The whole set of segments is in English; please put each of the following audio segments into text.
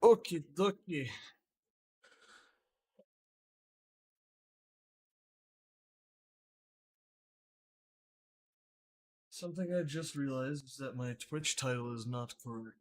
Okie dokie. Something I just realized is that my Twitch title is not correct.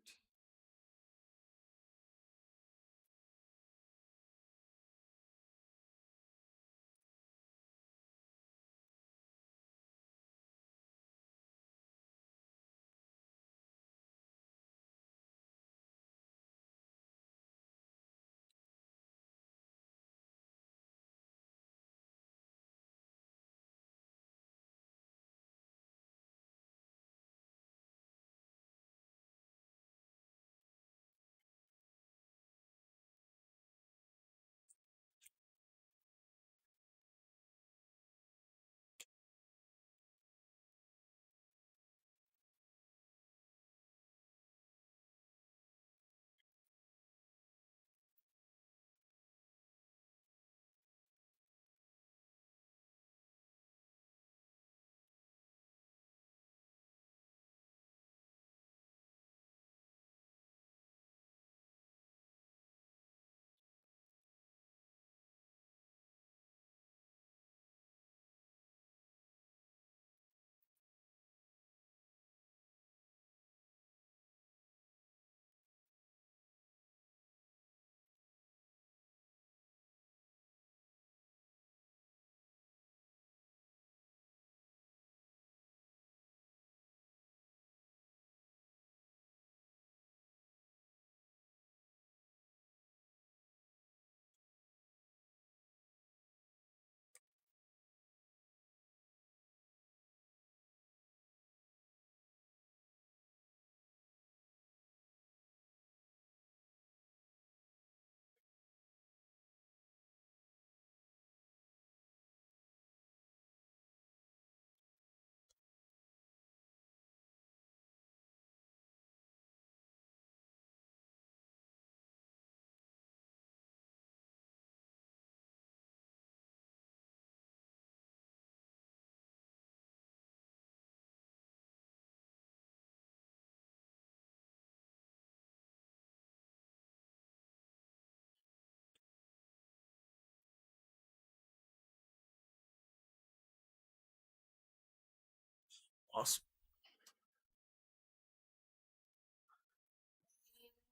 Awesome.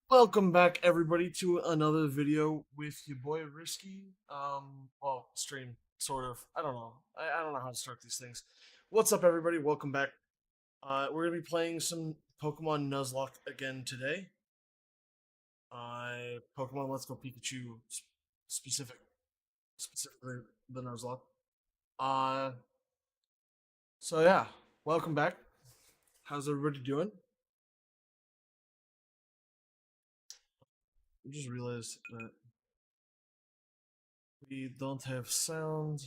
Welcome back, everybody, to another video with your boy Risky. Well, stream, sort of. I don't know. I don't know how to start these things. What's up, everybody? Welcome back. We're gonna be playing some Pokemon Nuzlocke again today. Pokemon Let's Go Pikachu, specific, specifically the Nuzlocke. Uh, so yeah, welcome back. How's everybody doing? I just realized that we don't have sound.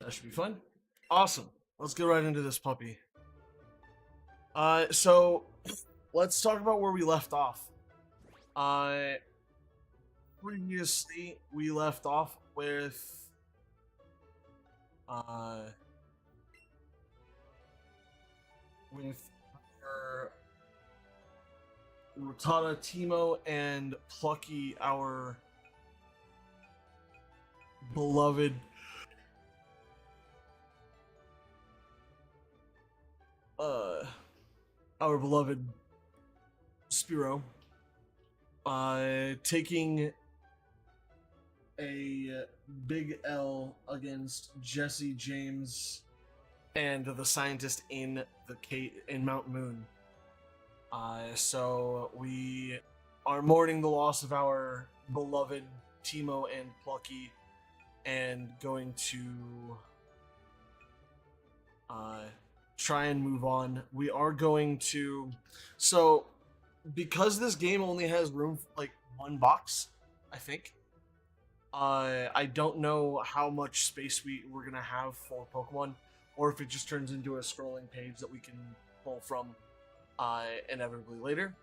That should be fun. Awesome. Let's get right into this puppy. So let's talk about where we left off. Uh, Previously we left off uh with our Rotata, Timo, and Plucky, beloved uh our beloved Spiro, taking a big L against Jesse James and the scientist in in Mount Moon. So we are mourning the loss of our beloved Timo and Plucky, and going to uh, try and move on. We are going to, so because this game only has room for, like, one box, I think. I don't know how much space we're gonna have for Pokemon, or if it just turns into a scrolling page that we can pull from inevitably later.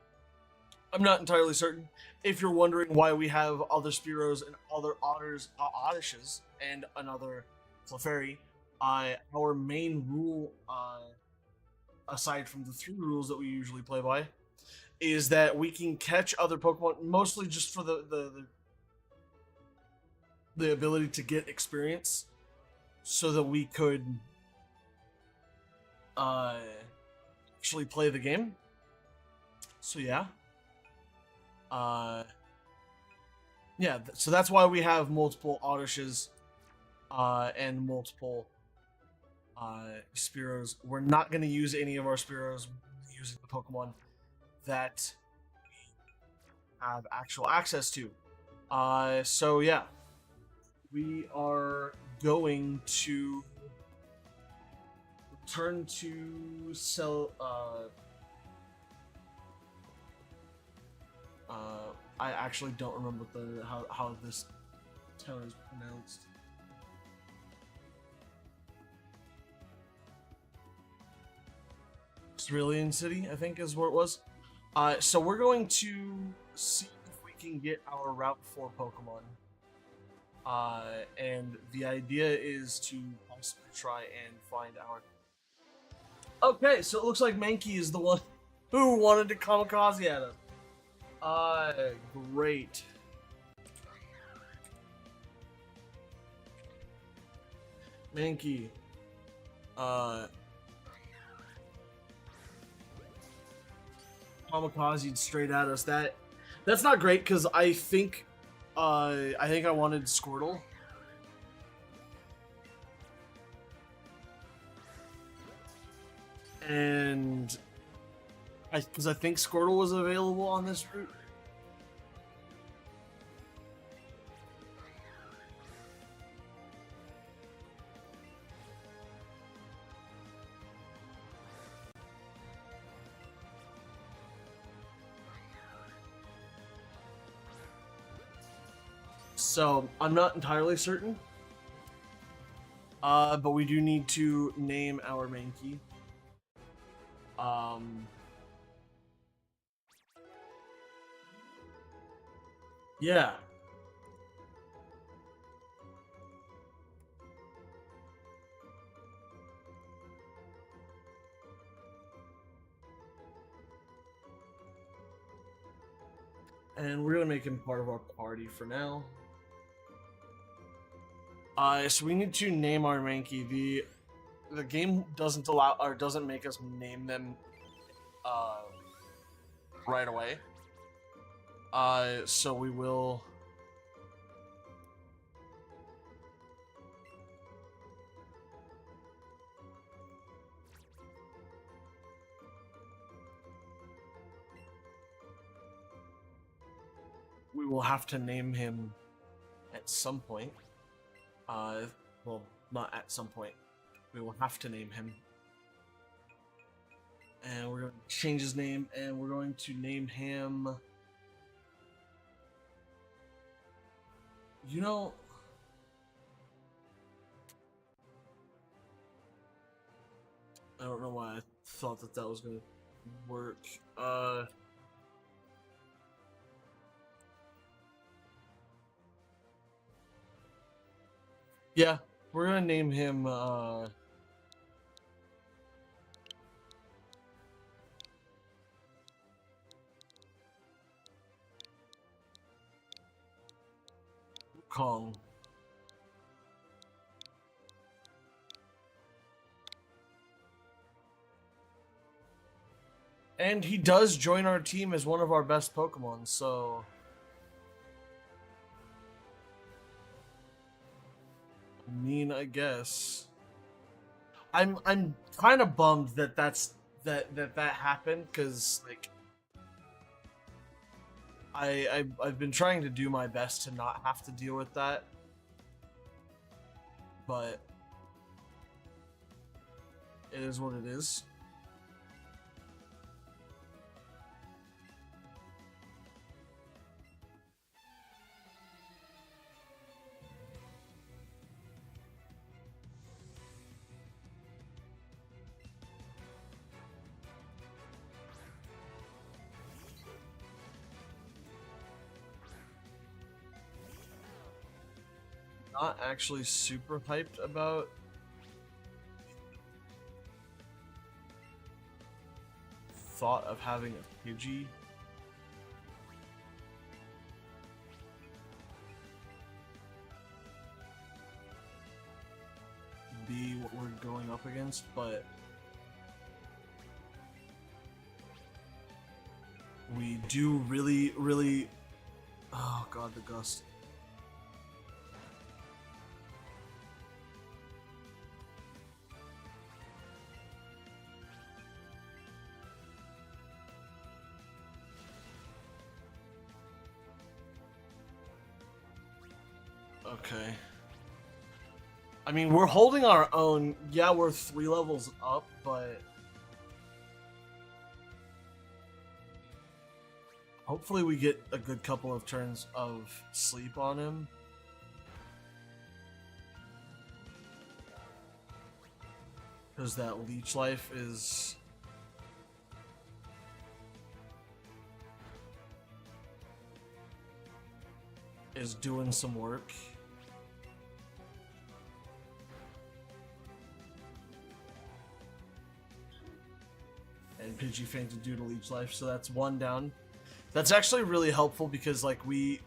I'm not entirely certain. If you're wondering why we have other Spearows and other Otters, Odyshes, and another Clefairy, our main rule, aside from the three rules that we usually play by, is that we can catch other Pokemon mostly just for the ability to get experience, so that we could uh, actually play the game. So yeah, uh, yeah. So that's why we have multiple Odyshes and multiple Spearows. We're not going to use any of our Spearows using the Pokemon that we have actual access to. So yeah, we are going to turn to sell. I actually don't remember how this town is pronounced. Cerulean City, I think, is where it was. So we're going to see if we can get our Route 4 Pokemon. And the idea is to possibly try and find our... Okay, so it looks like Mankey is the one who wanted to kamikaze at us. Great. Mankey. Kamikaze straight at us. That's not great because I think I wanted Squirtle. And because I think Squirtle was available on this route. So I'm not entirely certain. But we do need to name our Mankey. Yeah. And we're gonna make him part of our party for now. So we need to name our Mankey. The game doesn't allow or doesn't make us name them right away. So we will have to name him at some point. Well, not at some point. We will have to name him. And we're going to change his name, and we're going to name him... You know... I don't know why I thought that was going to work. Yeah, we're gonna name him, Kong. And he does join our team as one of our best Pokemon, so... I mean, I guess... I'm kind of bummed that that happened, because, like... I've been trying to do my best to not have to deal with that. But... it is what it is. not actually super hyped about thought of having a Pidgey. Be what we're going up against, but we do really. Oh god, the gust. Okay. I mean, we're holding our own. Yeah, we're 3 levels up, but hopefully we get a good couple of turns of sleep on him. Because that leech life is doing some work. And Pidgey fainted due to leech life, so that's 1 down. That's actually really helpful because like we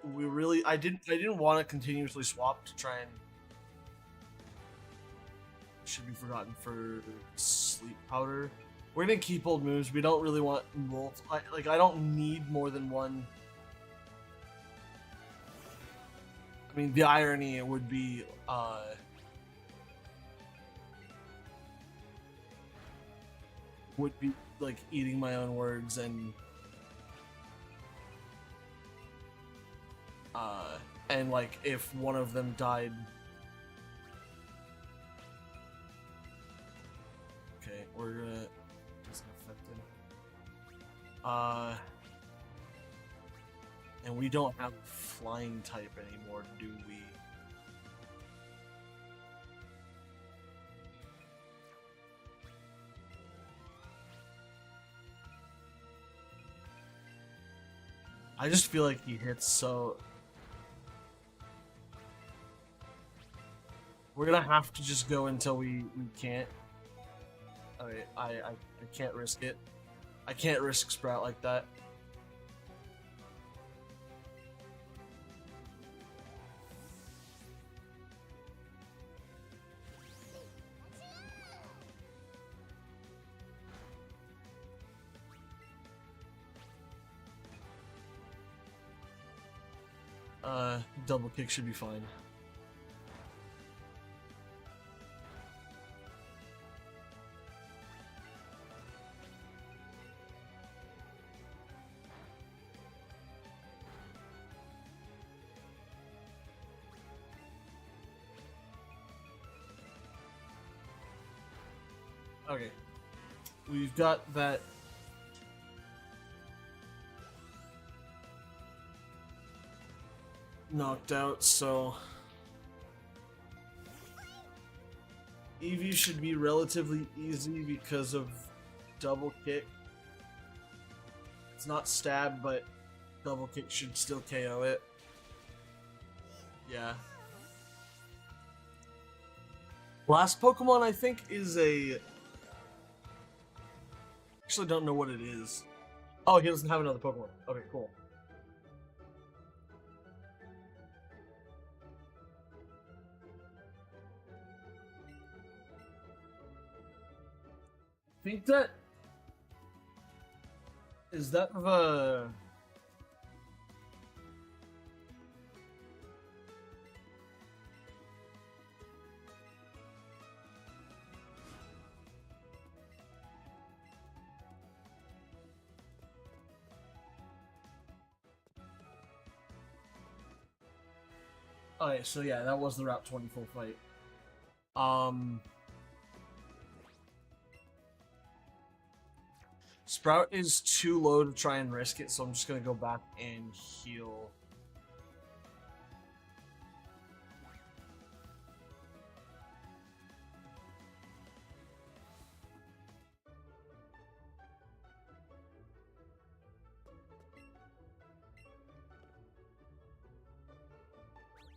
really I didn't want to continuously swap to try and should be forgotten for sleep powder. We're gonna keep old moves. We don't really want like I don't need more than one. I mean, the irony would be like eating my own words and like if one of them died. Okay, we're gonna doesn't affect it. And we don't have flying type anymore, do we? I just feel like he hits so. We're gonna have to just go until we can't. Okay, I can't risk it. I can't risk Sprout like that. Double kick should be fine. Okay. We've got that. Knocked out, so Eevee should be relatively easy because of double kick. It's not stab, but double kick should still KO it. Yeah. Last Pokemon I think is a. Actually, don't know what it is. Oh, he doesn't have another Pokemon. Okay, cool. I think that is that the. Alright, so yeah, that was the Route 24 fight. Sprout is too low to try and risk it, so I'm just gonna go back and heal.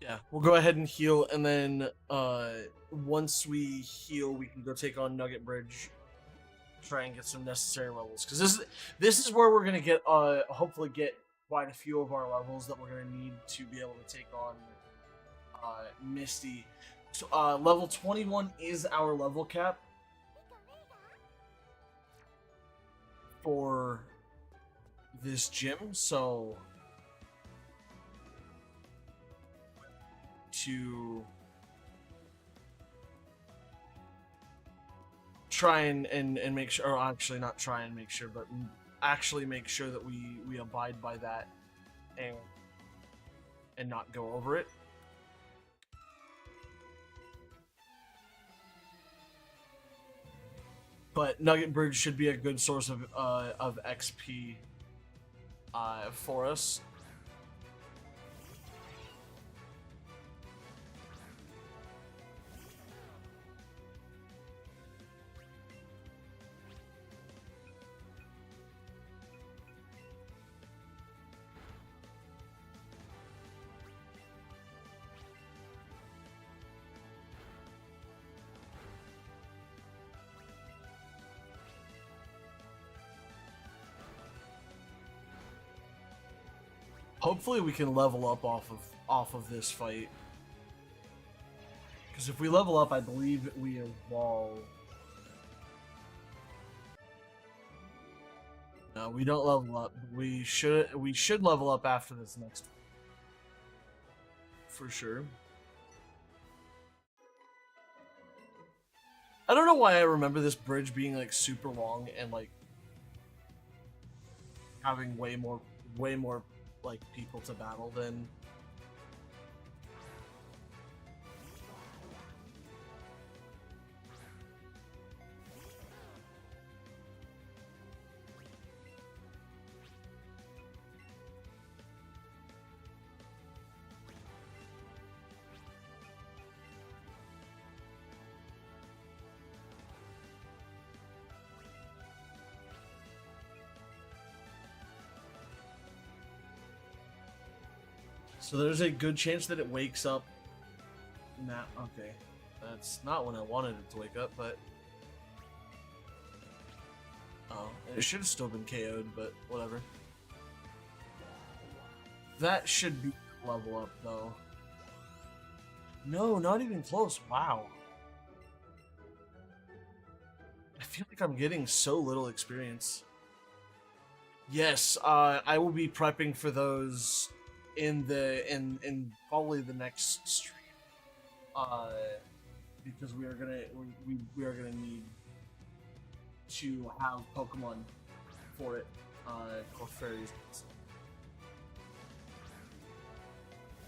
Yeah, we'll go ahead and heal, and then once we heal, we can go take on Nugget Bridge, try and get some necessary levels. Because this is where we're gonna get hopefully get quite a few of our levels that we're gonna need to be able to take on Misty. So level 21 is our level cap for this gym, so to try and make sure, or actually not try and make sure, but actually make sure that we abide by that and not go over it. But Nugget Bridge should be a good source of XP for us. Hopefully we can level up off of this fight. Because if we level up, I believe we evolve. No, we don't level up. We should level up after this next one. For sure. I don't know why I remember this bridge being like super long and like having way more like people to battle than so there's a good chance that it wakes up now. Okay, that's not when I wanted it to wake up, but oh, it should have still been KO'd, but whatever. That should be level up though. No, not even close. Wow. I feel like I'm getting so little experience. Yes, I will be prepping for those in probably the next stream. Because we are gonna need to have Pokemon for it, called fairies.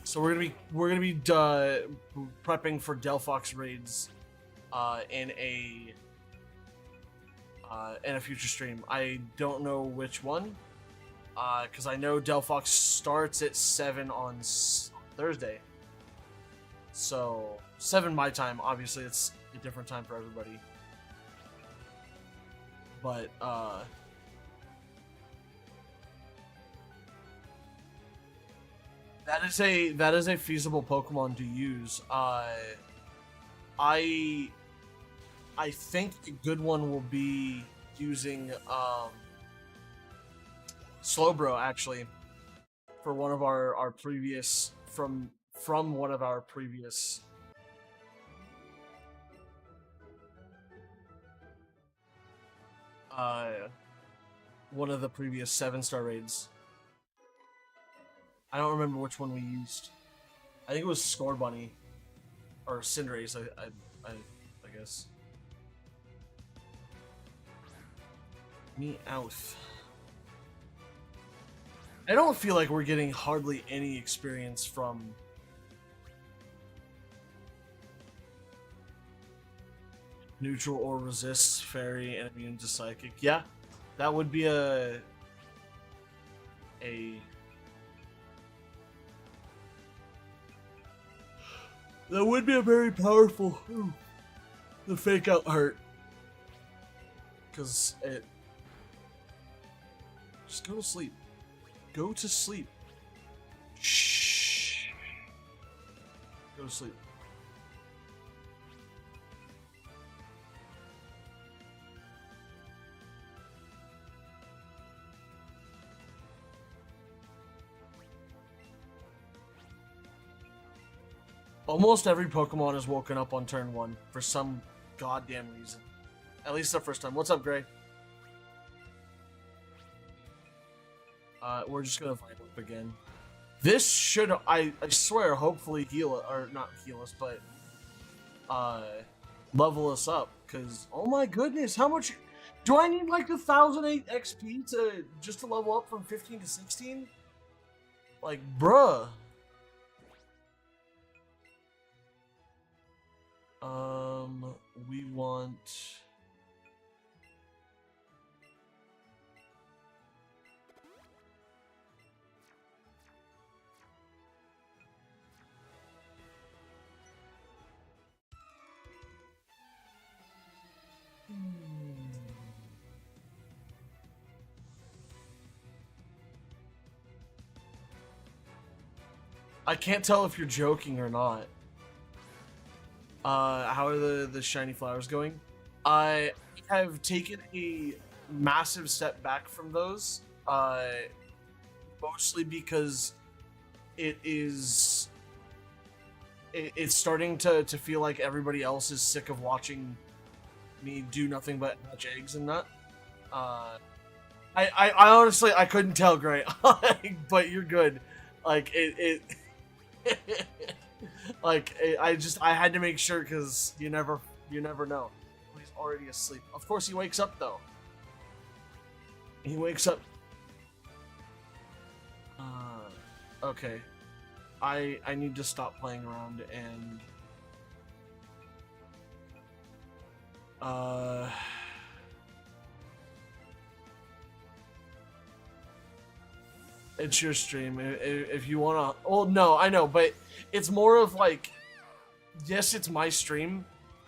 So we're gonna be prepping for Delphox raids in a future stream. I don't know which one, because I know Delphox starts at 7 on Thursday. So 7 my time. Obviously, it's a different time for everybody. But that is a feasible Pokemon to use. I think a good one will be using Slowbro actually for one of our previous from one of our previous one of the previous 7-star raids. I don't remember which one we used. I think it was Scorbunny or Cinderace. I guess. Meowth. I don't feel like we're getting hardly any experience from neutral or resists fairy and immune to psychic. Yeah, that would be a that would be a very powerful. Ooh, the fake out hurt because it. Just go to sleep. Go to sleep. Shh. Go to sleep. Almost every Pokemon is woken up on turn 1 for some goddamn reason. At least the first time. What's up, Gray? We're just gonna vibe up again. This should, I swear, hopefully heal, or not heal us, but level us up. Cause oh my goodness, how much do I need? Like 1,008 XP to just to level up from 15 to 16? Like, bruh. We want. I can't tell if you're joking or not. How are the shiny flowers going? I have taken a massive step back from those, mostly because it's starting to feel like everybody else is sick of watching me do nothing but hatch eggs and that. I honestly I couldn't tell, Gray, but you're good. Like it like I had to make sure because you never know. He's already asleep. Of course he wakes up though. He wakes up. Okay. I need to stop playing around and it's your stream. If you wanna, well, no, I know, but it's more of like, yes, it's my stream,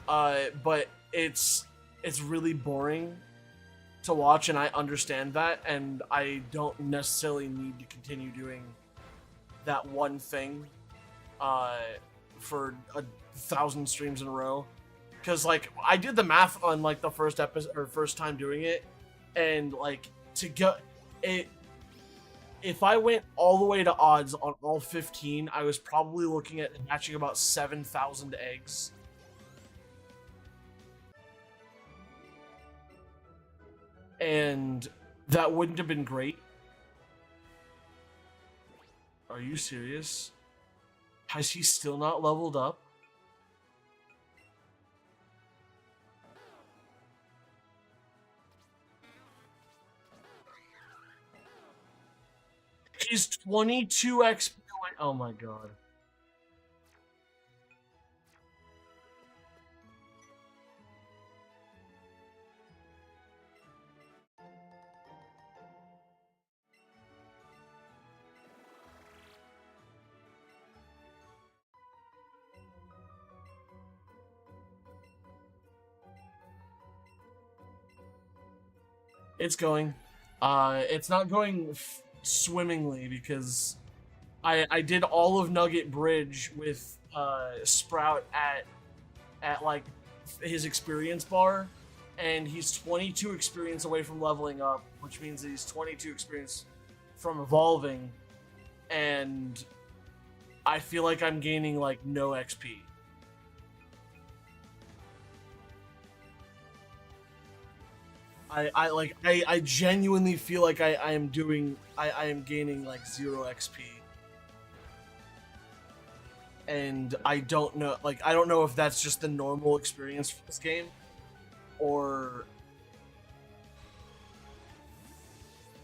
but it's really boring to watch, and I understand that, and I don't necessarily need to continue doing that one thing, for 1,000 streams in a row, because like I did the math on like the first episode or first time doing it, and like to go it. If I went all the way to odds on all 15, I was probably looking at hatching about 7,000 eggs. And that wouldn't have been great. Are you serious? Has he still not leveled up? He's 22 XP away. Oh my god. It's going. It's not going swimmingly because I did all of Nugget Bridge with Sprout at like his experience bar, and he's 22 experience away from leveling up, which means that he's 22 experience from evolving, and I feel like I'm gaining like no XP. I genuinely feel like I am gaining like 0 XP. And I don't know, like, I don't know if that's just the normal experience for this game, or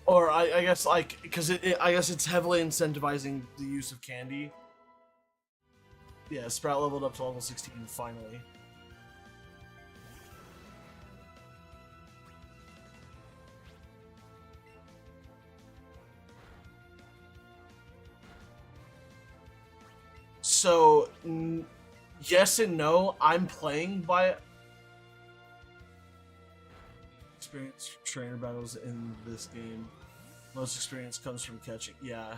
I guess, like, because I guess it's heavily incentivizing the use of candy. Yeah, Sprout leveled up to level 16, finally. So, yes and no. I'm playing by experience trainer battles in this game. Most experience comes from catching. Yeah.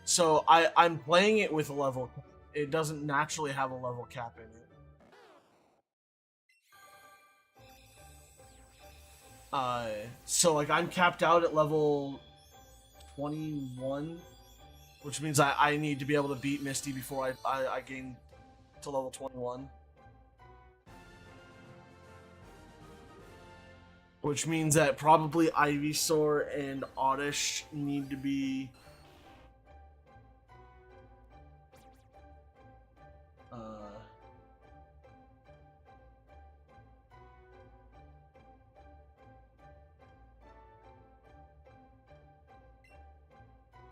So I'm playing it with a level. it doesn't naturally have a level cap in it. So like I'm capped out at level 21, which means I need to be able to beat Misty before I gain to level 21. Which means that probably Ivysaur and Oddish need to be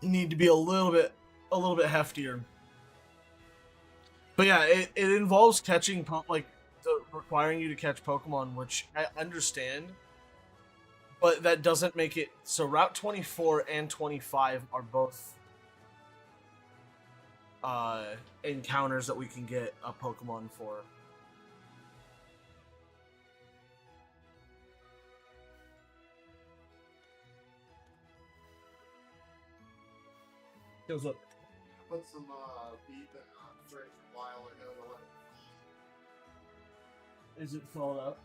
need to be a little bit heftier. But yeah, it involves catching requiring you to catch Pokemon, which I understand, but that doesn't make it so. Route 24 and 25 are both encounters that we can get a Pokemon for. Goes up. Put some beef in fridge a while ago to let it. Is it filled up?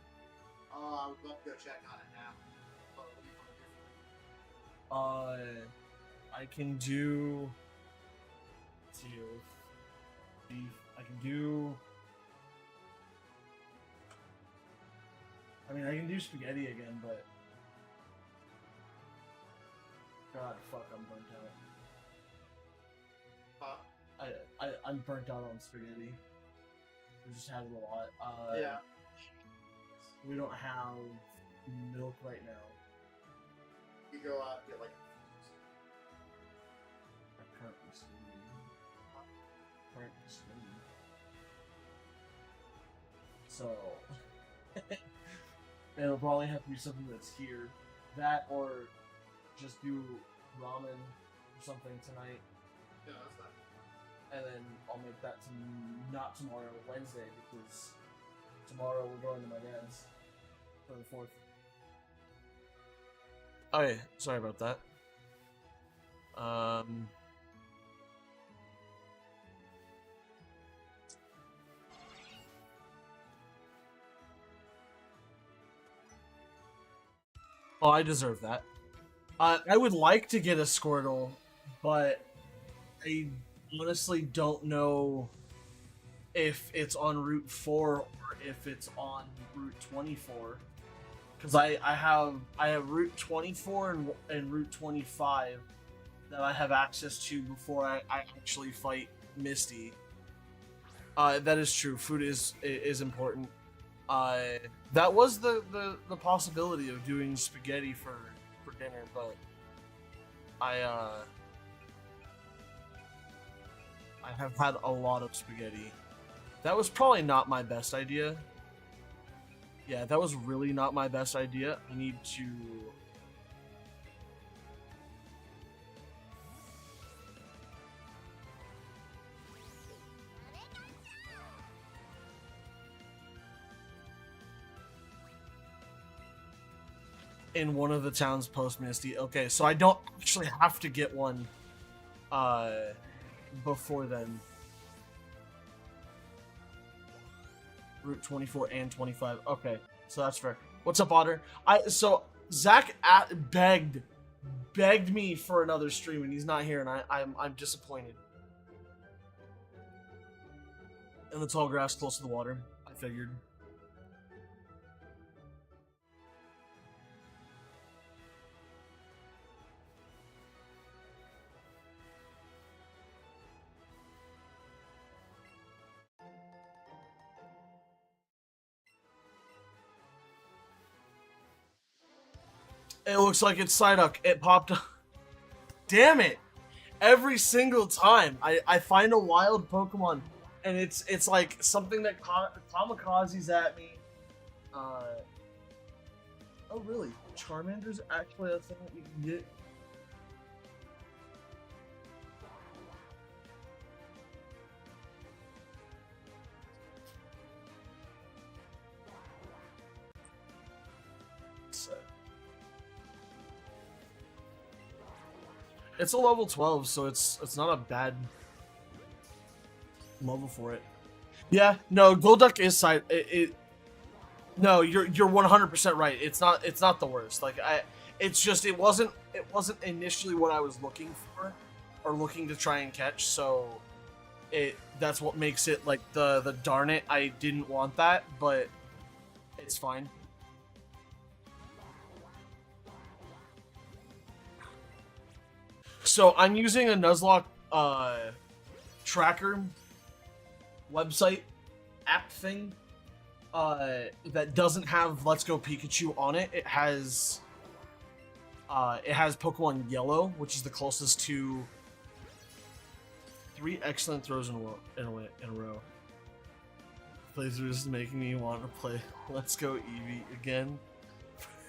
I would love to go check on it now. But what do you want to do? I can do. Let's see, beef. I can do. I mean, I can do spaghetti again, but God, fuck, I'm burnt out. I'm burnt out on spaghetti. We just had it a lot. Yeah. We don't have milk right now. You go out and get like. Currently swimming. So it'll probably have to be something that's here. That or just do ramen or something tonight. Yeah, that's fine. And then I'll make that not tomorrow, Wednesday, because tomorrow we're going to my dad's for the 4th. Oh yeah, sorry about that. Oh, I deserve that. I would like to get a Squirtle, but I honestly don't know if it's on Route 4 or if it's on Route 24. Because I have Route 24 and Route 25 that I have access to before I actually fight Misty. That is true. Food is important. That was the possibility of doing spaghetti for dinner, but I have had a lot of spaghetti. That was probably not my best idea. Yeah, that was really not my best idea. I need to... in one of the towns post Misty. Okay, so I don't actually have to get one before then. Route 24 and 25. Okay, so that's fair. What's up, Otter? So Zach begged me for another stream, and he's not here, and I'm disappointed. And the tall grass close to the water. I figured. It looks like it's Psyduck. It popped up. Damn it! Every single time I find a wild Pokemon, and it's like something that kamikazes at me. Oh really? Charmander's actually a thing that you can get. It's a level 12, so it's not a bad. level for it. Yeah, no, Golduck is side. No, you're 100% right. It's not the worst. Like it's just it wasn't initially what I was looking for, or looking to try and catch. So that's what makes it like the darn it. I didn't want that, but it's fine. So I'm using a Nuzlocke tracker website app thing that doesn't have Let's Go Pikachu on it. It has Pokemon Yellow, which is the closest to 3 excellent throws in a row. Playthrough is making me want to play Let's Go Eevee again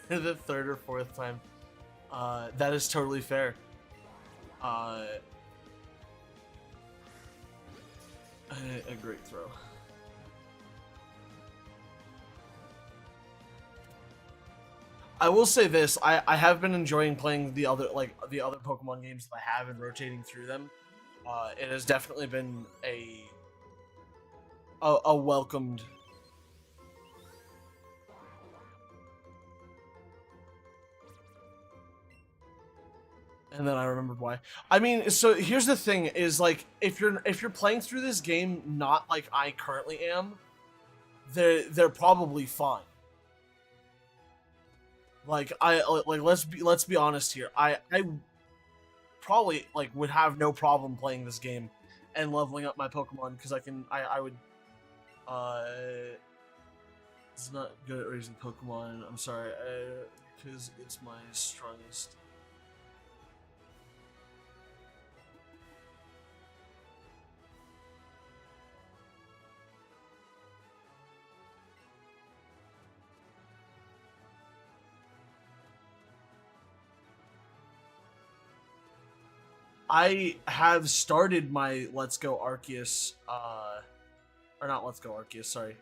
for the 3rd or 4th time. That is totally fair. A great throw. I will say this: I have been enjoying playing the other Pokemon games that I have and rotating through them. It has definitely been a welcomed. And then I remembered why. I mean, so here's the thing: is like if you're playing through this game not like I currently am, they're probably fine. Like let's be honest here. I probably like would have no problem playing this game and leveling up my Pokemon because I would it's not good at raising Pokemon. I'm sorry, because it's my strongest. I have started my Let's Go Arceus, or not Let's Go Arceus, sorry,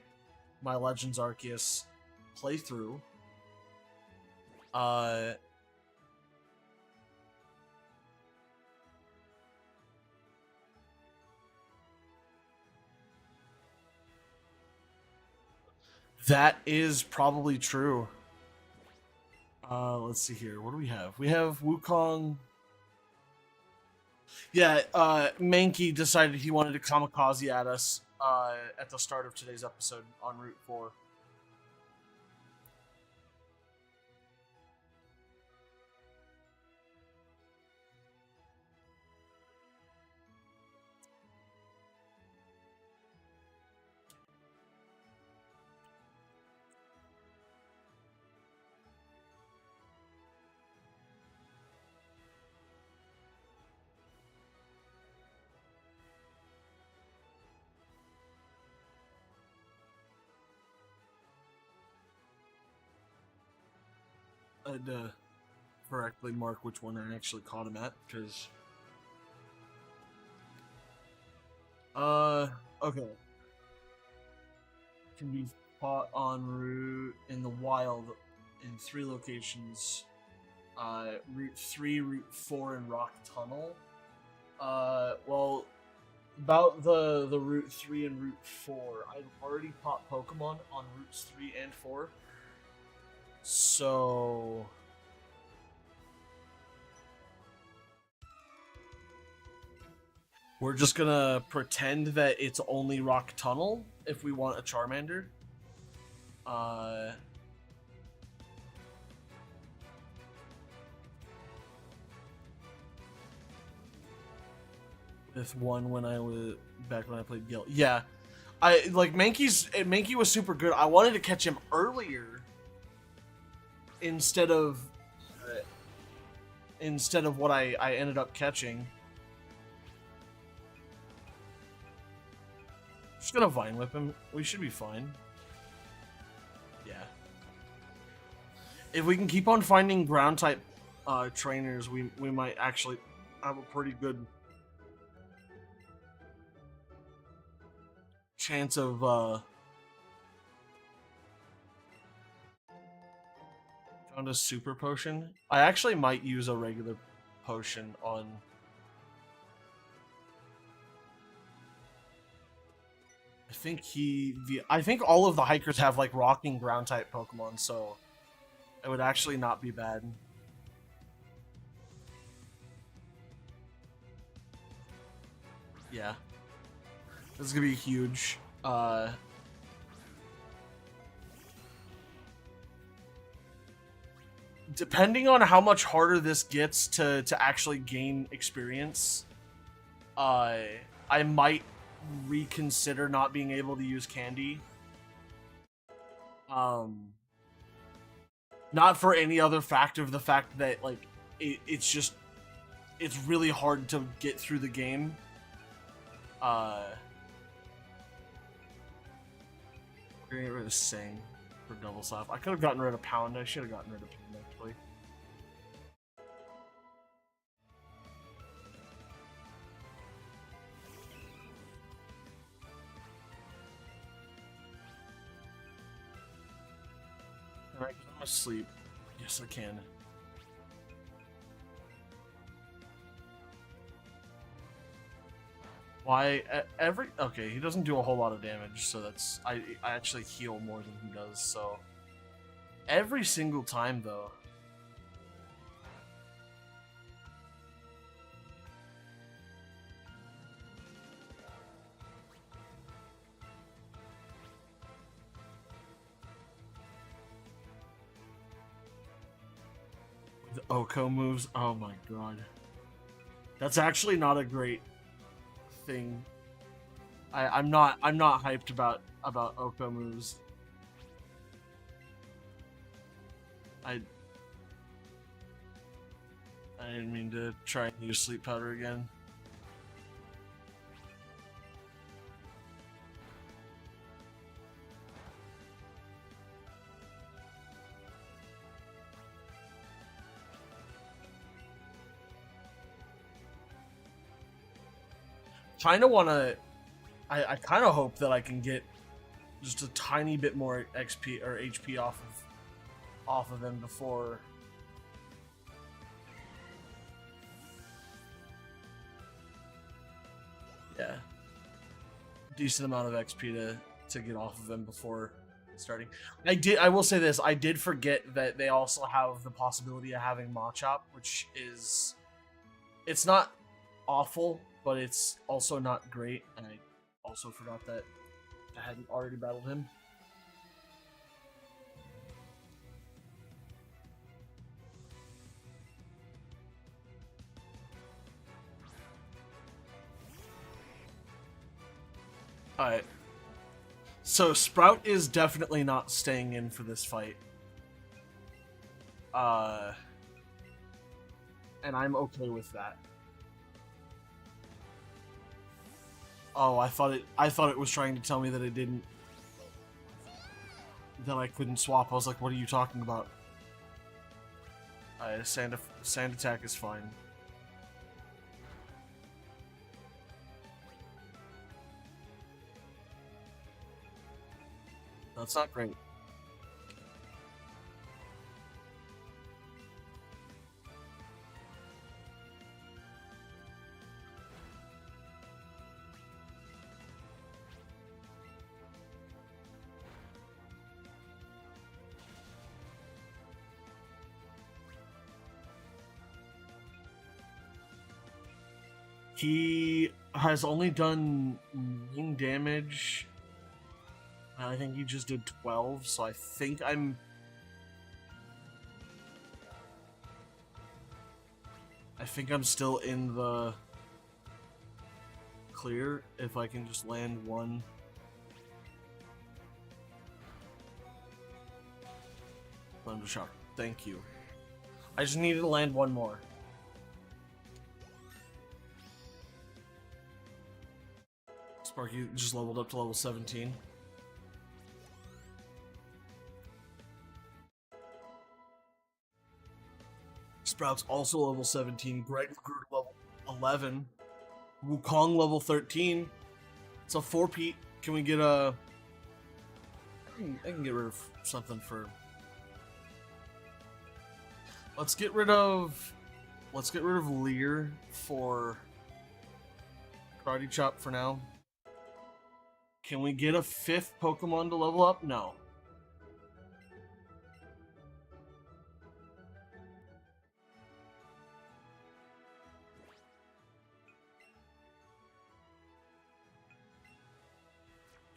my Legends Arceus playthrough. That is probably true. Let's see here. What do we have? We have Wukong. Yeah, Mankey decided he wanted to kamikaze at us at the start of today's episode on Route 4. I'd correctly mark which one I actually caught him at, because... okay. Can be caught en route in the wild in 3 locations. Route 3, Route 4, and Rock Tunnel. Well, about the Route 3 and Route 4, I've already caught Pokemon on Routes 3 and 4. So... we're just gonna pretend that it's only Rock Tunnel if we want a Charmander. With one when I was back when I played Gil. Yeah, I like Mankey was super good. I wanted to catch him earlier instead of what I ended up catching. Just gonna Vine Whip him. We should be fine. Yeah. If we can keep on finding ground type trainers, we might actually have a pretty good chance of found a super potion. I actually might use a regular potion on I think all of the hikers have like rocking ground type Pokemon, so it would actually not be bad. Yeah. This is gonna be huge. Depending on how much harder this gets to actually gain experience, I might reconsider not being able to use candy. Not for any other factor of the fact that like it's really hard to get through the game. We're gonna get rid of Sing for double slap. I could have gotten rid of Pound. I should have gotten rid of Pound actually. Alright, I'm asleep. Yes, I can. Why okay, he doesn't do a whole lot of damage, so that's I actually heal more than he does, so every single time though. The Oko moves, oh my god. That's actually not a great thing. I'm not hyped about Oko moves. I didn't mean to try and use sleep powder again. Kind of want to. I kind of hope that I can get just a tiny bit more XP or HP off of him before. Yeah, decent amount of XP to get off of him before starting. I will say this. I did forget that they also have the possibility of having Machop, which is, it's not awful, but it's also not great, and I also forgot that I hadn't already battled him. Alright. So Sprout is definitely not staying in for this fight. And I'm okay with that. Oh, I thought it was trying to tell me that it didn't, that I couldn't swap. I was like, what are you talking about? Sand attack is fine. That's not great. He has only done 9 damage. I think he just did 12, so I think I'm still in the clear if I can just land one. Thunder Shock. Thank you. I just needed to land one more. Sparky just leveled up to level 17. Sprout's also level 17. Greg grew to level 11. Wukong level 13. It's a 4-peat. Can we get a... I can get rid of something for... Let's get rid of Leer for Karate Chop for now. Can we get a 5th Pokemon to level up? No.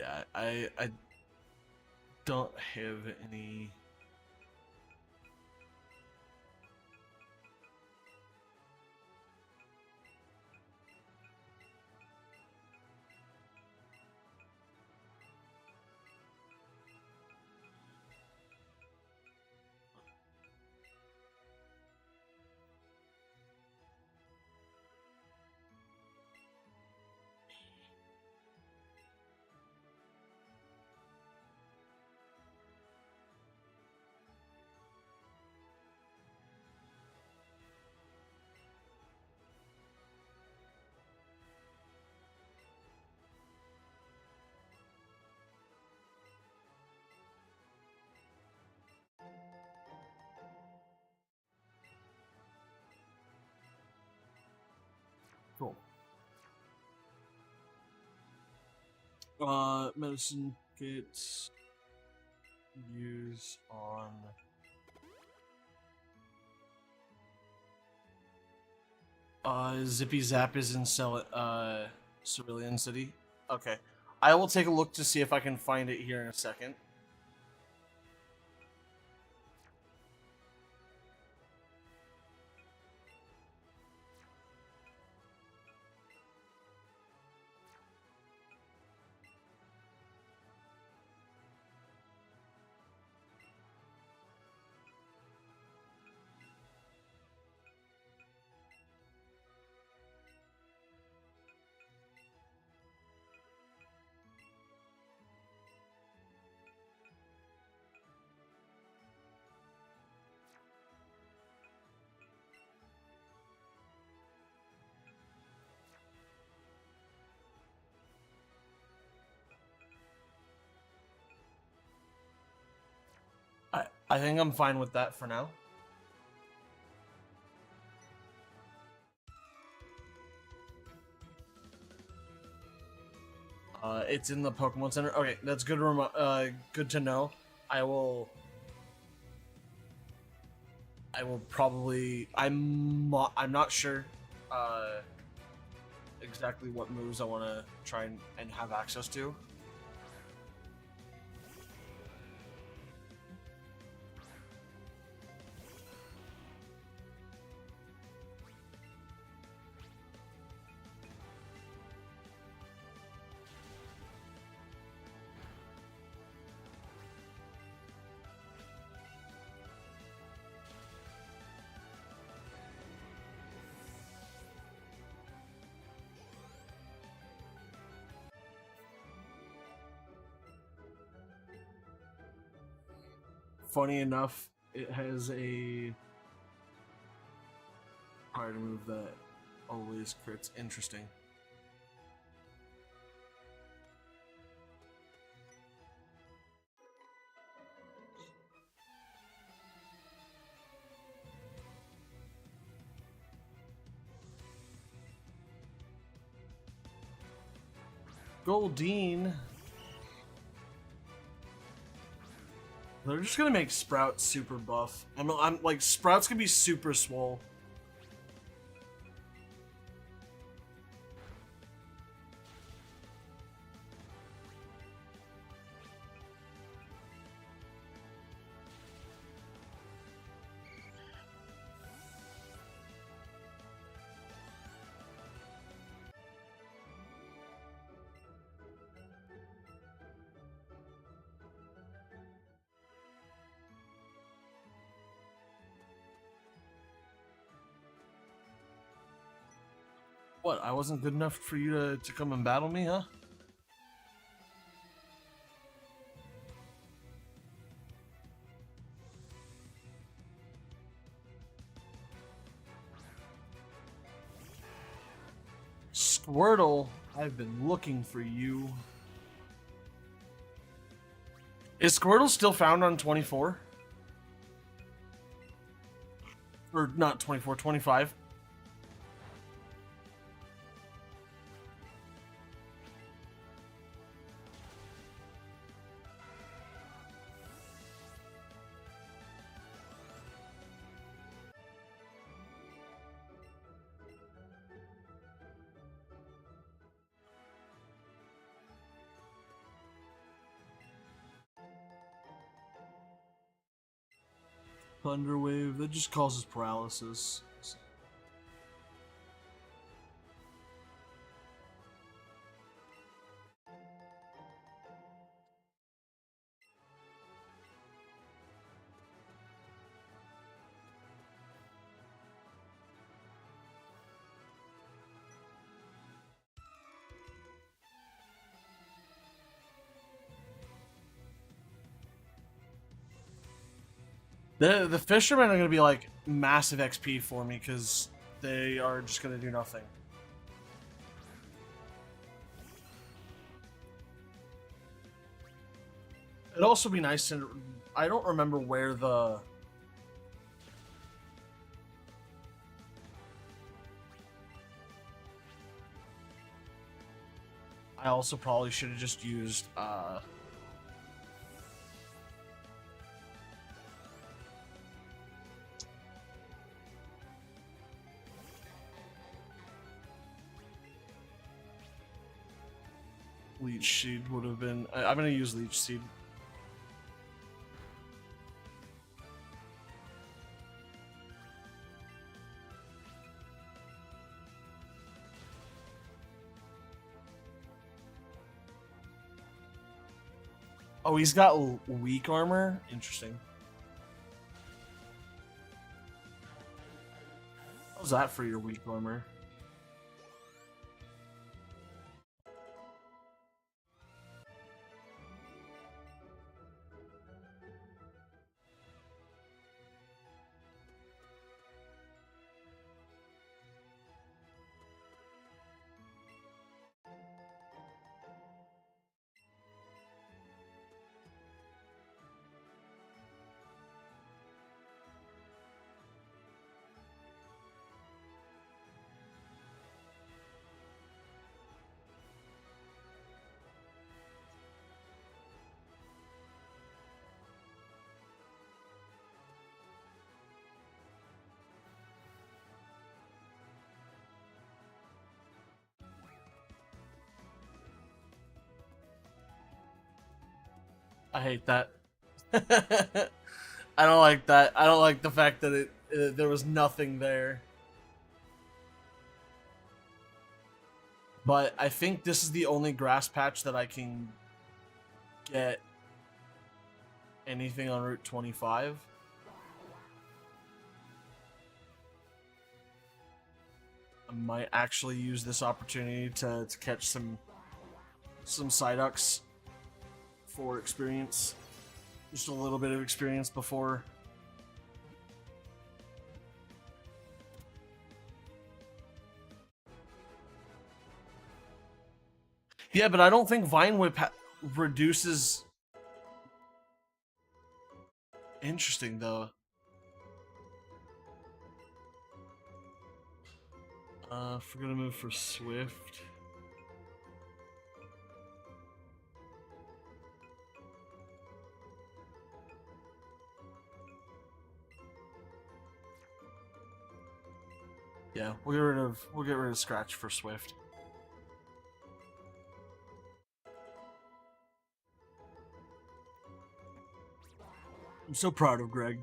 Yeah, I don't have any. Cool. Medicine kits use on Zippy Zap is in Cerulean City. Okay. I will take a look to see if I can find it here in a second. I think I'm fine with that for now. It's in the Pokemon Center. Okay, that's good. Good to know. I will probably. I'm not sure. Exactly what moves I want to try and have access to. Funny enough, it has a hard move that always crits. Interesting. Goldeen. They're just gonna make Sprout super buff. I'm like, Sprout's gonna be super swole. What, I wasn't good enough for you to come and battle me, huh? Squirtle, I've been looking for you. Is Squirtle still found on 24? Or not 24, 25? Thunder Wave, that just causes paralysis. The fishermen are gonna be like massive XP for me because they are just gonna do nothing. It'd also be nice to. I don't remember where the. I also probably should have just used Leech Seed would have been. I'm gonna use Leech Seed. Oh, he's got weak armor? Interesting. How's that for your weak armor? I hate that. I don't like that. I don't like the fact that there was nothing there. But I think this is the only grass patch that I can get anything on Route 25. I might actually use this opportunity to catch some Psyducks for experience. Just a little bit of experience before. Yeah, but I don't think Vine Whip reduces. Interesting though. If we're gonna move for Swift. Yeah, we'll get rid of Scratch for Swift. I'm so proud of Greg.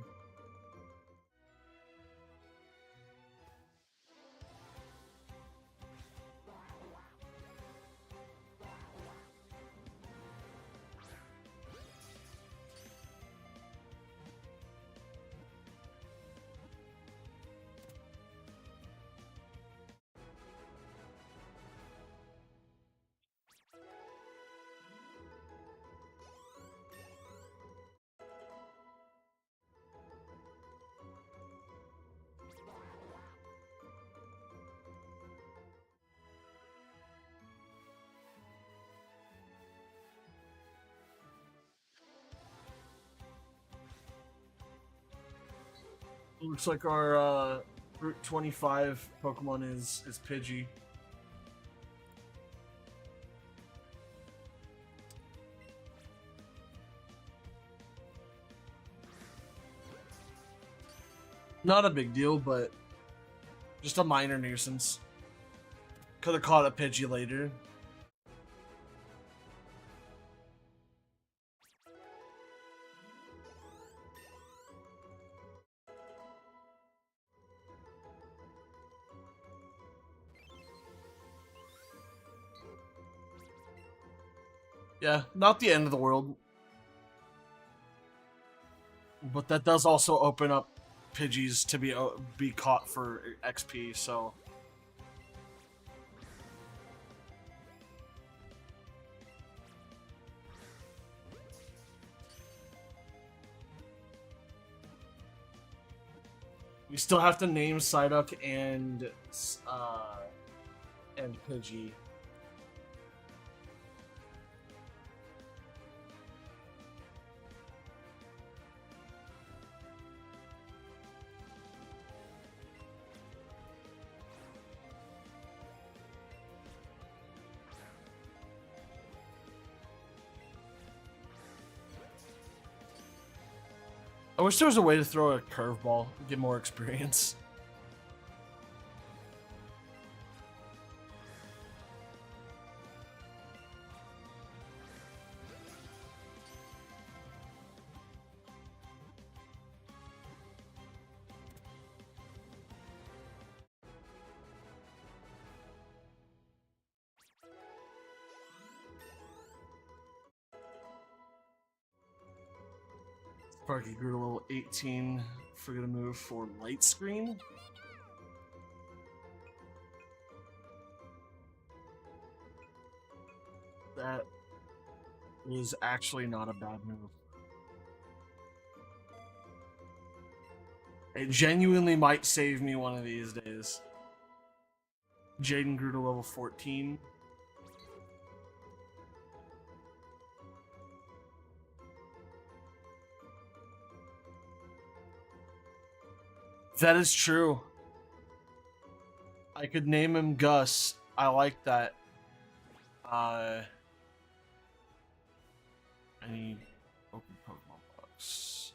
Looks like our Route 25 Pokemon is Pidgey. Not a big deal, but just a minor nuisance. Could have caught a Pidgey later. Yeah, not the end of the world. But that does also open up Pidgeys to be caught for XP, so... We still have to name Psyduck and Pidgey. I wish there was a way to throw a curveball, get more experience. Sparky grew to level 18. Forget to move for light screen. That is actually not a bad move. It genuinely might save me one of these days. Jaden grew to level 14. That is true. I could name him Gus. I like that. I need open Pokemon box.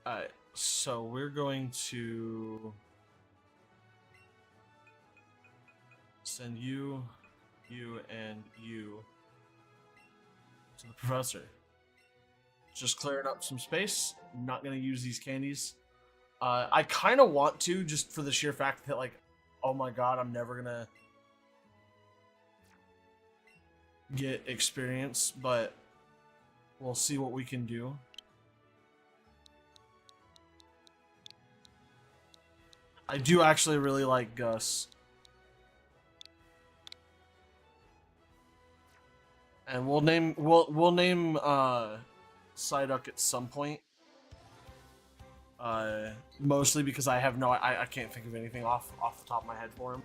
Alright, so we're going to send you, and you to the professor. Just clearing up some space. I'm not going to use these candies. I kind of want to, just for the sheer fact that, like, oh my god, I'm never going to get experience, but we'll see what we can do. I do actually really like Gus. And we'll name Psyduck at some point. Mostly because I have I can't think of anything off the top of my head for him.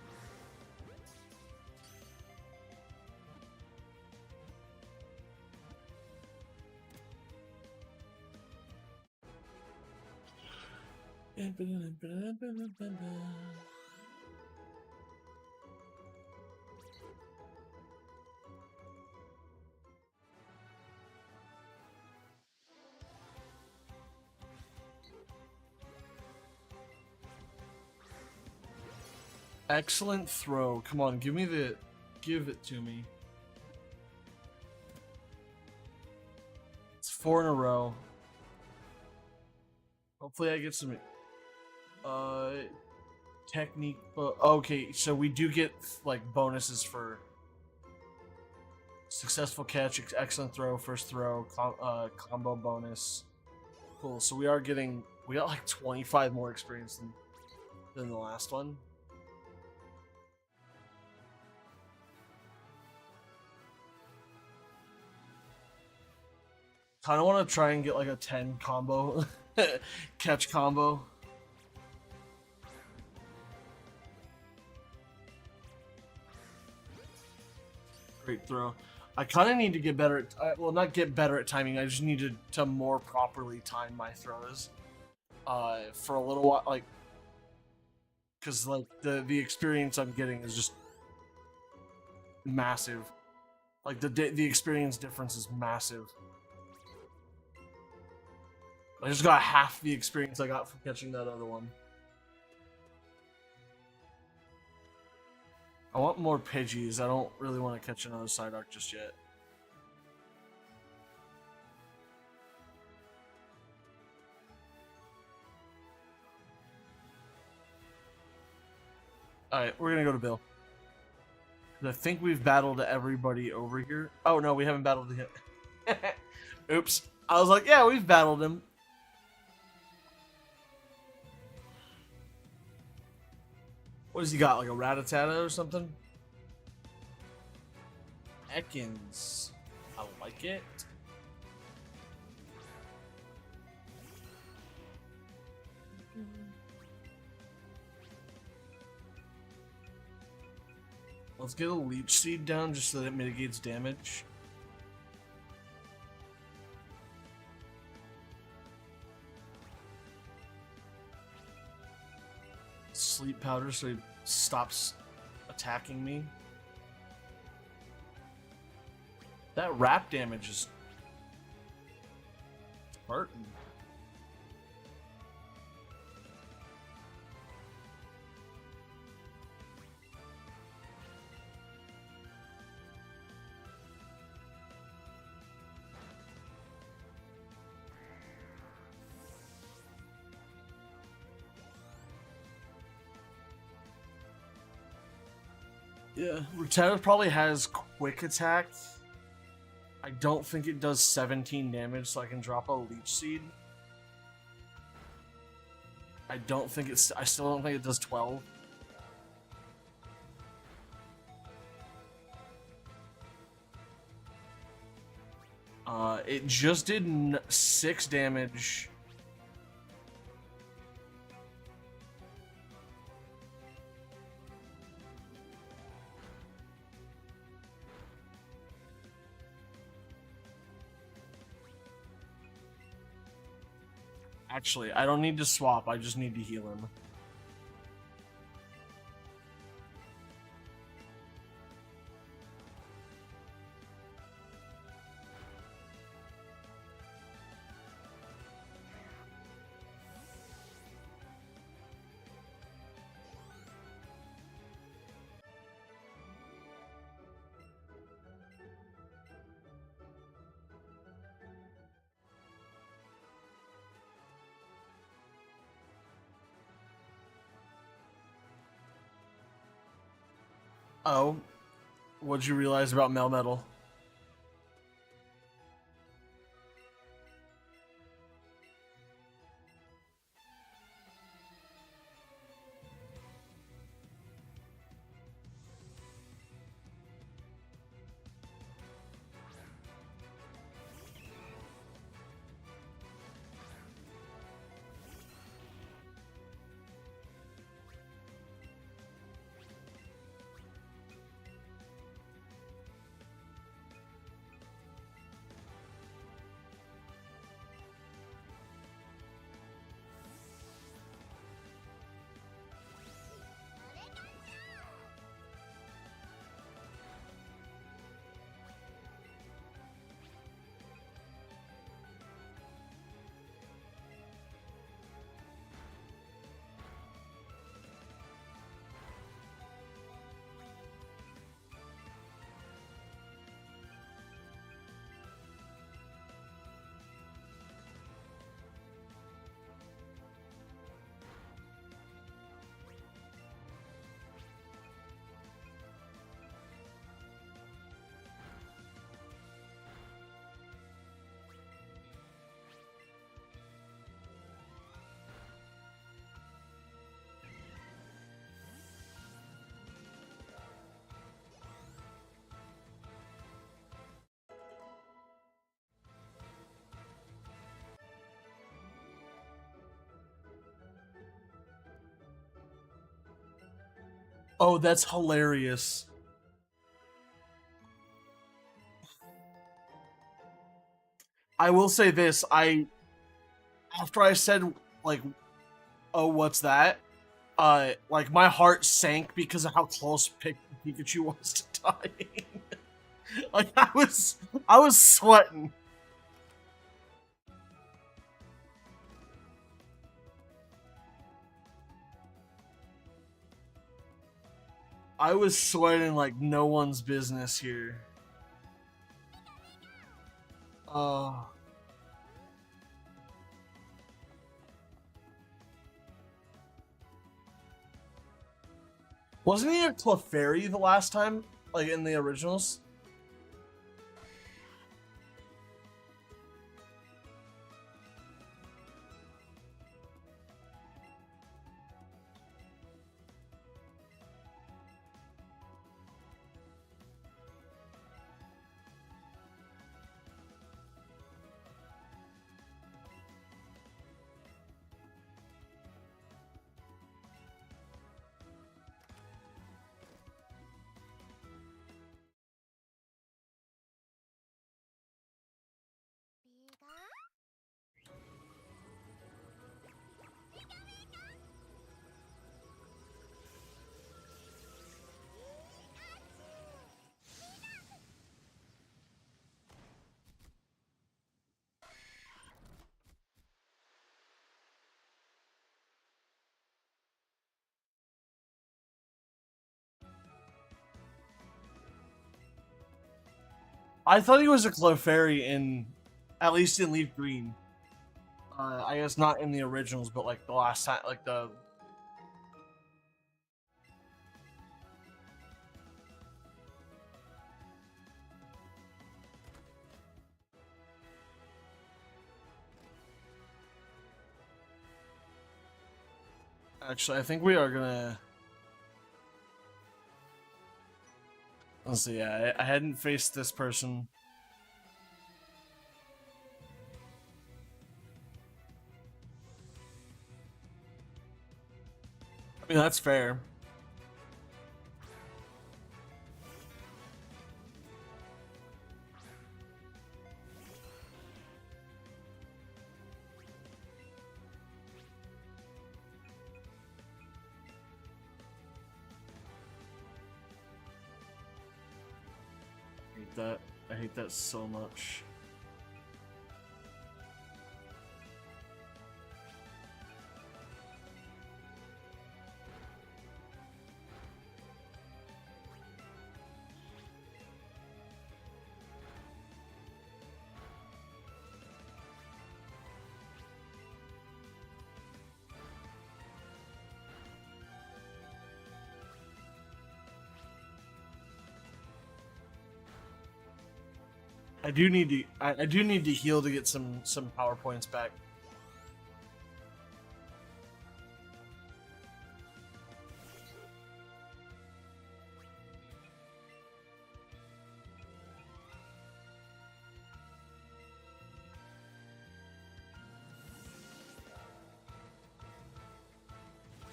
Excellent throw. Come on, give it to me. It's 4 in a row. Hopefully I get some technique, but okay, so we do get like bonuses for successful catch, excellent throw, first throw, combo bonus. Cool. So we got like 25 more experience than the last one. Kind of want to try and get like a 10 combo catch combo. Great throw. I kind of need to get better at, well, not get better at timing. I just need to more properly time my throws. For a little while, like, because like the experience I'm getting is just massive. Like the experience difference is massive. I just got half the experience I got from catching that other one. I want more Pidgeys. I don't really want to catch another Psyduck just yet. Alright, we're gonna go to Bill. I think we've battled everybody over here. Oh no, we haven't battled him. Oops. I was like, yeah, we've battled him. What has he got? Like a Rattata or something? Ekans. I like it. Let's get a Leech Seed down just so that it mitigates damage. Sleep Powder so he stops attacking me. That wrap damage is hurting. Yeah, Rattata probably has quick attack. I don't think it does 17 damage, so I can drop a Leech Seed. I still don't think it does 12. It just did 6 damage. Actually, I don't need to swap, I just need to heal him. Oh, what'd you realize about Melmetal? Oh, that's hilarious. I will say this, after I said, like, oh, what's that? Like, my heart sank because of how close Pikachu was to dying. Like, I was sweating. I was sweating like no one's business here. Wasn't he a Clefairy the last time? Like in the originals? I thought he was a Clefairy in, at least in Leaf Green. I guess not in the originals, but like the last time, like the. Actually, I think we are gonna. Let's see. Yeah, I hadn't faced this person. I mean, that's fair. I hate that. I hate that so much. I do need to. I do need to heal to get some power points back.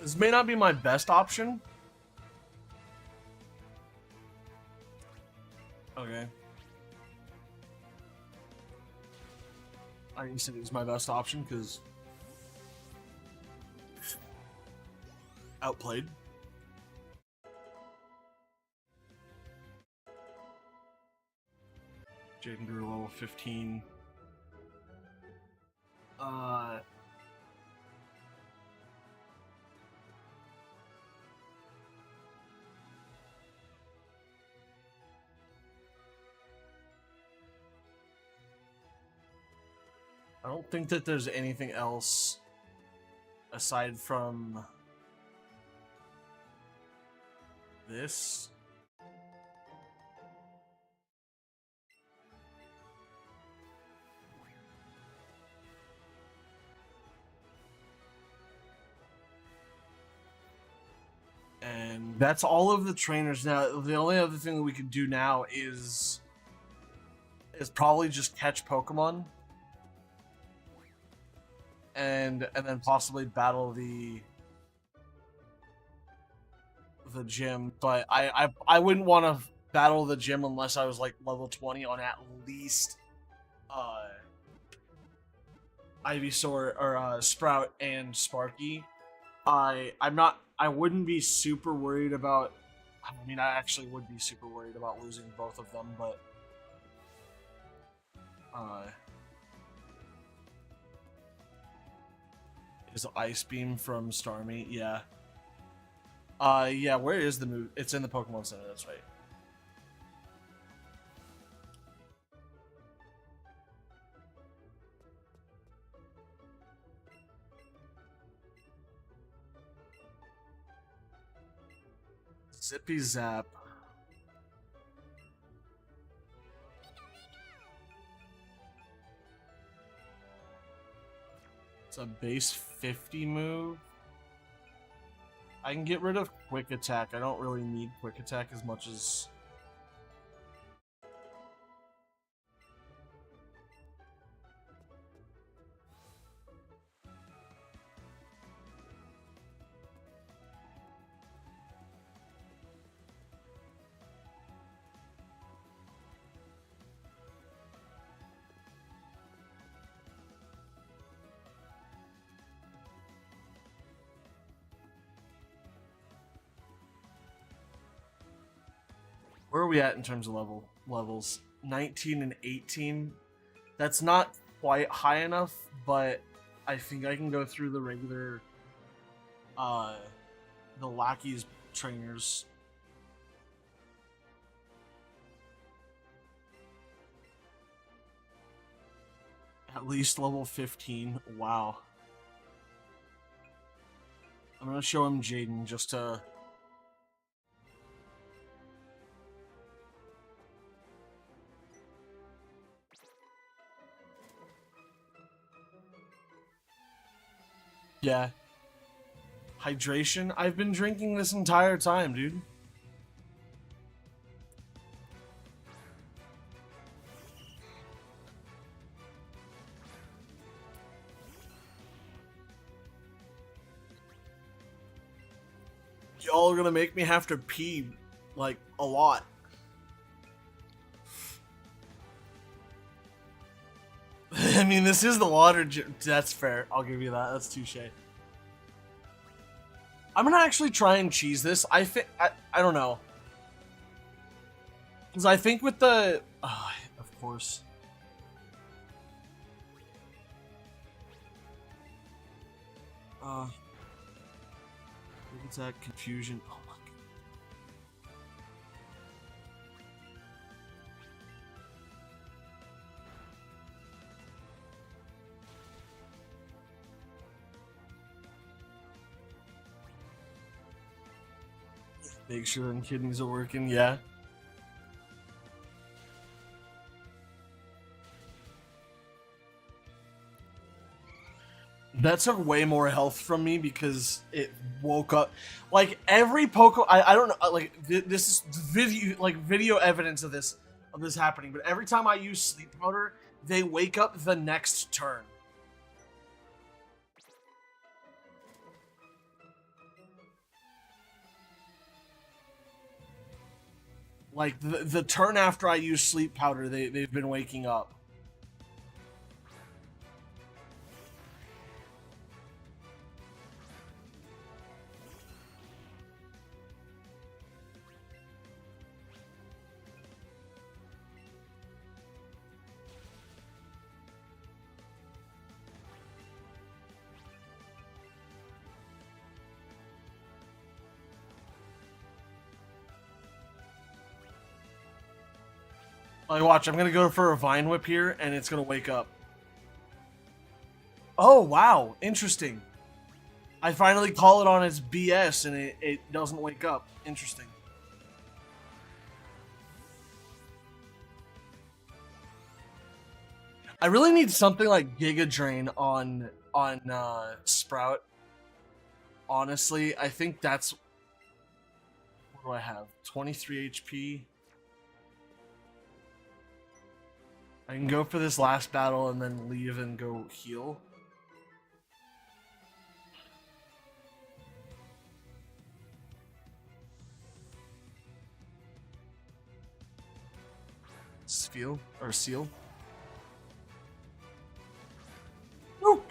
This may not be my best option. Okay. I said it was my best option because outplayed. Jaden grew level 15. I don't think that there's anything else aside from this. And that's all of the trainers now. The only other thing that we can do now is probably just catch Pokemon. And then possibly battle the gym, but I wouldn't want to battle the gym unless I was like level 20 on at least Ivysaur or Sprout and Sparky. I wouldn't be super worried about. I mean, I actually would be super worried about losing both of them, but is Ice Beam from Starmie? Yeah. Yeah, where is the move? It's in the Pokemon Center, that's right. Zippy Zap. It's a base 50 move. I can get rid of quick attack. I don't really need quick attack as much as... Where are we at in terms of levels? 19 and 18. That's not quite high enough, but I think I can go through the regular the lackeys trainers. At least level 15. Wow. I'm gonna show him Jaden just to... Yeah. Hydration? I've been drinking this entire time, dude. Y'all are gonna make me have to pee, like, a lot. I mean, this is the water gym. That's fair. I'll give you that. That's touche. I'm gonna actually try and cheese this. I don't know. Because I think with the... of course. Attack, confusion. Oh my god. Make sure them kidneys are working, yeah. That took way more health from me because it woke up. Like every Poke, I don't know. Like this is video evidence of this happening. But every time I use sleep powder, they wake up the next turn. Like the turn after I use sleep powder, they've been waking up. Like, watch, I'm gonna go for a Vine Whip here, and it's gonna wake up. Oh, wow, interesting. I finally call it on its BS, and it doesn't wake up. Interesting. I really need something like Giga Drain on Sprout. Honestly, I think that's... What do I have? 23 HP. I can go for this last battle and then leave and go heal. Seal or seal. Woo!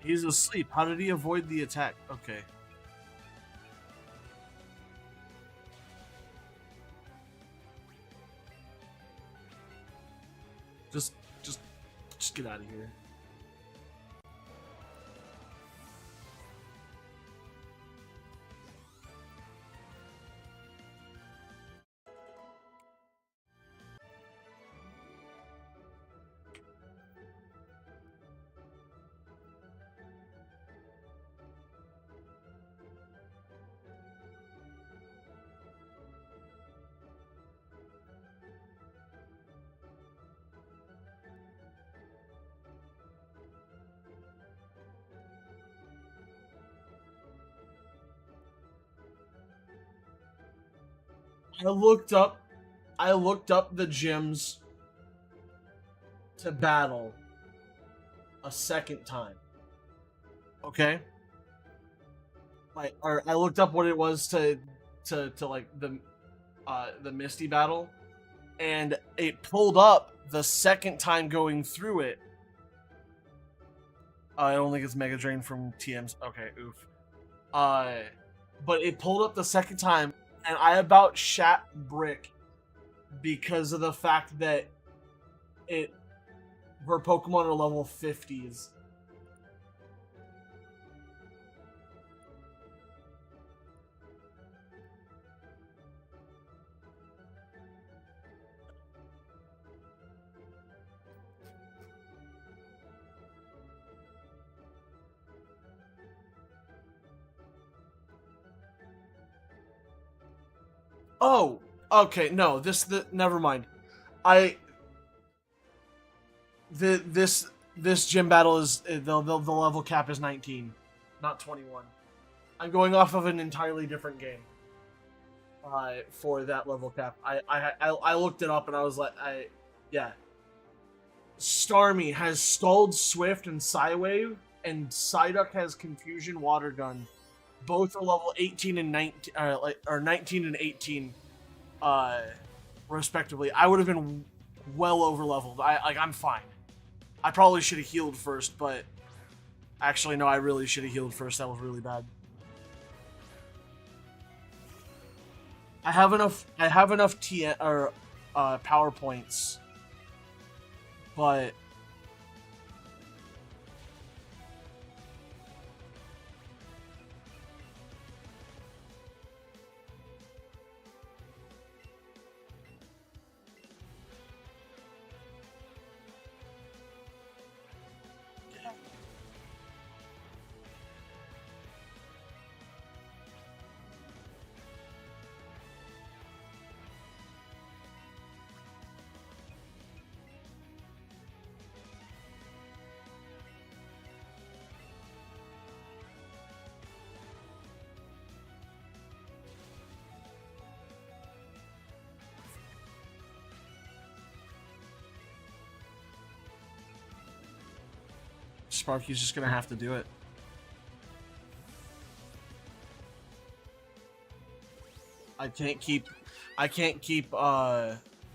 He's asleep. How did he avoid the attack? Okay. Just get out of here. I looked up the gyms to battle a second time. Okay? Like, or I looked up what it was to like the Misty battle, and it pulled up the second time going through it. I don't think it's Mega Drain from TM's. Okay, oof. Uh, but it pulled up the second time, and I about shat brick because of the fact that it her Pokemon are level 50s. Oh, okay, no, never mind. I this gym battle is the level cap is 19, not 21. I'm going off of an entirely different game. For that level cap, I looked it up and I was like, yeah. Starmie has Scald Swift and Psywave, and Psyduck has Confusion Water Gun. Both are level 18 and 19, or 19 and 18, respectively. I would have been well over leveled. I'm fine. I probably should have healed first, but actually no, I really should have healed first. That was really bad. I have enough power points, but Sparky's just gonna have to do it. I can't keep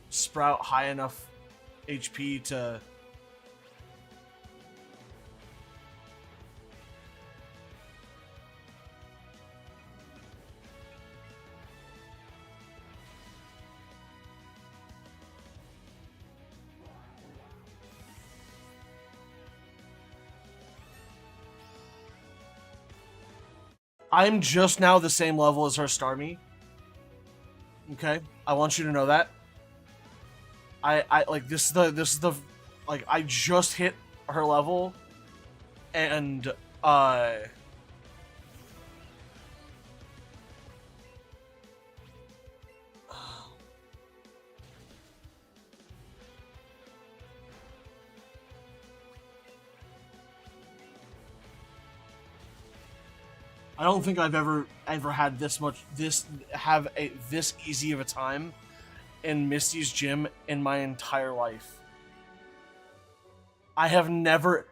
Sprout high enough HP to. I'm just now the same level as her Starmie. Okay, I want you to know that. I like this is the like I just hit her level, and I don't think I've ever had this easy of a time in Misty's gym in my entire life. I have never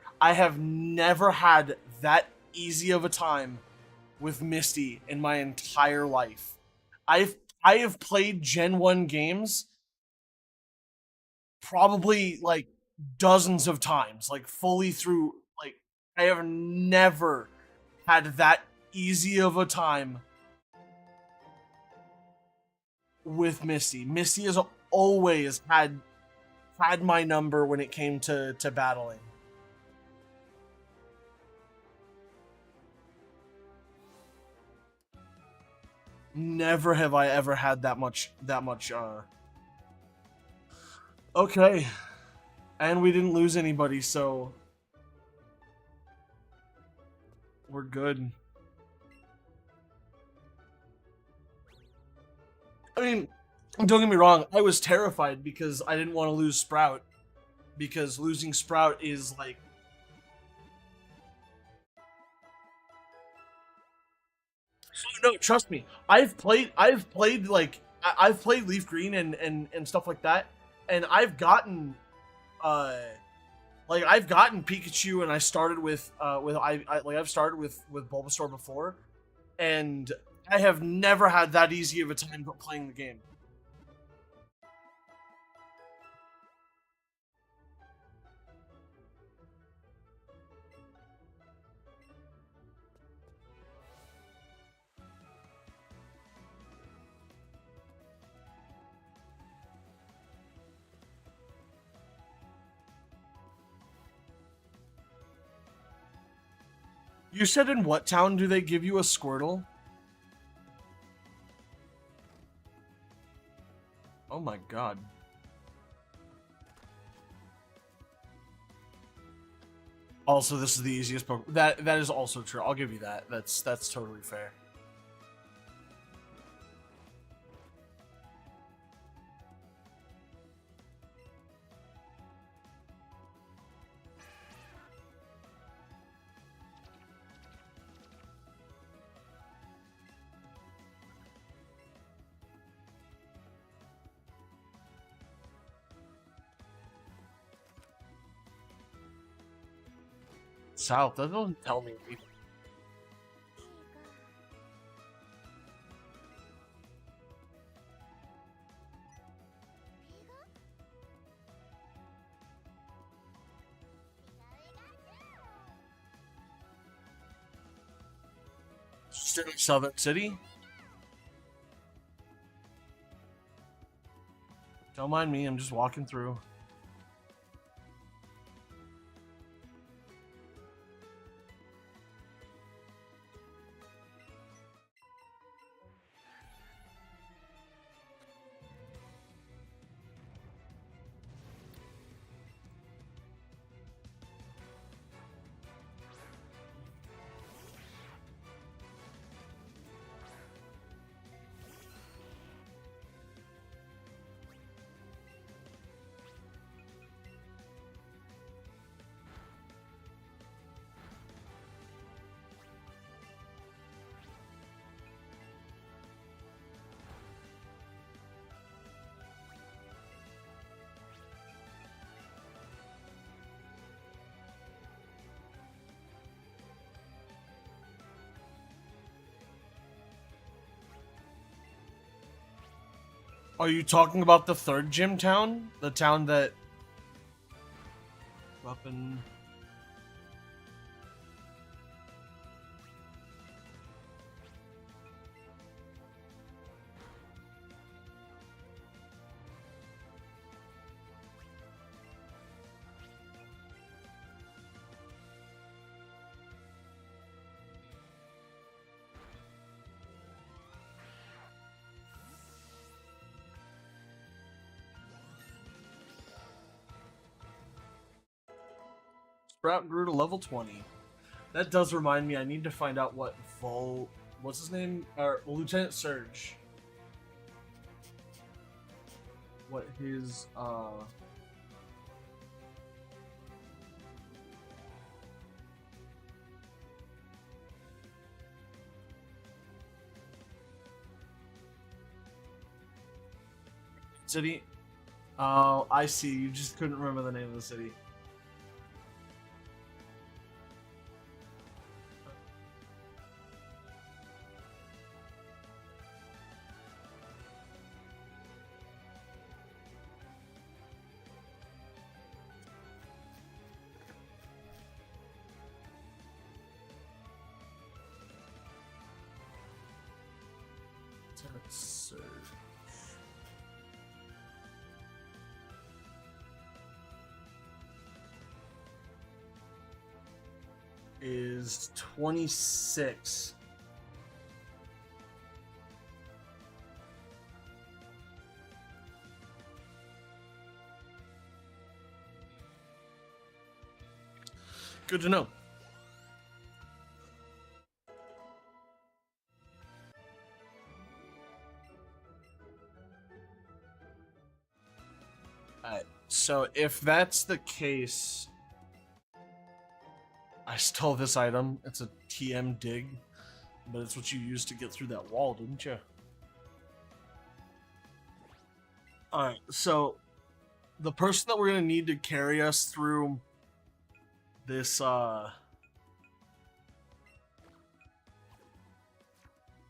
had that easy of a time with Misty in my entire life. I have played Gen 1 games probably like dozens of times, like fully through. Like, I have never had that easy of a time with Misty. Misty has always had my number when it came to battling. Never have I ever had that much Okay. And we didn't lose anybody, so we're good. I mean, don't get me wrong, I was terrified because I didn't want to lose Sprout. Because losing Sprout is like... No, trust me. I've played like I've played Leaf Green and stuff like that, and I've gotten like I've gotten Pikachu, and I started with I've started with Bulbasaur before, and I have never had that easy of a time playing the game. You said in what town do they give you a Squirtle? Oh my god. Also, this is the easiest Pokemon. That is also true. I'll give you that. That's totally fair. South. That doesn't tell me anything. Southern City. Don't mind me. I'm just walking through. Are you talking about the third gym town? The town that up in Sprout grew to level 20. That does remind me, I need to find out what what's his name? Or Lieutenant Surge. What his city? Oh, I see. You just couldn't remember the name of the city. Lieutenant Surge. Is 26. Good to know. Alright, so if that's the case, I stole this item. It's a TM dig, but it's what you used to get through that wall, didn't you? Alright, so the person that we're gonna need to carry us through this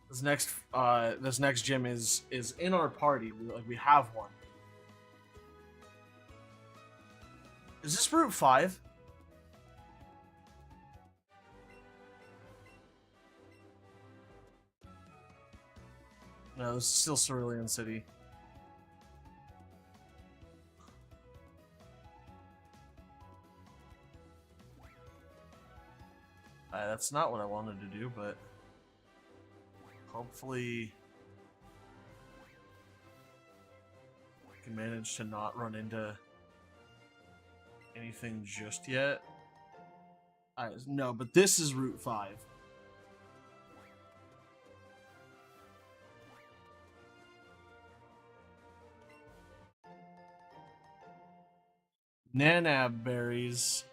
this next gym is in our party. We have one. Is this Route 5? No, this is still Cerulean City. That's not what I wanted to do, but hopefully I can manage to not run into anything just yet. No, but this is Route 5. Nanab berries.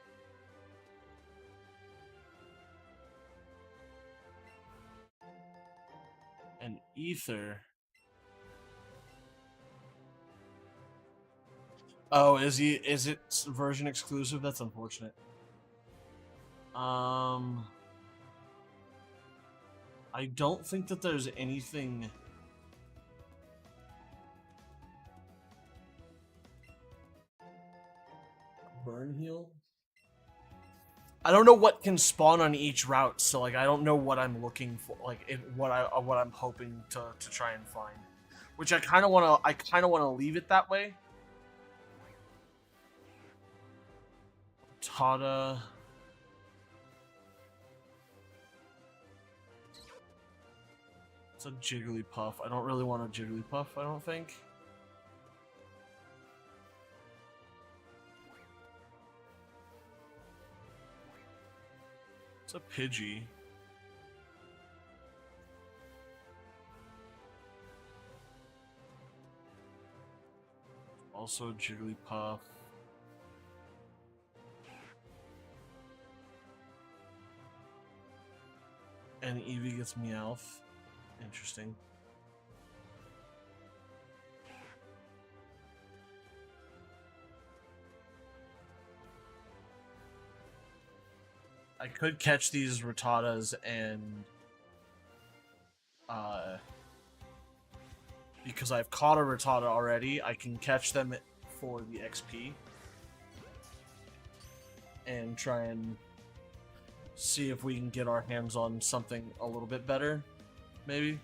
And ether. Oh, is it version exclusive? That's unfortunate. I don't think that there's anything. Burn heal? I don't know what can spawn on each route, so like I don't know what I'm looking for, like what I'm hoping to try and find. Which I kind of want to leave it that way. Tada. It's a Jigglypuff. I don't really want a Jigglypuff, I don't think. It's a Pidgey. Also a Jigglypuff. And Eevee gets Meowth. Interesting. I could catch these Rattatas and because I've caught a Rattata already, I can catch them for the XP and try and see if we can get our hands on something a little bit better, maybe.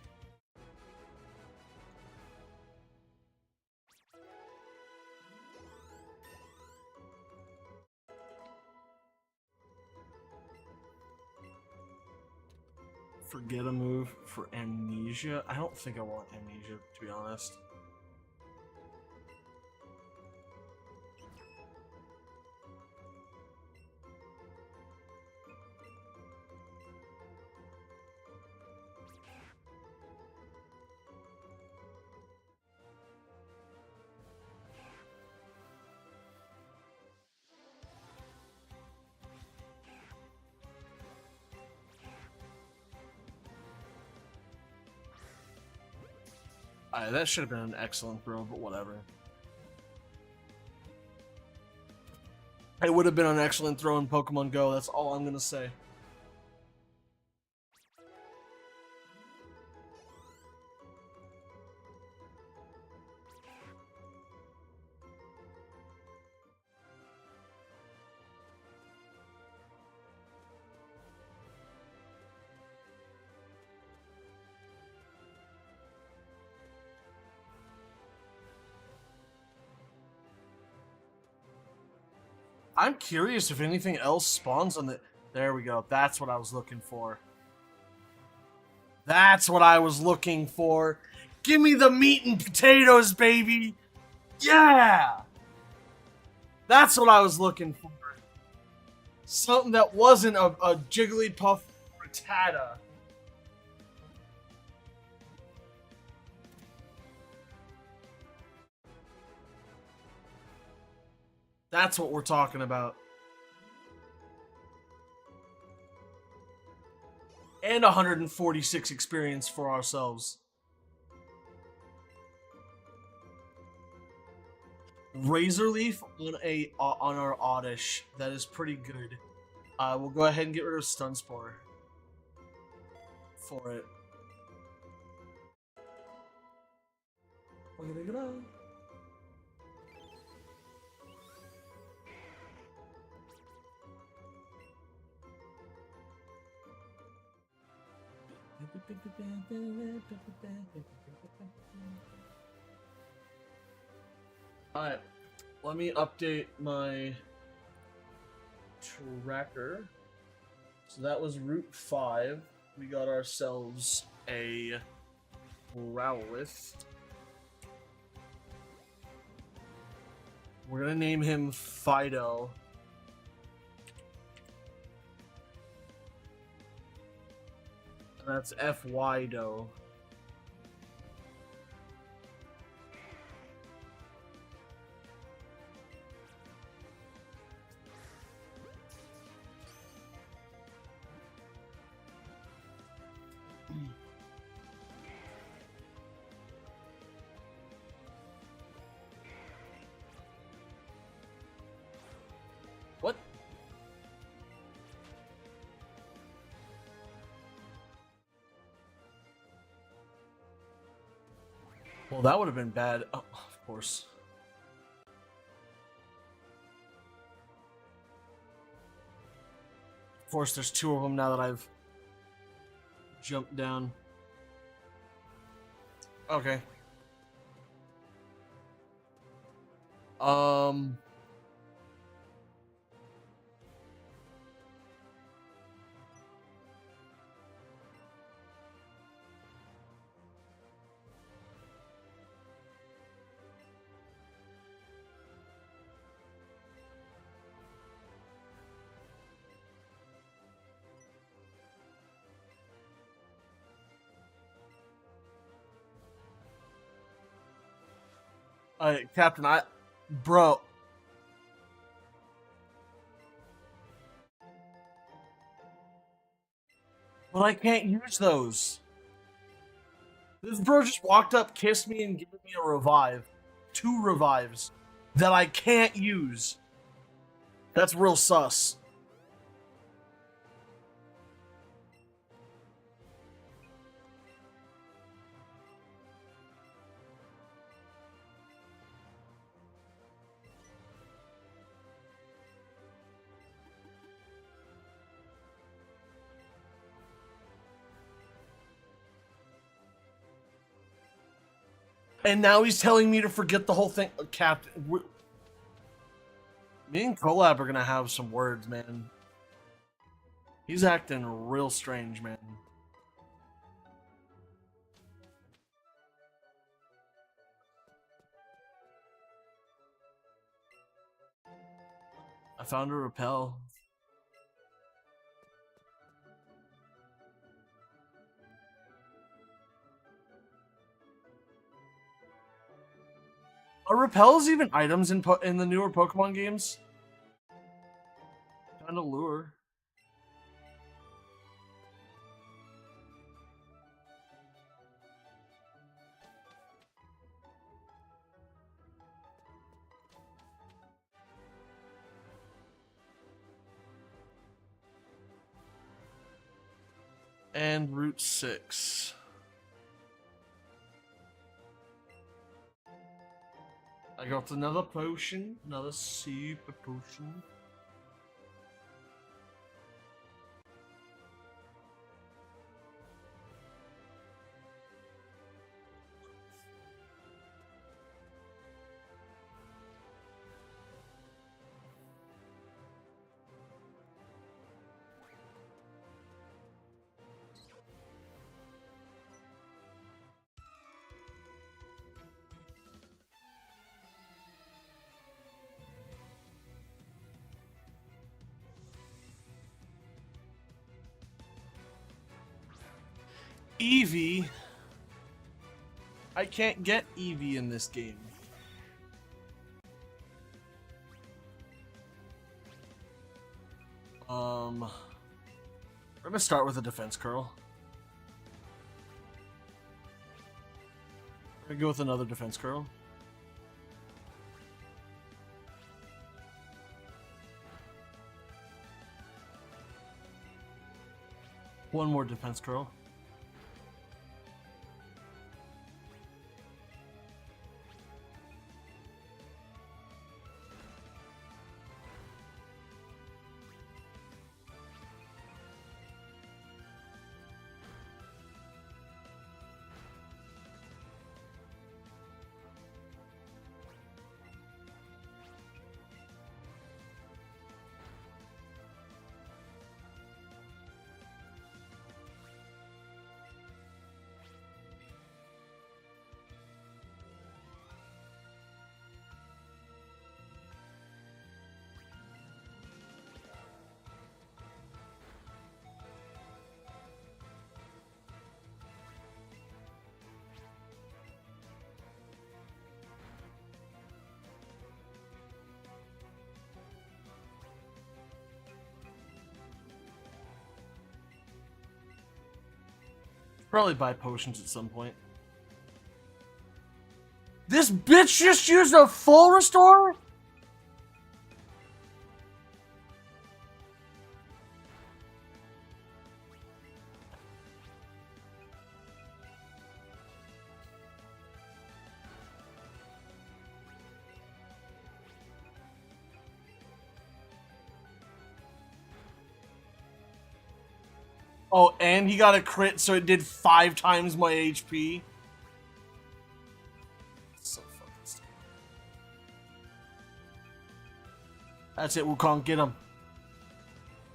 Forget a move for Amnesia. I don't think I want Amnesia, to be honest. That should have been an excellent throw, but whatever. It would have been an excellent throw in Pokemon Go, that's all I'm gonna say. I'm curious if anything else spawns on the... There we go. That's what I was looking for. That's what I was looking for. Give me the meat and potatoes, baby! Yeah! That's what I was looking for. Something that wasn't a Jigglypuff Rattata. That's what we're talking about. And 146 experience for ourselves. Razor Leaf on our Oddish. That is pretty good. We'll go ahead and get rid of Stun Spore for it. Alright, let me update my tracker. So that was Route 5. We got ourselves a Rowlet. We're gonna name him Fido. And that's F-Y-Do. What? Well, that would have been bad. Oh, of course. Of course, there's two of them now that I've jumped down. Okay. Captain, bro. But I can't use those. This bro just walked up, kissed me, and gave me a revive. 2 revives that I can't use. That's real sus. And now he's telling me to forget the whole thing. Captain, me and Collab are gonna have some words, man. He's acting real strange, man. I found a repel. Are repels even items in the newer Pokemon games? Found a lure. And Route 6. I got another potion, another super potion. Eevee. I can't get Eevee in this game. We're gonna start with a defense curl. We're gonna go with another defense curl. One more defense curl. Probably buy potions at some point. This bitch just used a full restore? Oh, and he got a crit, so it did 5 times my HP. So fucking stupid. That's it, Wukong. Get him.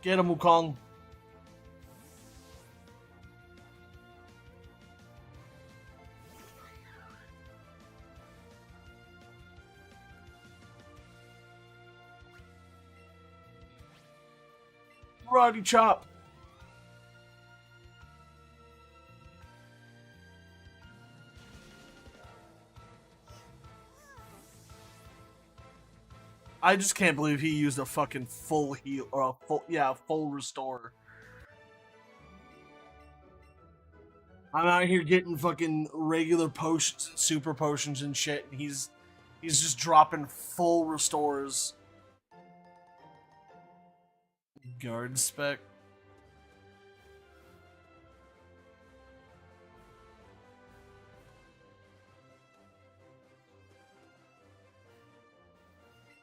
Get him, Wukong. Roddy Chop. I just can't believe he used a fucking full heal or a full restore. I'm out here getting fucking regular potions, super potions and shit. And he's just dropping full restores. Guard spec.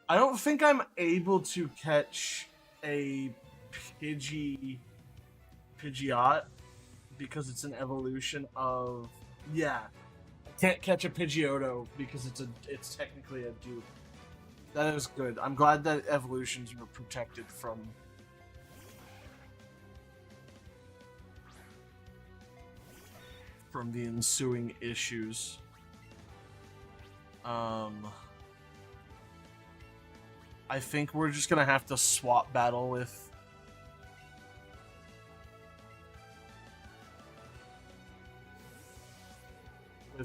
I don't think I'm able to catch a Pidgeot because it's an evolution of I can't catch a Pidgeotto because it's technically a dupe. That is good. I'm glad that evolutions were protected from the ensuing issues. I think we're just gonna have to swap battle with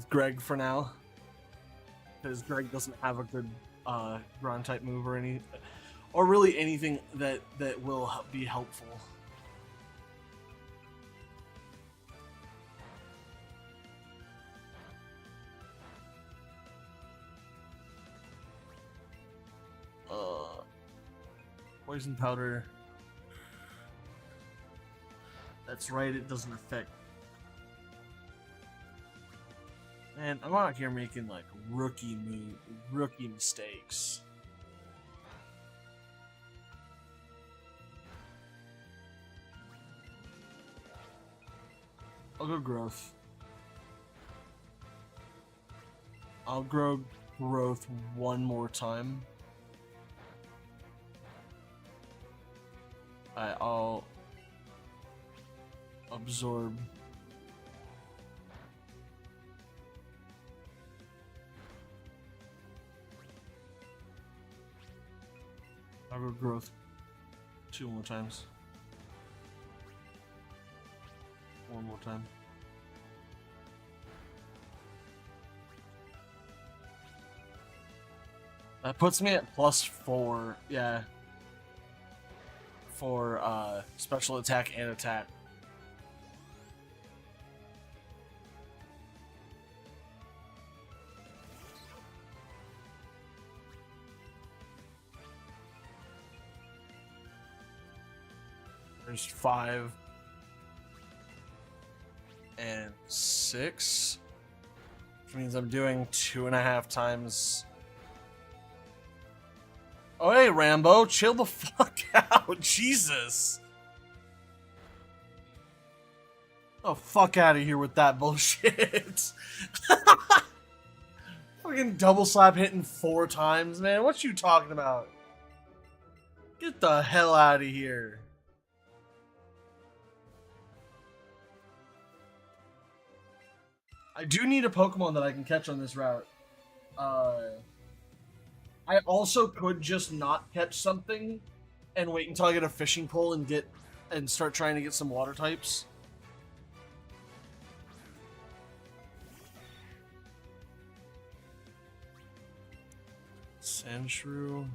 Greg for now, because Greg doesn't have a good ground type move or really anything that will be helpful. Poison powder. That's right, it doesn't affect. Man, I'm out here making like rookie mistakes. I'll go growth. I'll grow growth one more time. I'll absorb. I'll go growth 2 more times. 1 more time. That puts me at +4, yeah. For special attack and attack. There's 5. and 6. Which means I'm doing 2.5 times. Oh, hey, Rambo, chill the fuck out. Jesus. Oh, fuck out of here with that bullshit. Fucking double slap hitting 4 times, man. What you talking about? Get the hell out of here. I do need a Pokemon that I can catch on this route. I also could just not catch something and wait until I get a fishing pole and start trying to get some water types. Sandshrew.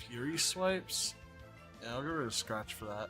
Fury swipes? Yeah, I'll get rid of Scratch for that.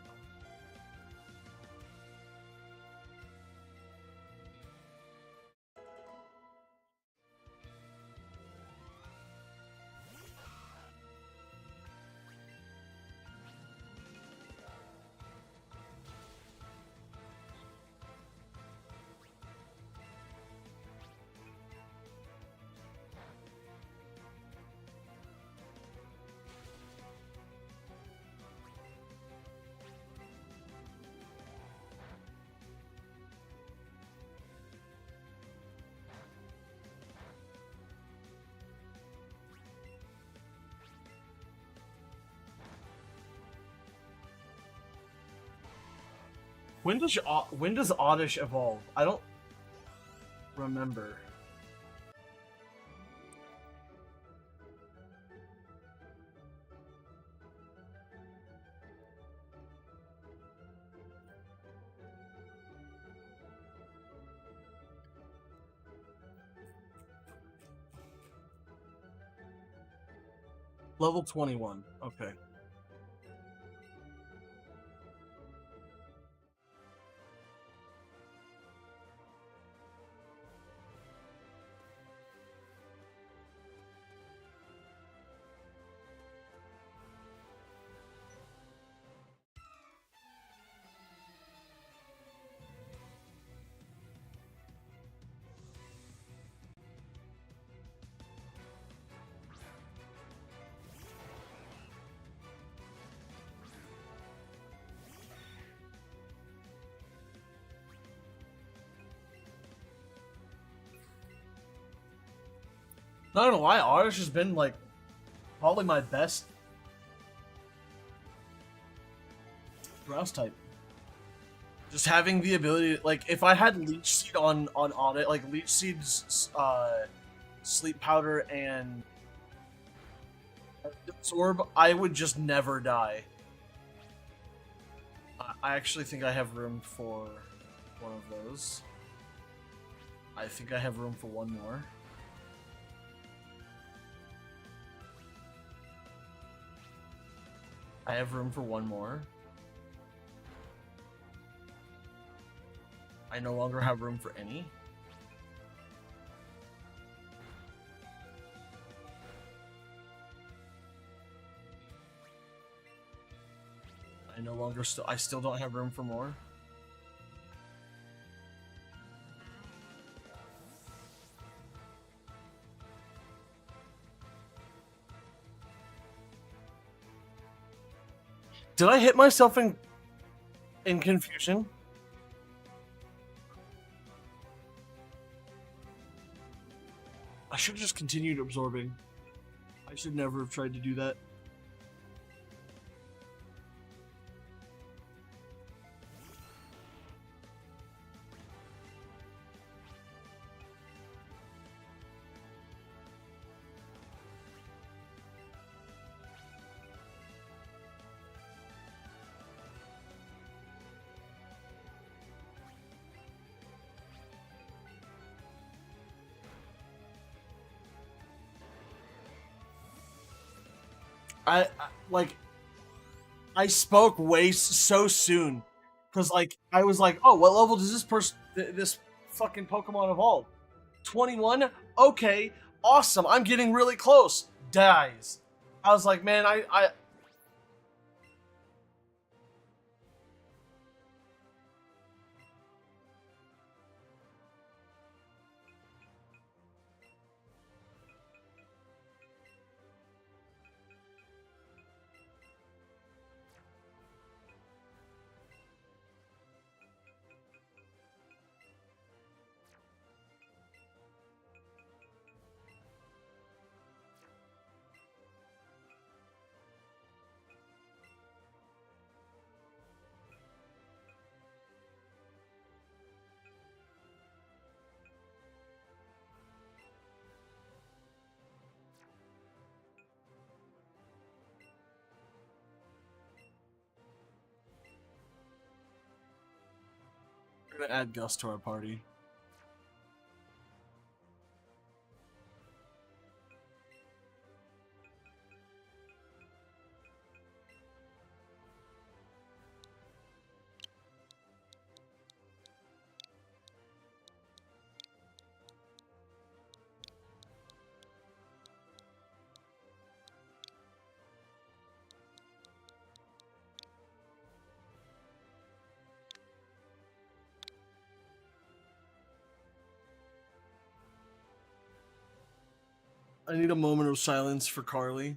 When does Oddish evolve? I don't remember. Level 21. Okay. Not gonna lie, Oddish has been like probably my best grass type. Just having the ability, like if I had Leech Seed on Audit, like Leech Seed's Sleep Powder and Absorb, I would just never die. I actually think I have room for one of those. I think I have room for one more. I have room for one more. I no longer have room for any. I still don't have room for more. Did I hit myself in confusion? I should have just continued absorbing. I should never have tried to do that. like I spoke so soon because like I was like, oh, what level does this fucking Pokemon evolve? 21. Okay, awesome. I'm getting really close. Dies. I was like, man, I we're gonna add Gus to our party. I need a moment of silence for Carly.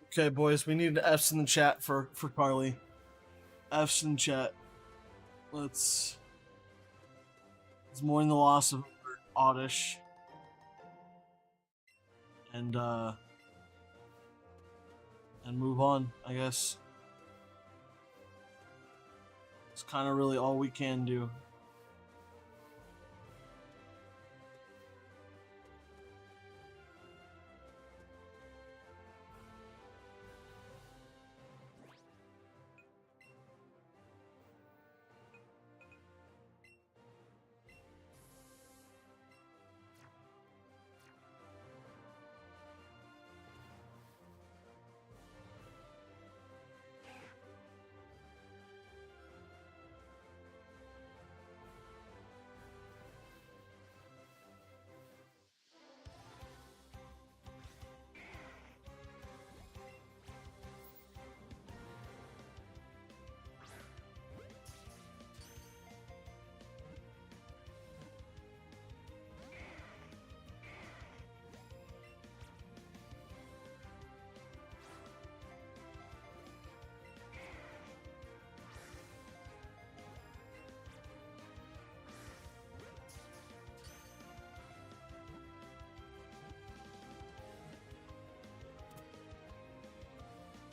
Okay, boys, we need F's in the chat for Carly. F's in the chat. Let's mourn the loss of Oddish. And move on, I guess. It's kind of really all we can do.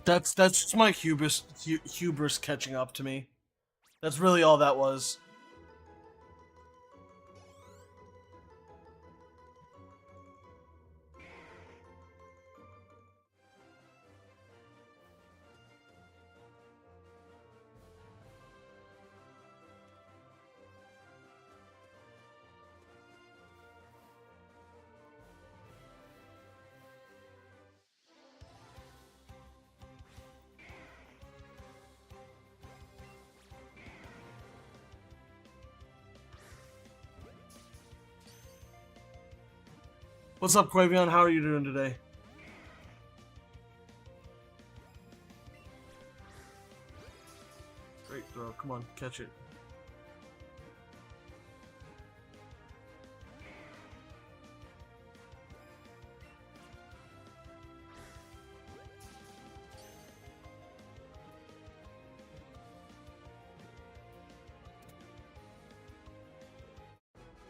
That's just my hubris catching up to me. That's really all that was. What's up, Quavion? How are you doing today? Great throw. Come on, catch it.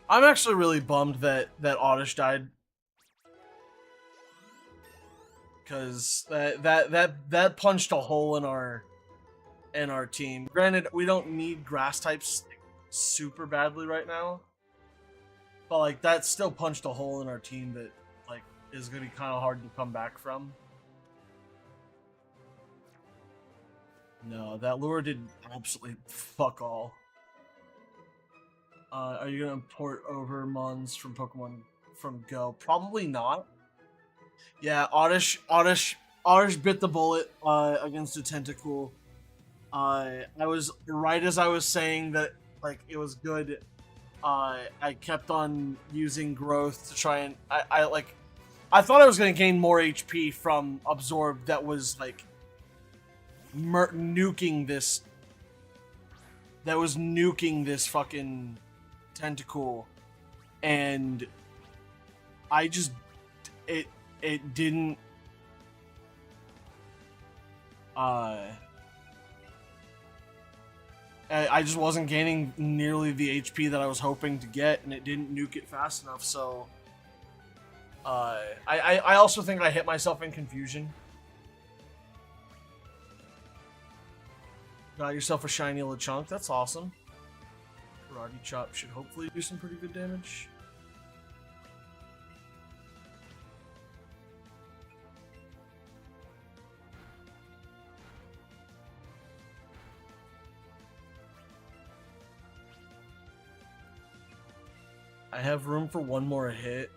I'm actually really bummed that Oddish died. Because that punched a hole in our team. Granted, we don't need grass types super badly right now, but like that still punched a hole in our team that like is gonna be kind of hard to come back from. No, that lure did absolutely fuck all. Are you gonna port over Mons from Pokemon from Go? Probably not. Yeah, Oddish bit the bullet against a Tentacool. I was right as I was saying that like it was good. I kept on using growth to try and I thought I was gonna gain more HP from Absorb that was like nuking this. That was nuking this fucking Tentacool, and I just it it didn't. I just wasn't gaining nearly the HP that I was hoping to get, and it didn't nuke it fast enough. So, I also think I hit myself in confusion. Got yourself a shiny Lechonk. That's awesome. Karate Chop should hopefully do some pretty good damage. I have room for one more hit.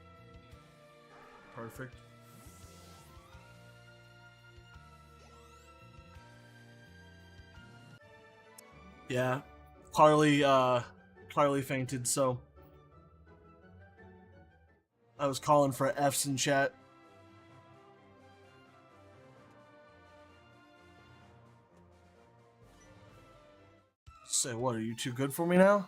Perfect. Yeah. Carly fainted, so I was calling for F's in chat. Say, what, are you too good for me now?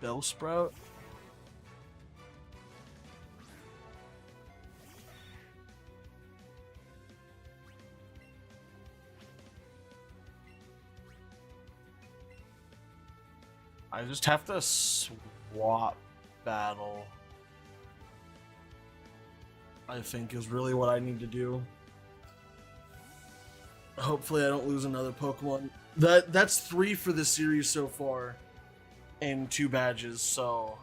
Bellsprout? I just have to swap battle. I think is really what I need to do. Hopefully I don't lose another Pokemon. That's 3 for the series so far. And 2 badges, so...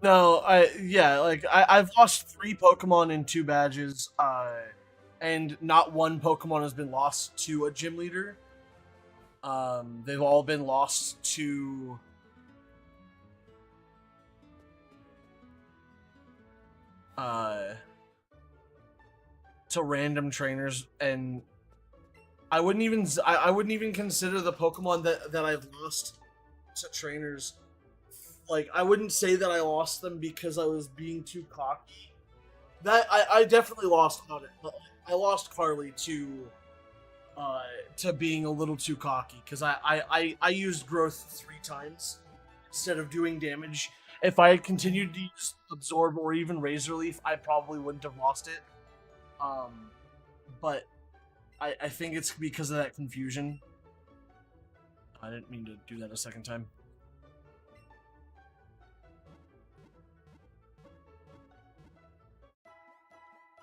No, I've lost 3 Pokemon in 2 badges, and not one Pokemon has been lost to a gym leader. They've all been lost to random trainers, and I wouldn't even consider the Pokemon that I've lost to trainers. Like, I wouldn't say that I lost them because I was being too cocky. That I definitely lost on it. But I lost Carly to being a little too cocky because I used growth 3 times instead of doing damage. If I had continued to use Absorb or even Razor Leaf, I probably wouldn't have lost it. But I think it's because of that confusion. I didn't mean to do that a second time.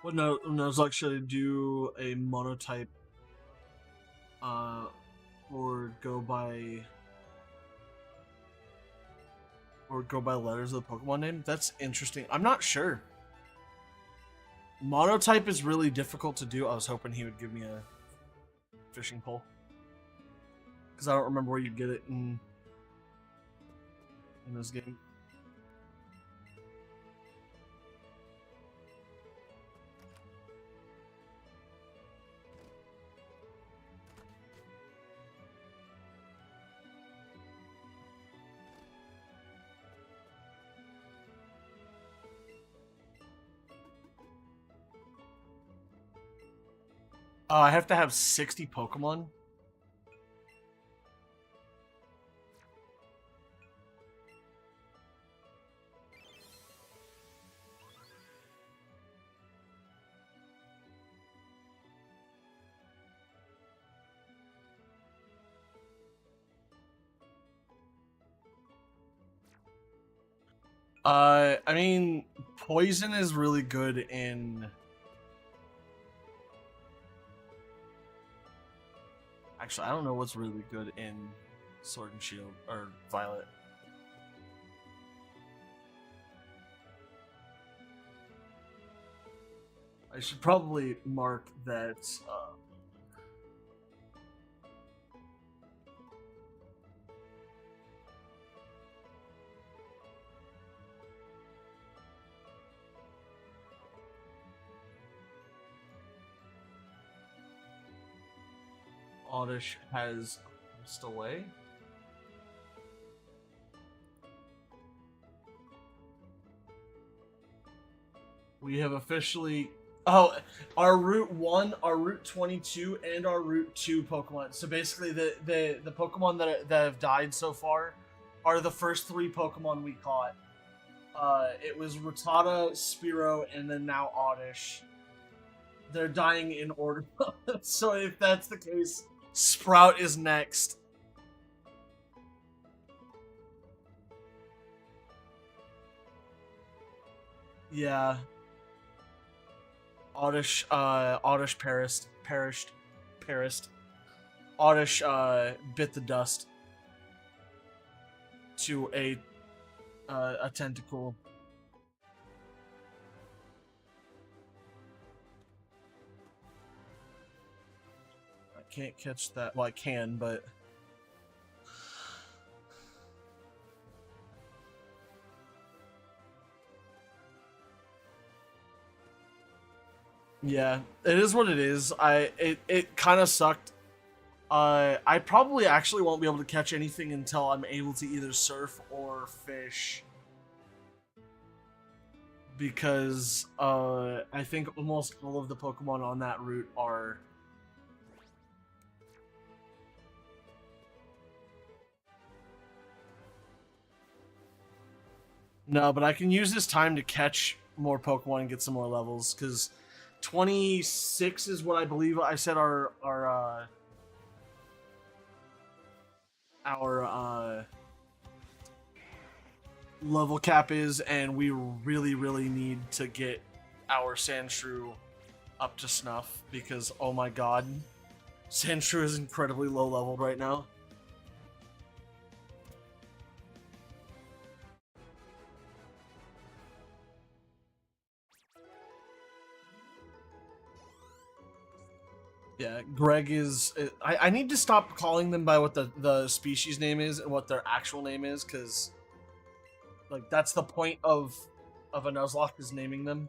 What Nuzlocke should I do? A monotype, or go by letters of the Pokemon name? That's interesting. I'm not sure. Monotype is really difficult to do. I was hoping he would give me a fishing pole, because I don't remember where you'd get it in this game. I have to have 60 Pokemon. I mean, poison is really good in. Actually, I don't know what's really good in Sword and Shield or Violet. I should probably mark that. Oddish has passed away. We have officially. Oh, our Route 1, our Route 22, and our Route 2 Pokemon. So basically, the Pokemon that have died so far are the first 3 Pokemon we caught. It was Rattata, Spearow, and then now Oddish. They're dying in order. So if that's the case, Sprout is next. Yeah. Oddish perished. Oddish bit the dust to a tentacle. I can't catch that. Well, I can, but yeah, it is what it is. It kind of sucked. I probably actually won't be able to catch anything until I'm able to either surf or fish. Because I think almost all of the Pokemon on that route are. No, but I can use this time to catch more Pokemon and get some more levels, because 26 is what I believe I said our level cap is, and we really need to get our Sandshrew up to snuff, because oh my god, Sandshrew is incredibly low leveled right now. Yeah, Greg is. I need to stop calling them by what the species name is and what their actual name is, because like that's the point of a Nuzlocke, is naming them.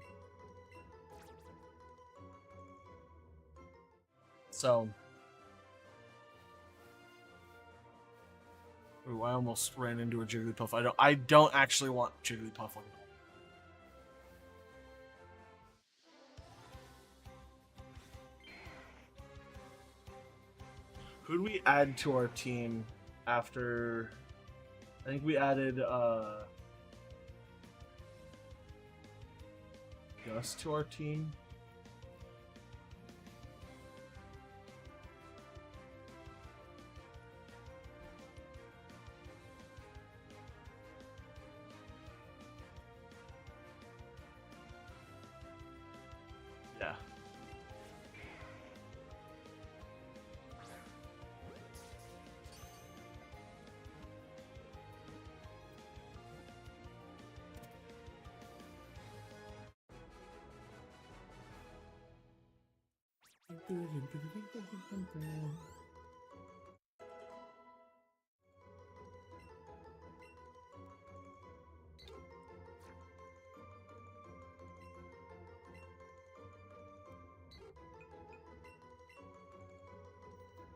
So, ooh, I almost ran into a Jigglypuff. I don't actually want Jigglypuff like that. Who'd we add to our team after? I think we added Gus to our team. Yeah.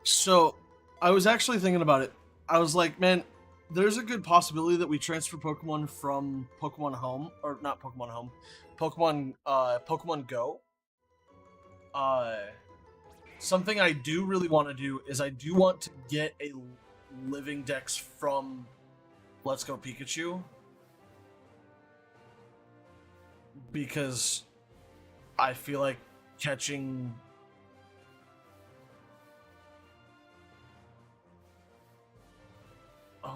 So, I was actually thinking about it. I was like, man, there's a good possibility that we transfer Pokemon from Pokemon Home, or not Pokemon Home, Pokemon Go. Uh, something I do really want to do is I do want to get a living dex from Let's Go Pikachu, because I feel like catching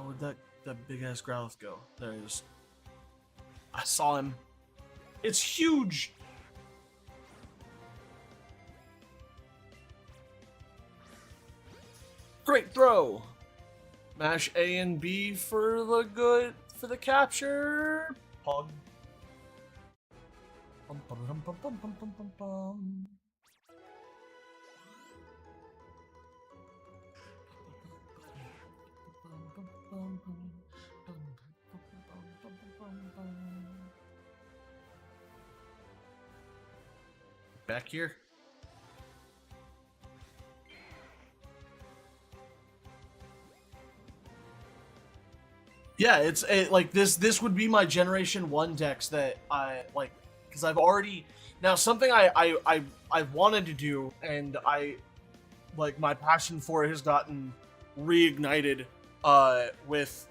where'd that big ass Growlithe go? There he is. I saw him. It's huge. Great throw. Mash A and B for the capture. Pog. Bum, bum, bum, bum, bum, bum, bum, bum, bum. Back here. Yeah, it's like this would be my Generation 1 dex that I like, because I've already now something I've wanted to do, and I like my passion for it has gotten reignited with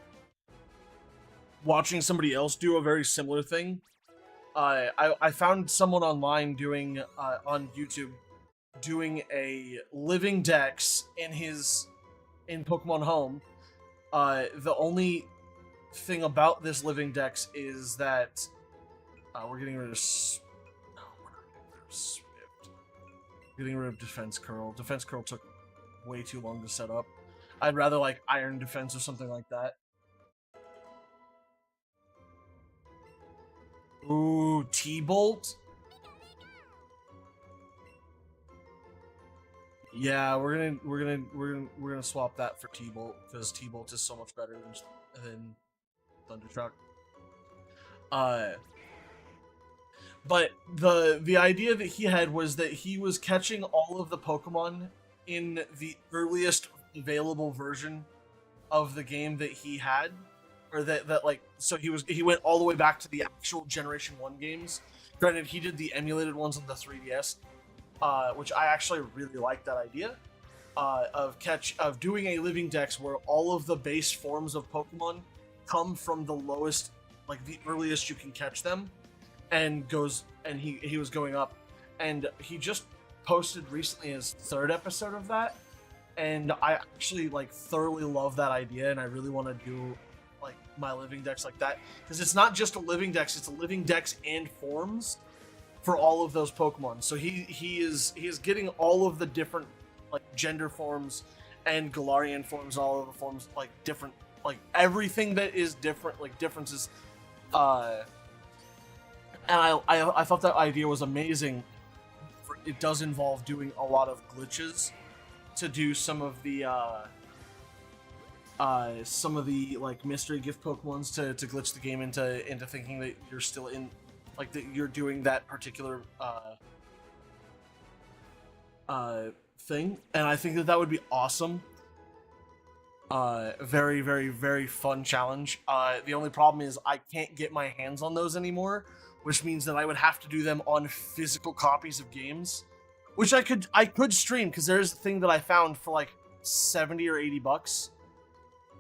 watching somebody else do a very similar thing. I found someone online doing on YouTube doing a living dex in Pokemon Home. The only thing about this living dex is that we're getting rid of we're not getting rid of Swift. Getting rid of Defense Curl. Defense Curl took way too long to set up. I'd rather like Iron Defense or something like that. Ooh, T-Bolt. Yeah, we're gonna swap that for T-Bolt, because T-Bolt is so much better than Thunderstruck. But the idea that he had was that he was catching all of the Pokemon in the earliest available version of the game that he had, or that like, so he went all the way back to the actual Generation 1 games. Granted, he did the emulated ones on the 3DS, which I actually really like that idea of doing a living dex where all of the base forms of Pokemon come from the lowest, like the earliest you can catch them, and he was going up, and he just posted recently his 3rd episode of that, and I actually like thoroughly love that idea, and I really want to do like my living dex like that, because it's not just a living dex, it's a living dex and forms for all of those Pokemon. So he is getting all of the different like gender forms and Galarian forms, all of the forms, like different, like everything that is different, like differences. And I thought that idea was amazing. It does involve doing a lot of glitches to do some of the like mystery gift Pokemons to glitch the game into thinking that you're still in, like that you're doing that particular thing, and I think that would be awesome. Very, very, very fun challenge. The only problem is I can't get my hands on those anymore, which means that I would have to do them on physical copies of games, which I could stream, because there's a thing that I found for like 70 or 80 bucks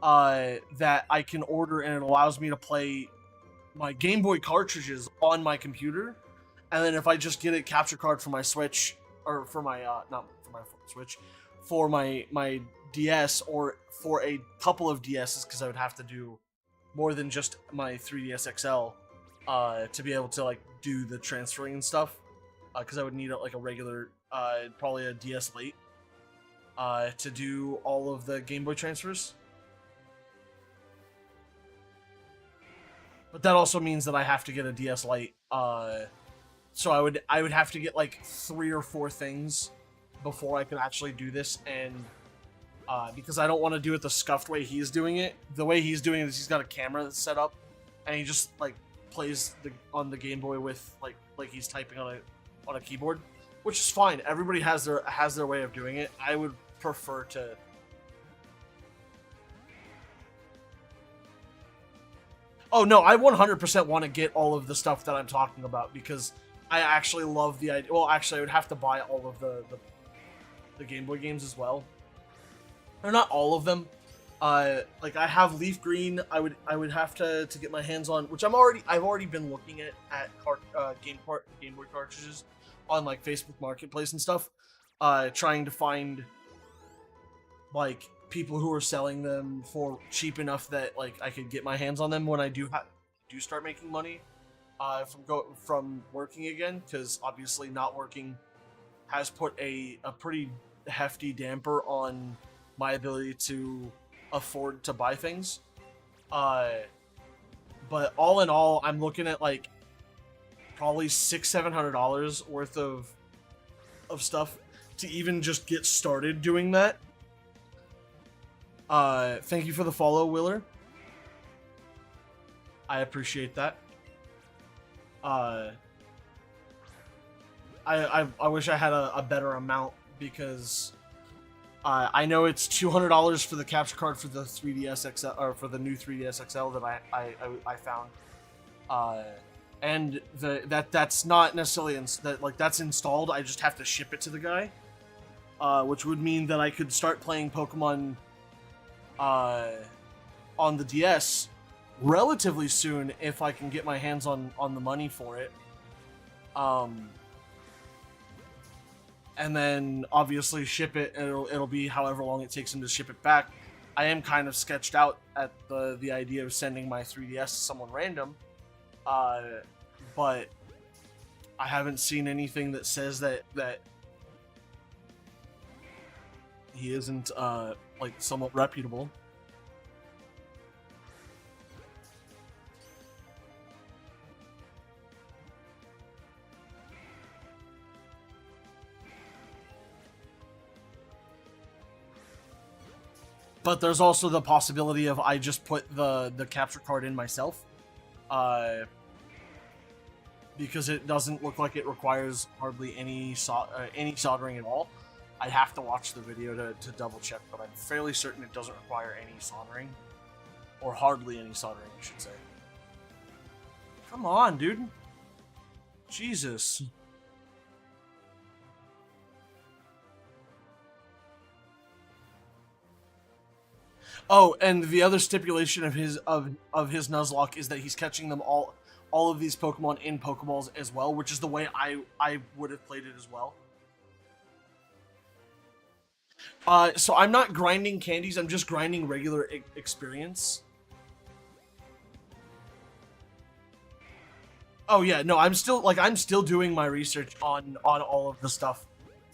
that I can order, and it allows me to play my Game Boy cartridges on my computer, and then if I just get a capture card for my Switch, or for my not for my Switch, for my DS, or for a couple of DSs, because I would have to do more than just my 3DS XL to be able to like do the transferring and stuff, because I would need like a regular probably a DS Lite to do all of the Game Boy transfers. But that also means that I have to get a DS Lite, so I would have to get like 3 or 4 things before I can actually do this, and because I don't want to do it the scuffed way he's doing it. The way he's doing it is he's got a camera that's set up, and he just like plays on the Game Boy with like he's typing on a keyboard, which is fine. Everybody has their way of doing it. I would prefer to. Oh no, I 100% want to get all of the stuff that I'm talking about, because I actually love the idea. Well, actually, I would have to buy all of the the Game Boy games as well. Or not all of them. Like I have Leaf Green. I would have to get my hands on, which I've already been looking at Game Boy cartridges on like Facebook Marketplace and stuff, trying to find like people who are selling them for cheap enough that like I could get my hands on them when I do start making money from working again, because obviously not working has put a pretty hefty damper on my ability to afford to buy things. But all in all, I'm looking at like probably $600-700 worth of stuff to even just get started doing that. Thank you for the follow, Willer. I appreciate that. I wish I had a better amount, because I know it's $200 for the capture card for the 3DS XL, or for the new 3DS XL that I found. And that's not necessarily that's installed. I just have to ship it to the guy, which would mean that I could start playing Pokemon on the DS relatively soon if I can get my hands on the money for it. And then obviously ship it, and it'll be however long it takes him to ship it back. I am kind of sketched out at the idea of sending my 3DS to someone random, but I haven't seen anything that says that he isn't like somewhat reputable. But there's also the possibility of I just put the capture card in myself, because it doesn't look like it requires hardly any soldering at all. I'd have to watch the video to double check, but I'm fairly certain it doesn't require any soldering, or hardly any soldering, I should say. Come on, dude. Jesus. Oh, and the other stipulation of his Nuzlocke is that he's catching them all of these Pokemon in Pokeballs as well, which is the way I would have played it as well. So I'm not grinding candies, I'm just grinding regular experience. Oh yeah, no, I'm still doing my research on all of the stuff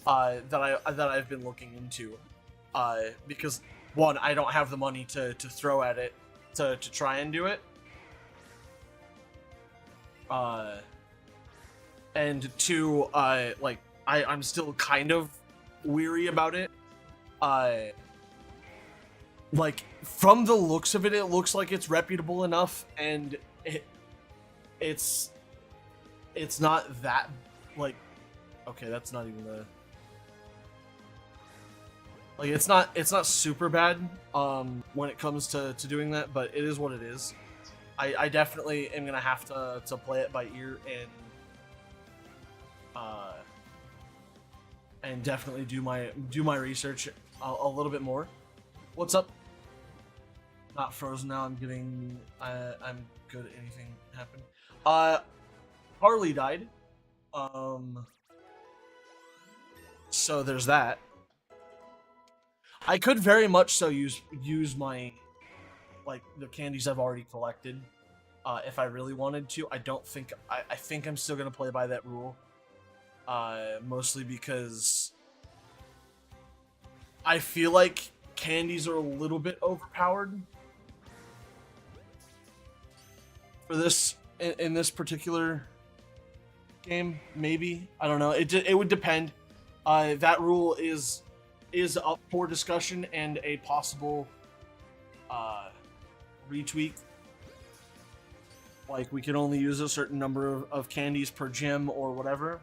that I've been looking into, because one, I don't have the money to throw at it to try and do it, and two, like I'm still kind of weary about it. Like from the looks of it, it looks like it's reputable enough, and it's not that, like, okay, that's not even the, like, it's not super bad when it comes to doing that, but it is what it is. I definitely am gonna have to play it by ear and definitely do my research a little bit more. What's up? Not frozen now. I'm good at anything happen. Harley died. So there's that. I could very much so use my, like, the candies I've already collected, if I really wanted to. I don't think I think I'm still gonna play by that rule. Mostly because I feel like candies are a little bit overpowered for this in this particular game. Maybe, I don't know. It would depend. That rule is up for discussion and a possible retweak. Like, we can only use a certain number of candies per gym or whatever.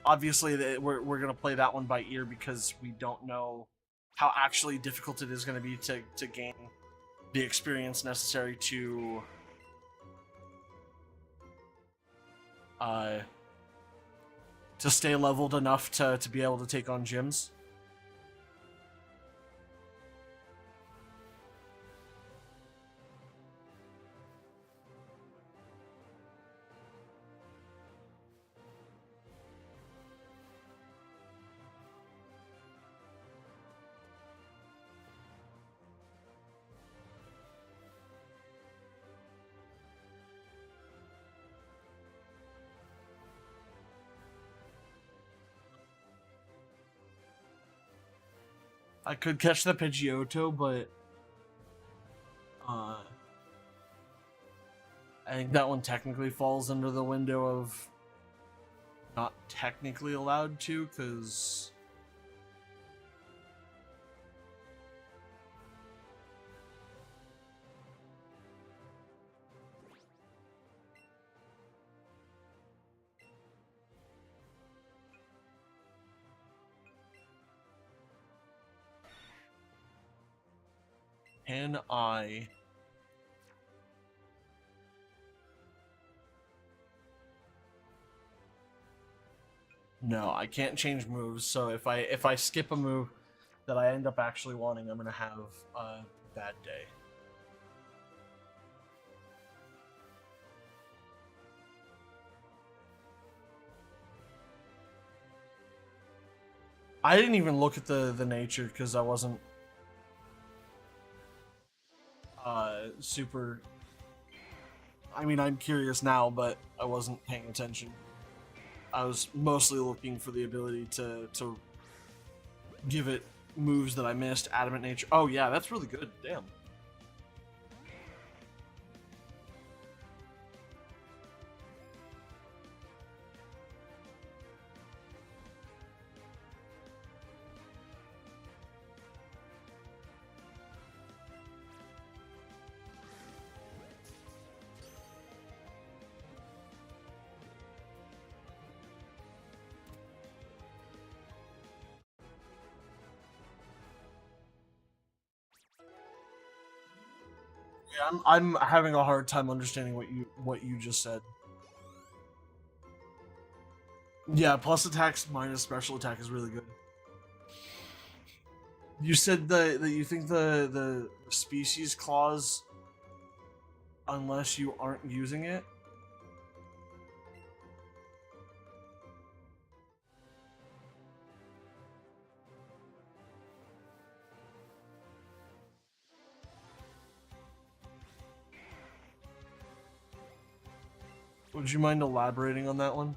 Obviously, we're gonna play that one by ear because we don't know how actually difficult it is going to be to gain the experience necessary to to stay leveled enough to be able to take on gyms. I could catch the Pidgeotto, but I think that one technically falls under the window of not technically allowed to, because can I? No, I can't change moves. So if I skip a move that I end up actually wanting, I'm gonna have a bad day. I didn't even look at the nature because I wasn't super. I mean, I'm curious now, but I wasn't paying attention. I was mostly looking for the ability to give it moves that I missed. Adamant nature. Oh yeah, that's really good. Damn. Yeah, I'm having a hard time understanding what you just said. Yeah, plus attacks minus special attack is really good. You said that you think the species clause, unless you aren't using it. Would you mind elaborating on that one?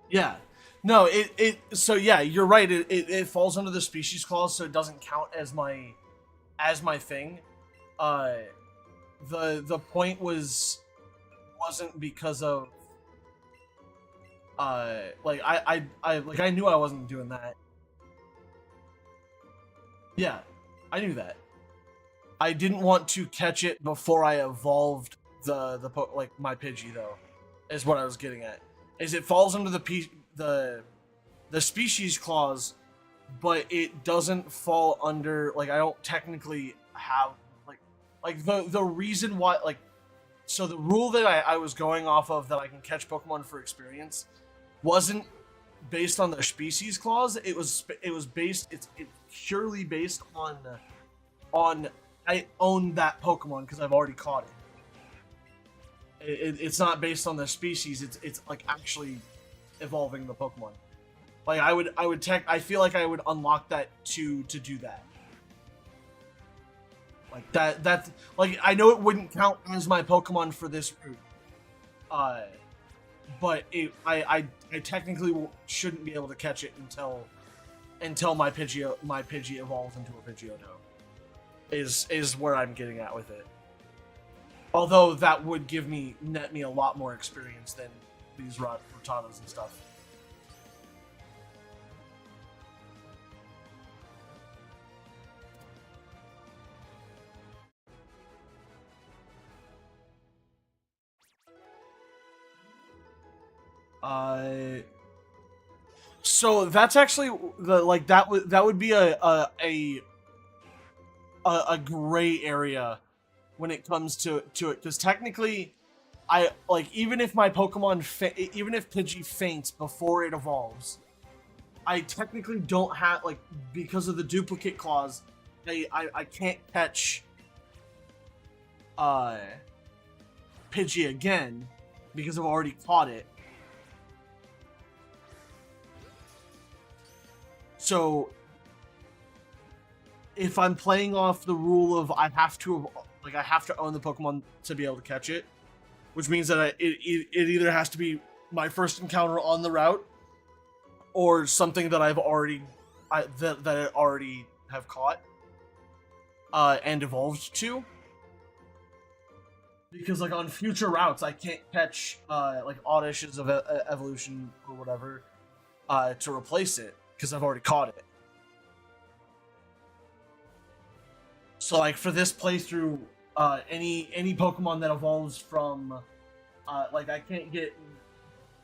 Yeah. No, so yeah, you're right. It falls under the species clause, so it doesn't count as my thing. Uh the point wasn't because of like I knew I wasn't doing that. Yeah. I knew that. I didn't want to catch it before I evolved like my Pidgey though. Is what I was getting at. Is it falls under the species clause, but it doesn't fall under like I don't technically have like the reason why like so the rule that I was going off of that I can catch Pokemon for experience wasn't based on the species clause. It was based it's purely based on I own that Pokemon because I've already caught it. It's not based on the species. It's like actually evolving the Pokemon. Like I feel like I would unlock that to do that. Like that's like I know it wouldn't count as my Pokemon for this route. Uh, but I technically shouldn't be able to catch it until my Pidgey evolves into a Pidgeotto. Is where I'm getting at with it. Although that would net me a lot more experience than these Rattatas and stuff. So that's actually that would be a gray area when it comes to it, because technically I like even if my Pokemon even if Pidgey faints before it evolves, I technically don't have like because of the duplicate clause, I can't catch Pidgey again because I've already caught it. So if I'm playing off the rule of I have to own the Pokemon to be able to catch it, which means that it either has to be my first encounter on the route or something that I've already that I already have caught and evolved to. Because like on future routes, I can't catch like Oddish's of evolution or whatever to replace it because I've already caught it. So like for this playthrough, any Pokemon that evolves from like I can't get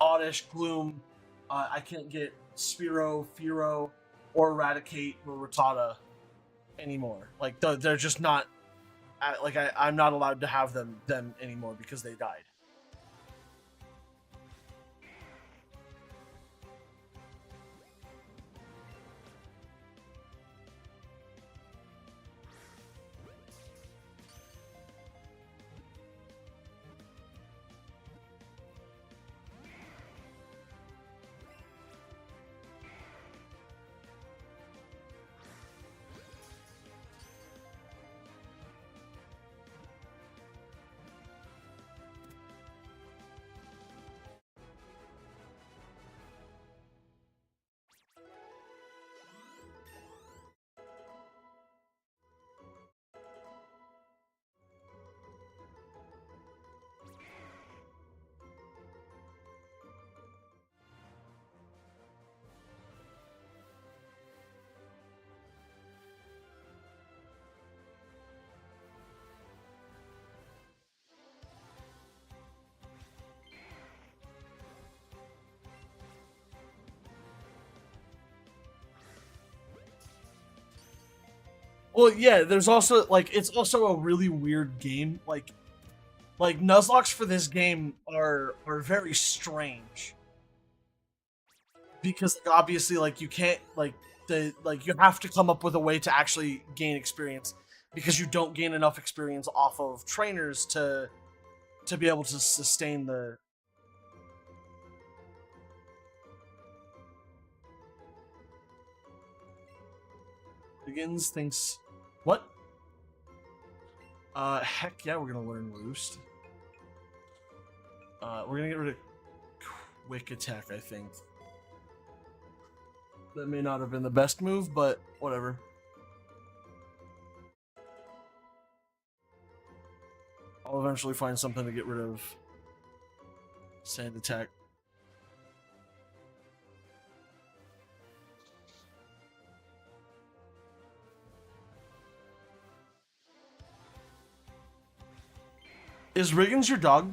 Oddish, Gloom, I can't get Spearow, Fearow, or Eradicate or Rattata anymore. Like they're just not like I'm not allowed to have them anymore because they died. Well, yeah, there's also like it's also a really weird game. Like Nuzlocks for this game are very strange because like, obviously like you can't like you have to come up with a way to actually gain experience because you don't gain enough experience off of trainers to be able to sustain the. Begins thinks what? Heck yeah, we're gonna learn Roost. We're gonna get rid of Quick Attack, I think. That may not have been the best move, but whatever. I'll eventually find something to get rid of Sand Attack. Is Riggins your dog?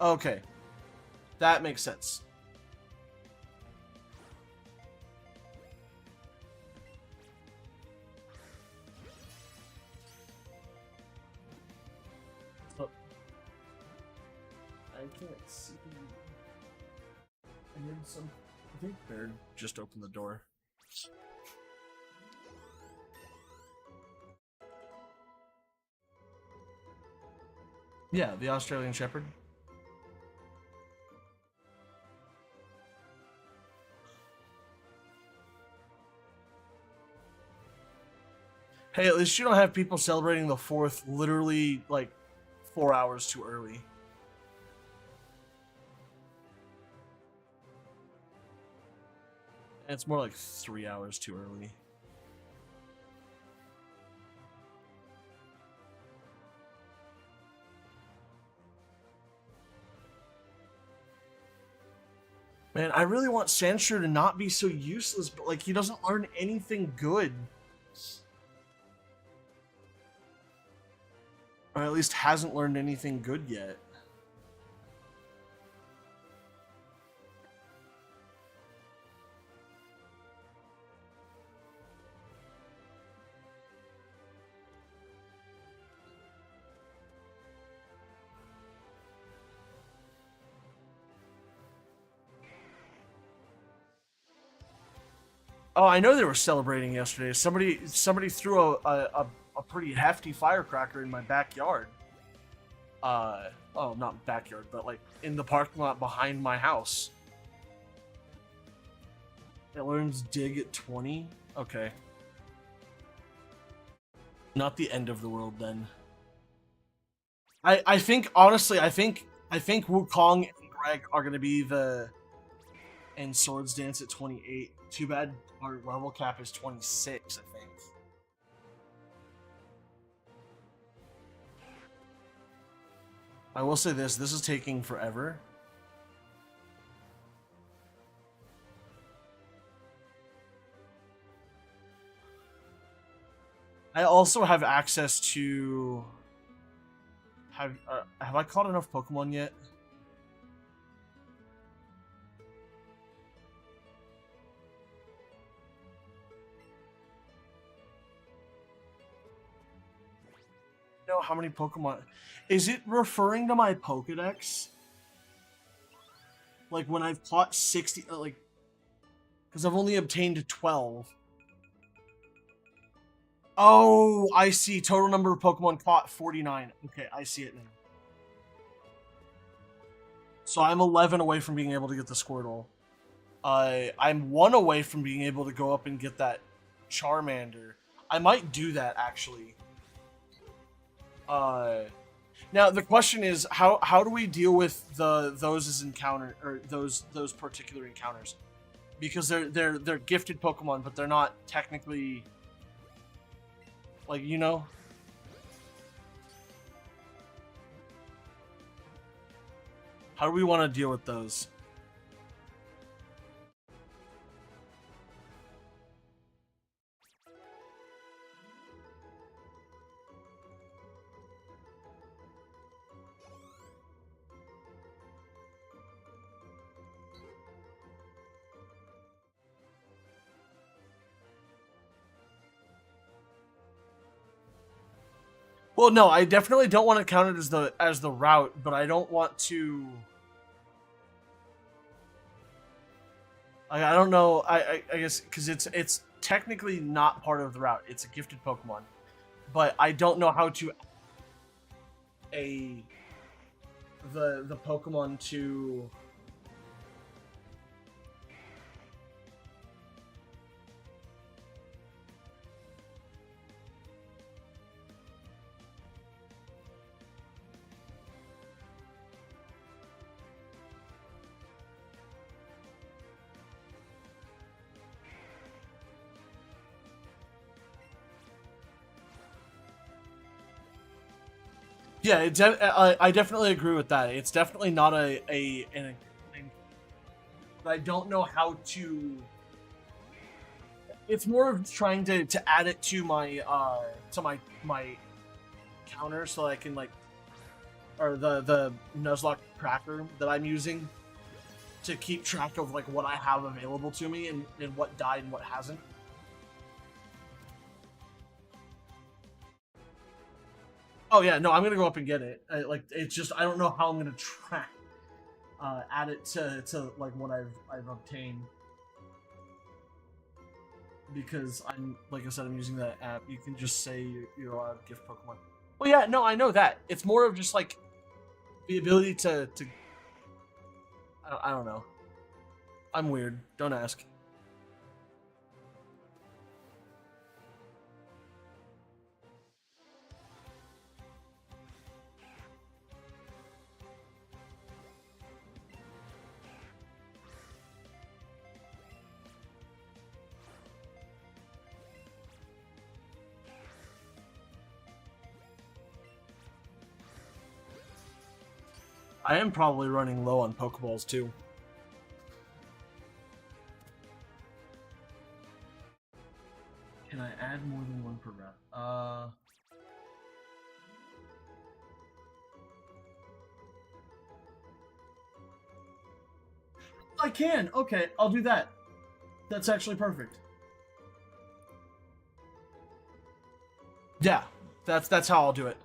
Okay. That makes sense. Oh. I can't see. I heard some. I think Baird just opened the door. Yeah, the Australian Shepherd. Hey, at least you don't have people celebrating the 4th literally like 4 hours too early. It's more like 3 hours too early. Man, I really want Sandshrew to not be so useless, but like he doesn't learn anything good. Or at least hasn't learned anything good yet. Oh, I know they were celebrating yesterday. Somebody threw a pretty hefty firecracker in my backyard. Oh, not backyard, but like in the parking lot behind my house. It learns dig at 20. Okay. Not the end of the world then. I think honestly, I think Wukong and Greg are gonna be the and Swords Dance at 28. Too bad our level cap is 26, I think. I will say this is taking forever. I also have access to... Have I caught enough Pokemon yet? Know how many Pokemon... Is it referring to my Pokedex? Like when I've caught 60... Like... Because I've only obtained 12. Oh, I see. Total number of Pokemon caught, 49. Okay, I see it now. So I'm 11 away from being able to get the Squirtle. I'm 1 away from being able to go up and get that Charmander. I might do that, actually. Now the question is, how do we deal with those as encounter, or those particular encounters? Because they're gifted Pokemon, but they're not technically... Like, you know? How do we want to deal with those? Well, no, I definitely don't want to count it as the route, but I don't want to... I don't know. I guess because it's technically not part of the route. It's a gifted Pokemon, but I don't know how to the Pokemon to... Yeah, I definitely agree with that. It's definitely not an but I don't know how to... It's more of trying to add it to my counter so I can, like, or the Nuzlocke tracker that I'm using to keep track of, like, what I have available to me and what died and what hasn't. Oh yeah, no, I'm gonna go up and get it. Like, it's just I don't know how I'm gonna track, add it to like what I've obtained, because I'm, like I said, I'm using that app. You can just say you're allowed to gift Pokemon. Well, yeah, no, I know that. It's more of just like The ability to I don't know. I'm weird. Don't ask. I am probably running low on Pokeballs too. Can I add more than one per route? I can. Okay, I'll do that. That's actually perfect. Yeah, that's how I'll do it.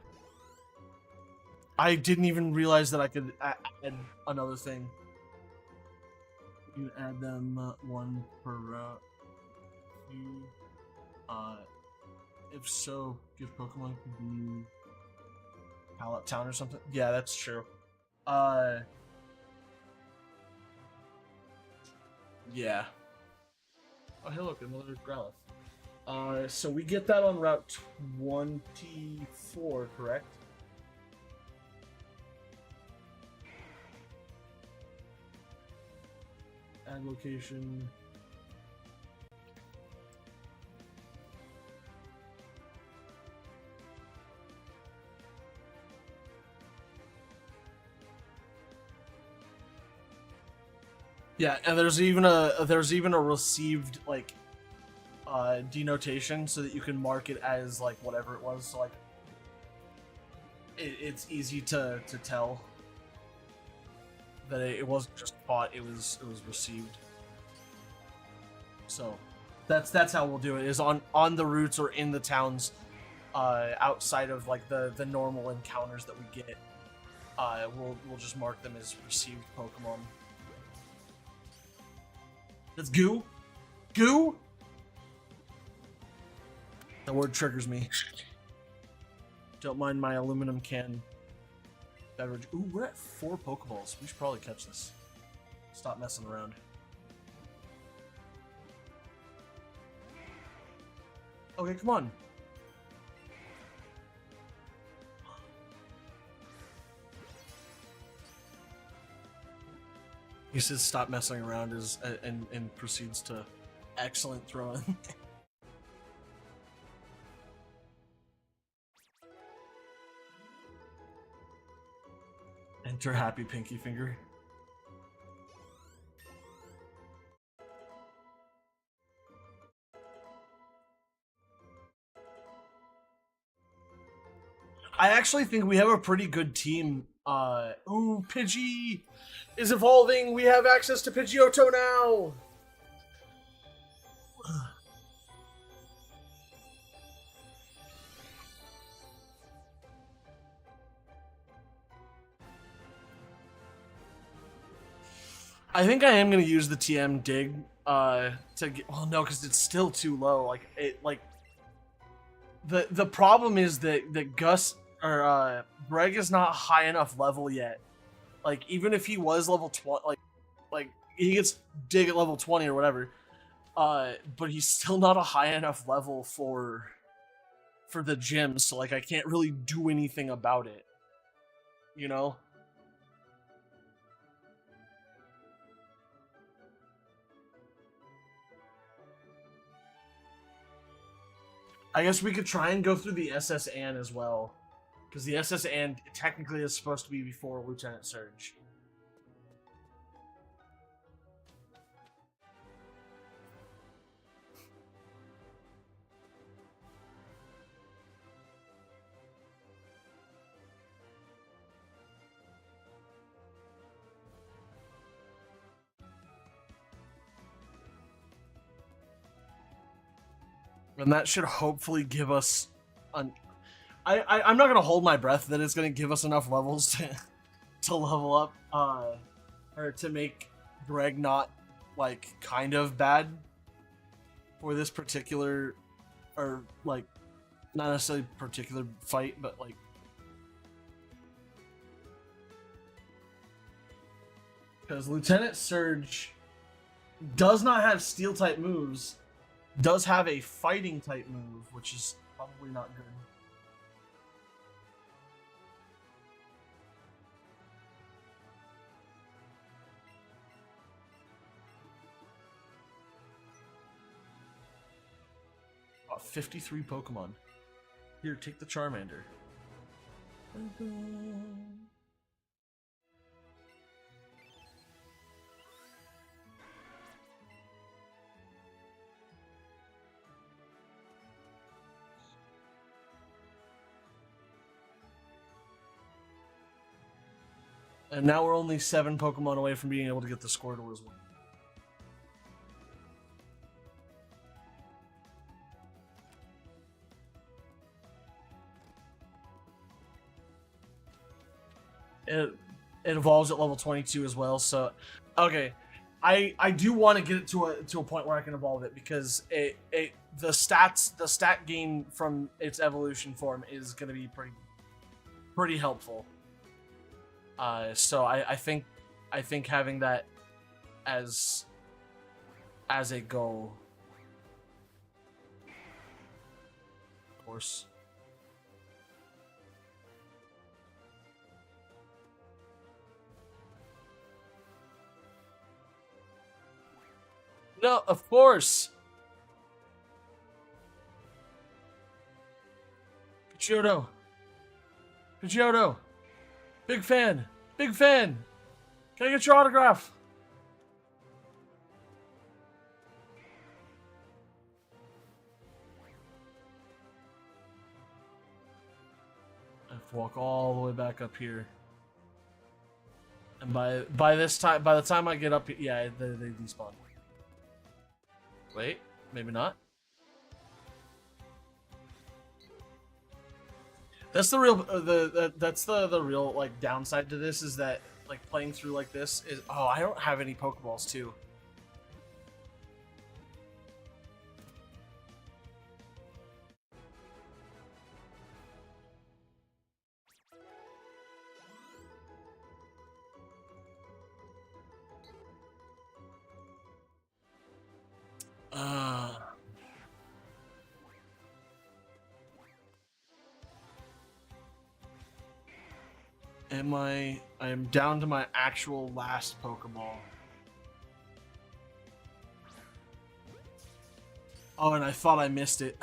I didn't even realize that I could add another thing. You add them one per route. If so, give Pokemon can be Pallet Town or something. Yeah, that's true. Yeah. Oh, hey, look, another Growlithe. So we get that on Route 24, correct? Add location. Yeah, and there's even a received like denotation so that you can mark it as like whatever it was. So like it's easy to tell that it wasn't just bought; it was received. So that's how we'll do it. Is on the routes or in the towns, outside of like the normal encounters that we get. We'll just mark them as received Pokemon. That's goo. Goo. The word triggers me. Don't mind my aluminum can beverage. Ooh, we're at 4 Pokeballs. We should probably catch this. Stop messing around. Okay, come on. He says stop messing around and proceeds to excellent throwing. Enter happy pinky finger. I actually think we have a pretty good team. Ooh, Pidgey is evolving. We have access to Pidgeotto now. I think I am gonna use the TM dig to get. Well, no, because it's still too low. The problem is that Gus or Greg is not high enough level yet. Like even if he was level 20, like he gets dig at level 20 or whatever, but he's still not a high enough level for the gym. So like I can't really do anything about it. You know. I guess we could try and go through the SS Ann as well. Because the SS Ann technically is supposed to be before Lieutenant Surge. And that should hopefully give us an... I'm not going to hold my breath that it's going to give us enough levels to level up, or to make Greg not, like, kind of bad for this particular, or, like, not necessarily particular fight, but, like... Because Lieutenant Surge does not have steel type moves, does have a fighting type move, which is probably not good. Got 53 Pokemon. Here, take the Charmander. And now we're only 7 Pokemon away from being able to get the Squirtle as well. It evolves at level 22 as well, so okay. I do want to get it to a point where I can evolve it because the stat gain from its evolution form is going to be pretty helpful. So I think having that as a goal, of course. No, of course. Pidgeotto. Pidgeotto. Big fan. Big fan. Can I get your autograph? I have to walk all the way back up here. And by the time I get up, yeah, they despawn. Wait, maybe not. That's the real that's the real like downside to this is that like playing through like this is I don't have any Pokeballs too. I am down to my actual last Pokeball. Oh, and I thought I missed it.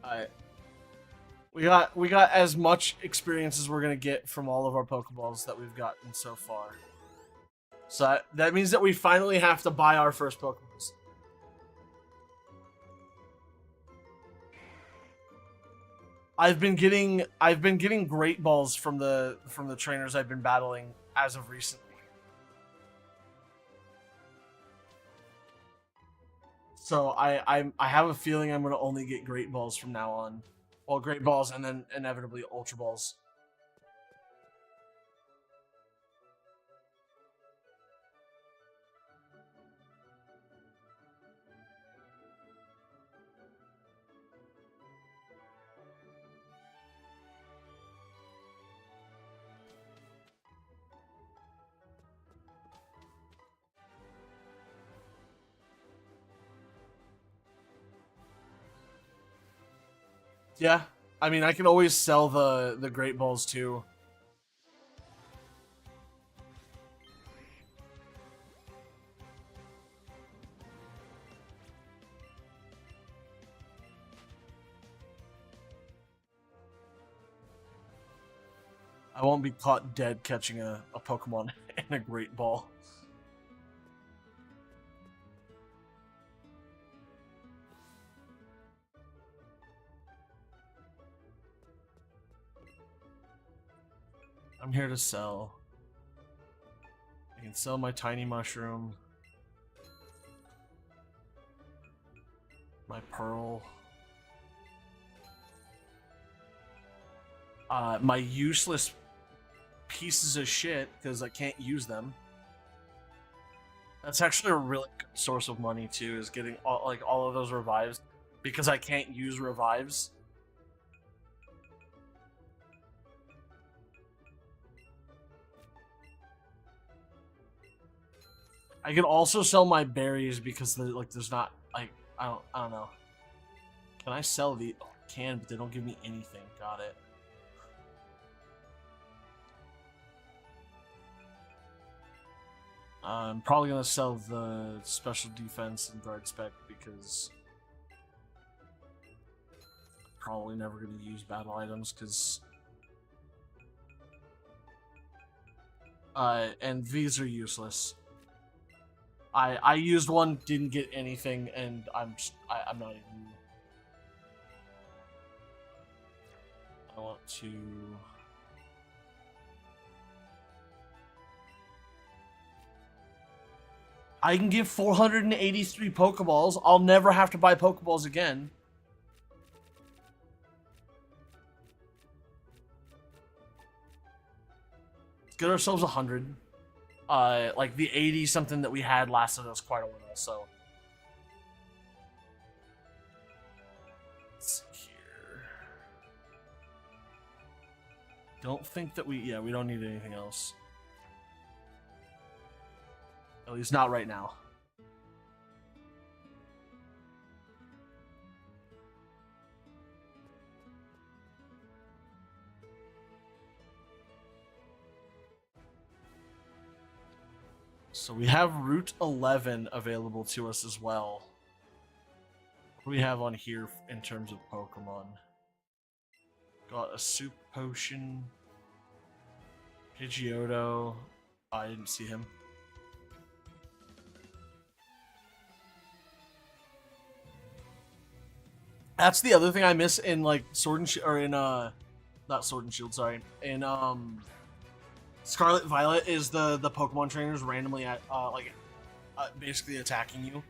Alright. We got as much experience as we're gonna get from all of our Pokeballs that we've gotten so far. So that means that we finally have to buy our first Pokeballs. I've been getting great balls from the trainers I've been battling as of recently. So I have a feeling I'm gonna only get great balls from now on. Well, great balls and then inevitably ultra balls. Yeah, I mean I can always sell the great balls too. I won't be caught dead catching a Pokemon in a great ball. I'm here to sell. I can sell my tiny mushroom. My pearl. My useless pieces of shit because I can't use them. That's actually a really good source of money too, is getting all of those revives because I can't use revives. I can also sell my berries because there's not like I don't know. Can I sell the? Oh, I can, but they don't give me anything. Got it. I'm probably gonna sell the special defense and guard spec because I'm probably never gonna use battle items because and these are useless. I used one, didn't get anything, and I'm not even. I want to. I can give 483 Pokeballs. I'll never have to buy Pokeballs again. Let's get ourselves 100. Like the 80 something that we had lasted us quite a while, so. Let's see here. Don't think that we don't need anything else. At least not right now. So we have Route 11 available to us as well. What do we have on here in terms of Pokemon? Got a soup potion. Pidgeotto. Oh, I didn't see him. That's the other thing I miss in like Sword and or in not Sword and Shield, sorry. In Scarlet Violet is the Pokemon trainers randomly at basically attacking you.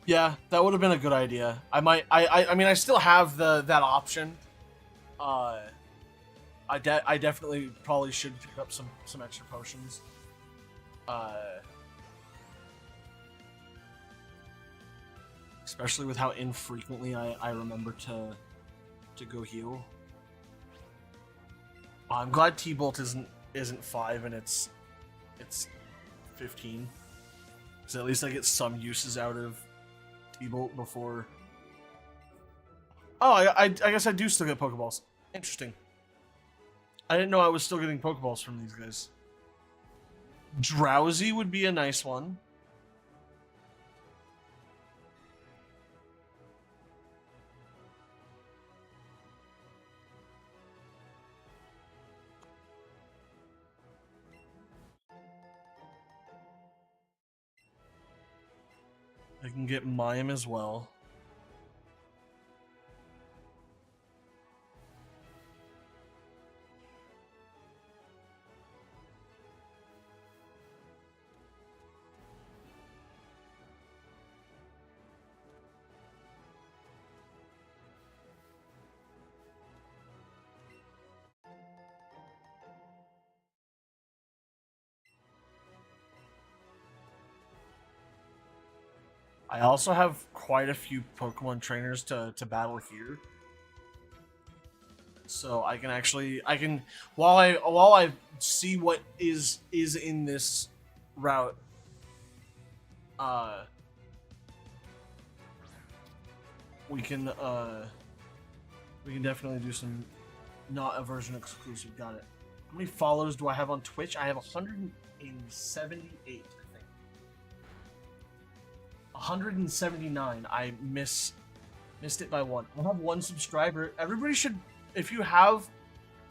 Yeah, that would have been a good idea. I mean, I still have that option. I definitely probably should pick up some extra potions. Especially with how infrequently I remember to go heal. I'm glad T-Bolt isn't 5 and it's 15. So at least I get some uses out of T-Bolt before. Oh, I guess I do still get Pokeballs. Interesting. I didn't know I was still getting Pokeballs from these guys. Drowsy would be a nice one. I can get Mime as well. I also have quite a few Pokemon trainers to battle here. So I can while I see what is in this route, we can definitely do some not aversion exclusive. Got it. How many followers do I have on Twitch? I have 178. 179. I missed it by one. I have one subscriber. Everybody should, if you have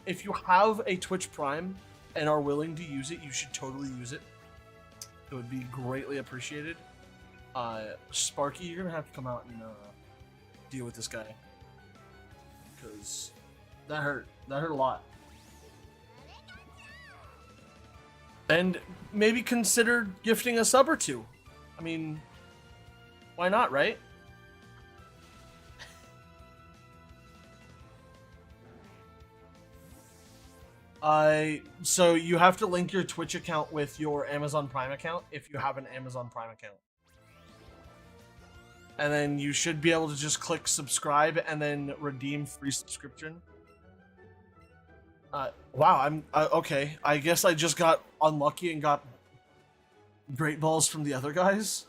a Twitch Prime and are willing to use it, you should totally use it. It would be greatly appreciated. Sparky, you're gonna have to come out and deal with this guy because that hurt. That hurt a lot. And maybe consider gifting a sub or two. I mean, why not, right? So you have to link your Twitch account with your Amazon Prime account if you have an Amazon Prime account. And then you should be able to just click subscribe and then redeem free subscription. Wow, I'm okay. I guess I just got unlucky and got great balls from the other guys.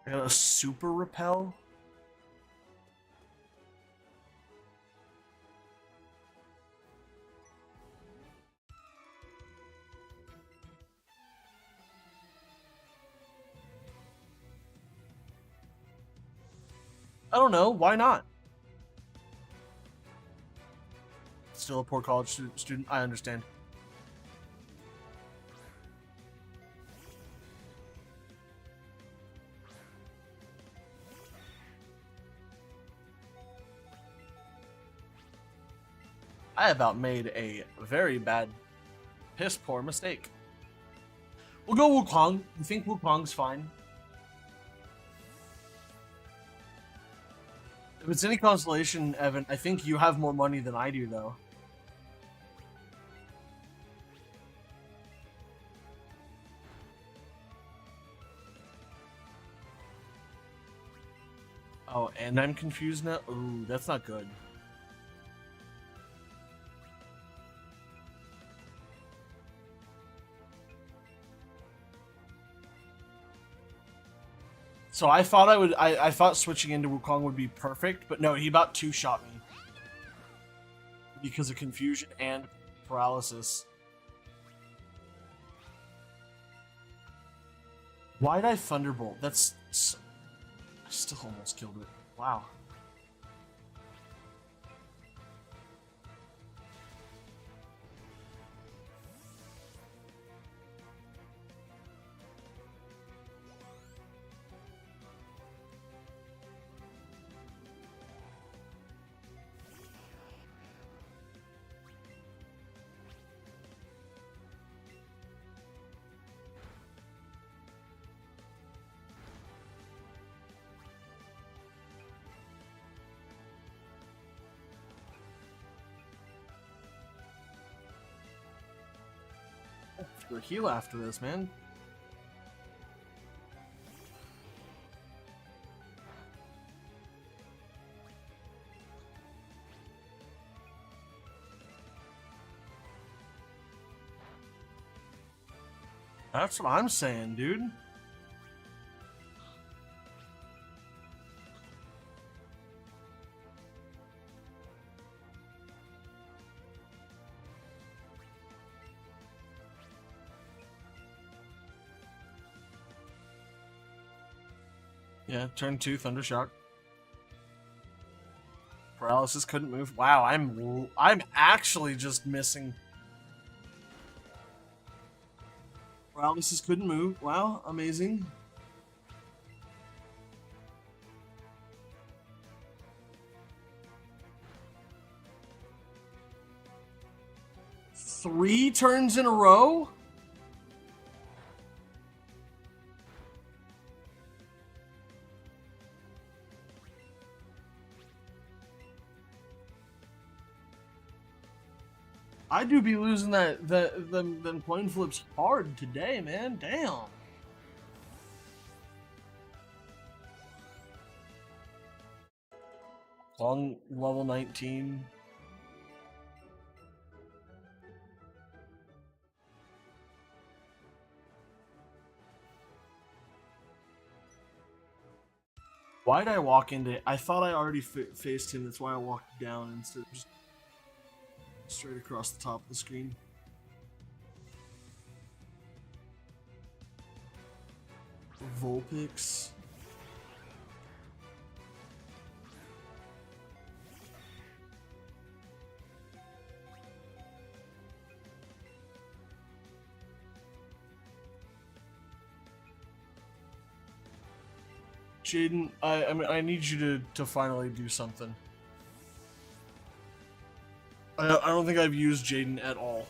I got a super repel. I don't know. Why not? Still a poor college student. I understand. I about made a very bad, piss poor mistake. We'll go Wukong. You think Wukong's fine? If it's any consolation, Evan, I think you have more money than I do, though. Oh, and I'm confused now? Ooh, that's not good. So I thought I thought switching into Wukong would be perfect, but no, he about two-shot me. Because of confusion and paralysis. Why'd I Thunderbolt? That's... I still almost killed it. Wow. We'll heal after this, man. That's what I'm saying, dude. Yeah, turn 2, Thundershock. Paralysis couldn't move. Wow, I'm actually just missing. Paralysis couldn't move. Wow, amazing. Three turns in a row? I do be losing them coin flips hard today, man. Damn. Long level 19. Why did I walk into it? I thought I already faced him. That's why I walked down instead of just straight across the top of the screen. Vulpix. Jaden, I mean, I need you to finally do something. I don't think I've used Jaden at all.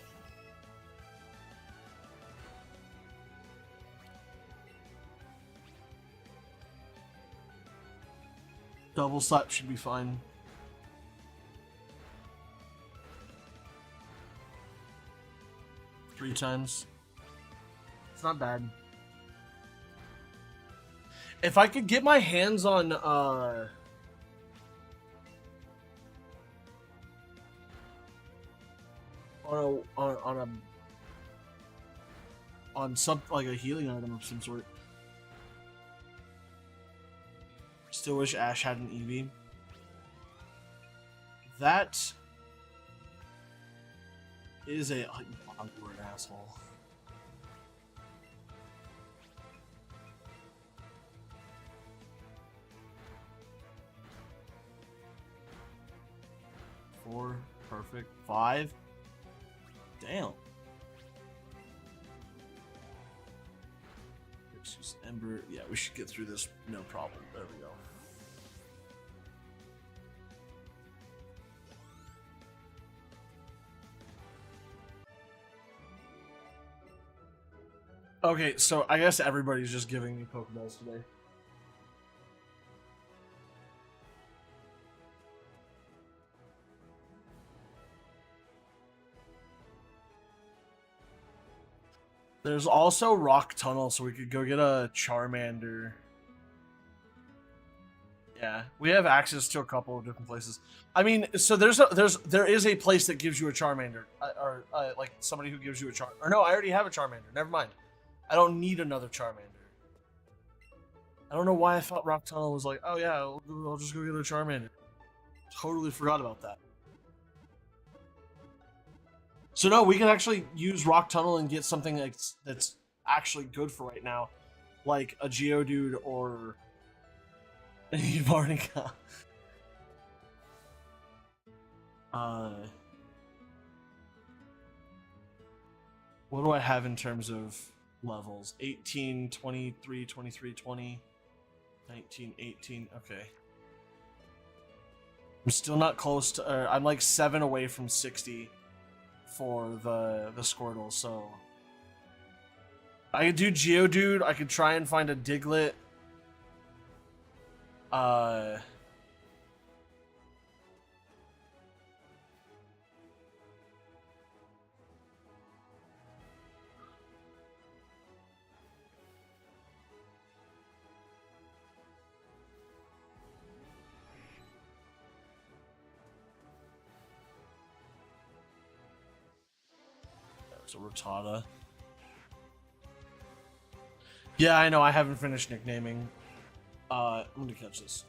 Double slap should be fine. 3 times. It's not bad. If I could get my hands on some like a healing item of some sort. Still wish Ash had an Eevee. That is a awkward asshole. Four, perfect. 5. Damn. Use Ember. Yeah, we should get through this. No problem. There we go. Okay, so I guess everybody's just giving me Pokeballs today. There's also Rock Tunnel, so we could go get a Charmander. Yeah, we have access to a couple of different places. I mean, so there is a place that gives you a Charmander, or like somebody who gives you a Or no, I already have a Charmander. Never mind. I don't need another Charmander. I don't know why I thought Rock Tunnel was like, oh yeah, I'll just go get a Charmander. Totally forgot about that. So no, we can actually use Rock Tunnel and get something that's actually good for right now, like a Geodude or you've already got. What do I have in terms of levels? 18, 23, 23, 20, 19, 18. Okay. I'm still not close to. I'm like 7 away from 60. For the Squirtle, so I could do Geodude. I could try and find a Diglett. There's a Rattata. Yeah, I know. I haven't finished nicknaming. I'm gonna catch this.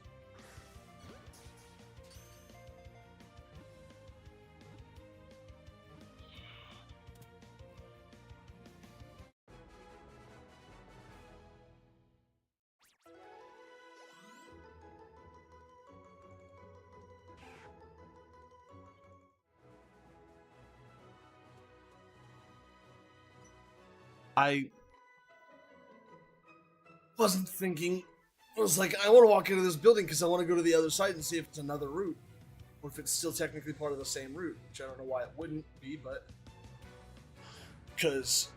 I wasn't thinking. I was like, I want to walk into this building because I want to go to the other side and see if it's another route, or if it's still technically part of the same route. Which I don't know why it wouldn't be, but because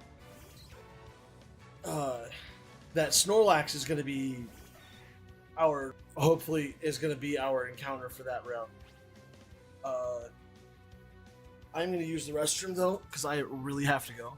that Snorlax is going to be hopefully is going to be our encounter for that route. I'm going to use the restroom though because I really have to go.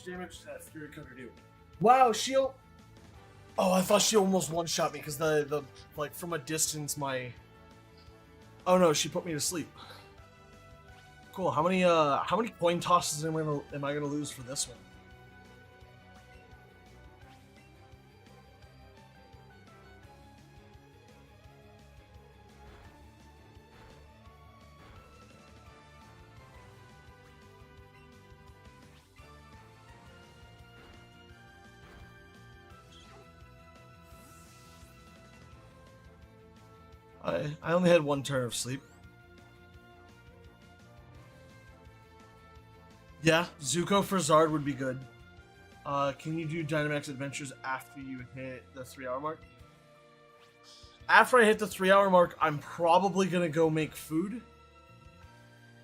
damage does that Fury Cutter do? Wow, she'll... Oh, I thought she almost one-shot me, because the like, from a distance, my... Oh no, she put me to sleep. Cool, how many coin tosses am I gonna lose for this one? I only had one turn of sleep. Yeah, Zuko for Zard would be good. Can you do Dynamax Adventures after you hit the 3-hour mark? After I hit the 3-hour mark, I'm probably gonna go make food.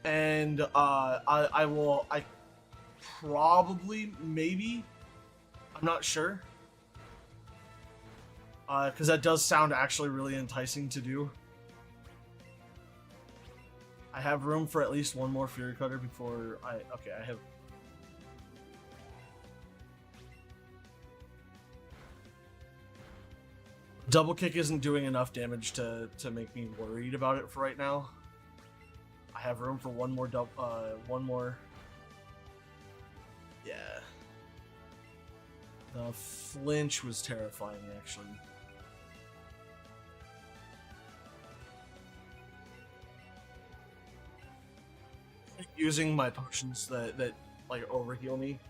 And I probably, maybe, I'm not sure. Because that does sound actually really enticing to do. I have room for at least one more Fury Cutter before I... Okay, I have... Double Kick isn't doing enough damage to make me worried about it for right now. I have room for one more one more... Yeah. The flinch was terrifying, actually. Using my potions that like overheal me.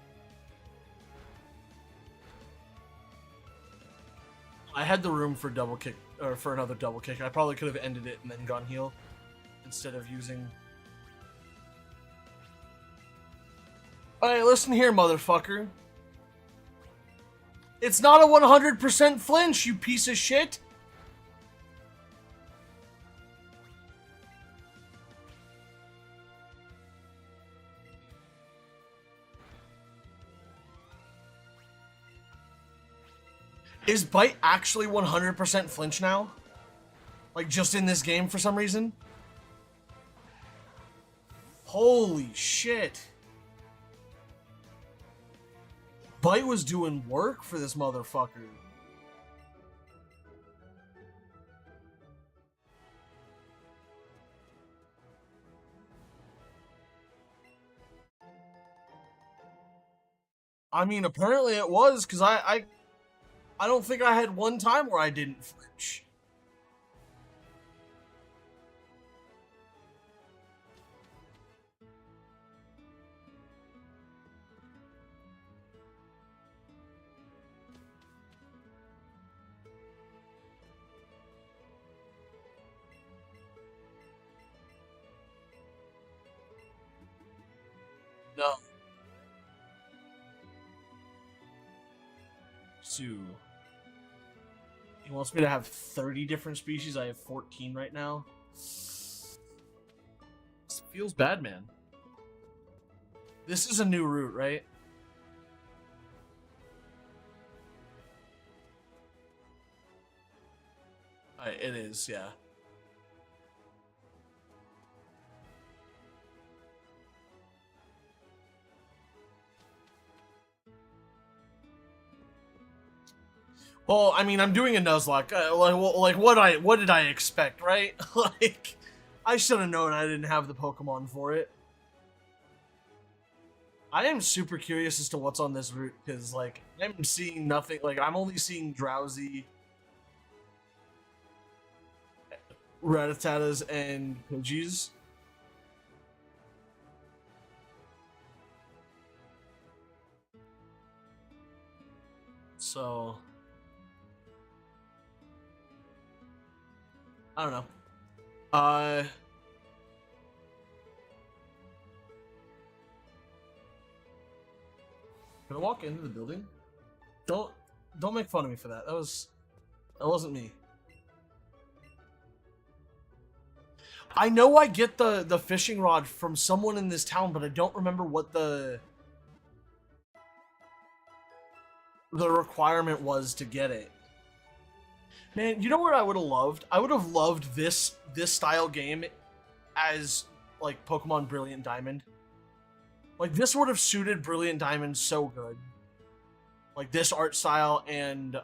I had the room for double kick, or for another double kick. I probably could have ended it and then gone heal instead of using... Alright, listen here, motherfucker. It's not a 100% flinch, you piece of shit! Is Bite actually 100% flinch now? Like, just in this game for some reason? Holy shit. Bite was doing work for this motherfucker. I mean, apparently it was, because I don't think I had one time where I didn't flinch. No. Two. He wants me to have 30 different species. I have 14 right now. This feels bad, man. This is a new route, right? It is, yeah. Well, I mean, I'm doing a Nuzlocke. What did I expect, right? Like, I should have known I didn't have the Pokemon for it. I am super curious as to what's on this route, because, like, I'm seeing nothing. Like, I'm only seeing Drowsy, Rattatatas, and Pidgeys. So... I don't know. Can I walk into the building? Don't make fun of me for that. That wasn't me. I know I get the fishing rod from someone in this town, but I don't remember what the requirement was to get it. Man, you know what I would have loved? I would have loved this style game as, like, Pokemon Brilliant Diamond. Like, this would have suited Brilliant Diamond so good. Like, this art style and,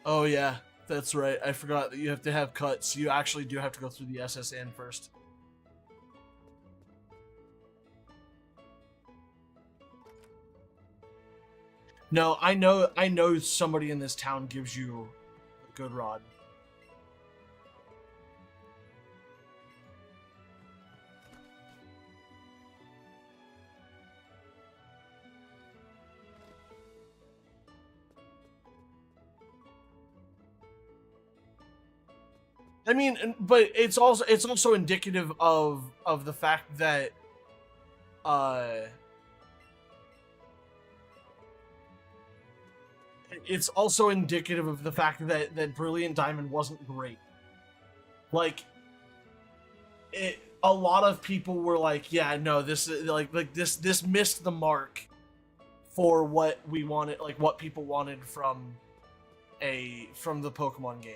oh yeah, that's right. I forgot that you have to have cuts. You actually do have to go through the SSN first. No, I know somebody in this town gives you a good rod. I mean, but it's also indicative of the fact that uh it's also indicative of the fact that Brilliant Diamond wasn't great. Like, a lot of people were like, yeah, no, this is like this missed the mark for what we wanted, like what people wanted from the Pokemon game.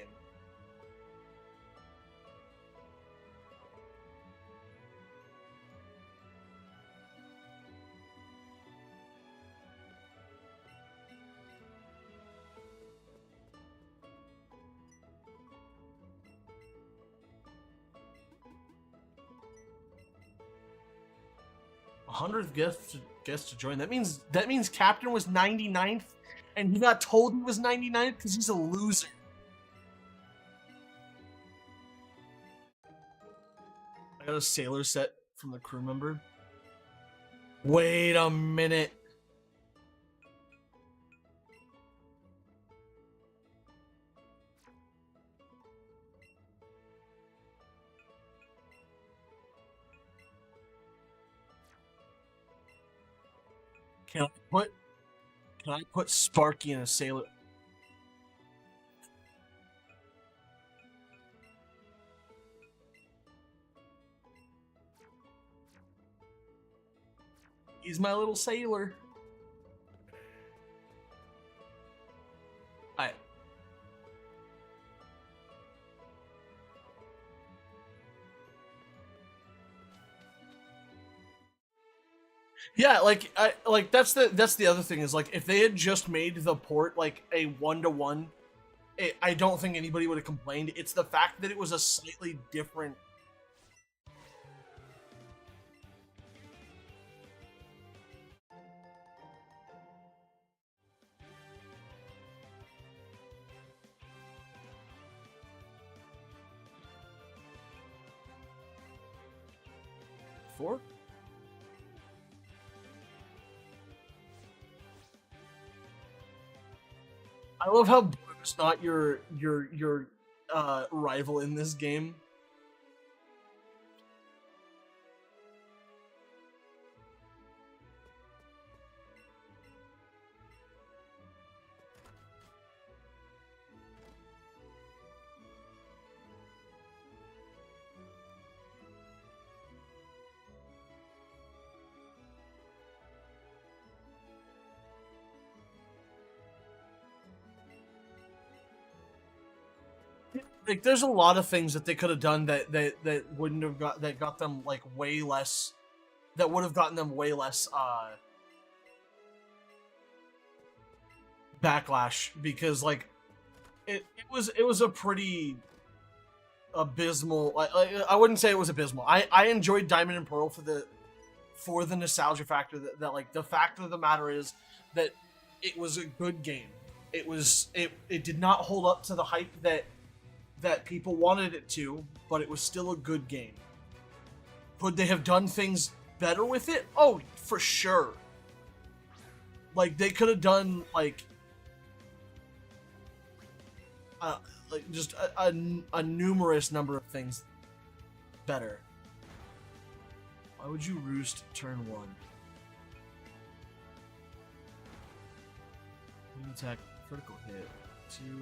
A 100th guest to join. That means Captain was 99th, and he got told he was 99th because he's a loser. I got a sailor set from the crew member. Wait a minute. Can I put Sparky in a sailor? He's my little sailor. I Yeah, like that's the other thing is like if they had just made the port like a 1-to-1, I don't think anybody would have complained. It's the fact that it was a slightly different. Four? I love how Blue's not your rival in this game. Like there's a lot of things that they could have done that wouldn't have got them like way less, that would have gotten them way less backlash, because like it was a pretty abysmal. I wouldn't say it was abysmal. I enjoyed Diamond and Pearl for the nostalgia factor, that like the fact of the matter is that it was a good game. It did not hold up to the hype that people wanted it to, but it was still a good game. Could they have done things better with it? Oh, for sure. Like they could have done like like just a numerous number of things better. Why would you roost turn 1? Wing attack, critical hit. 2, 3.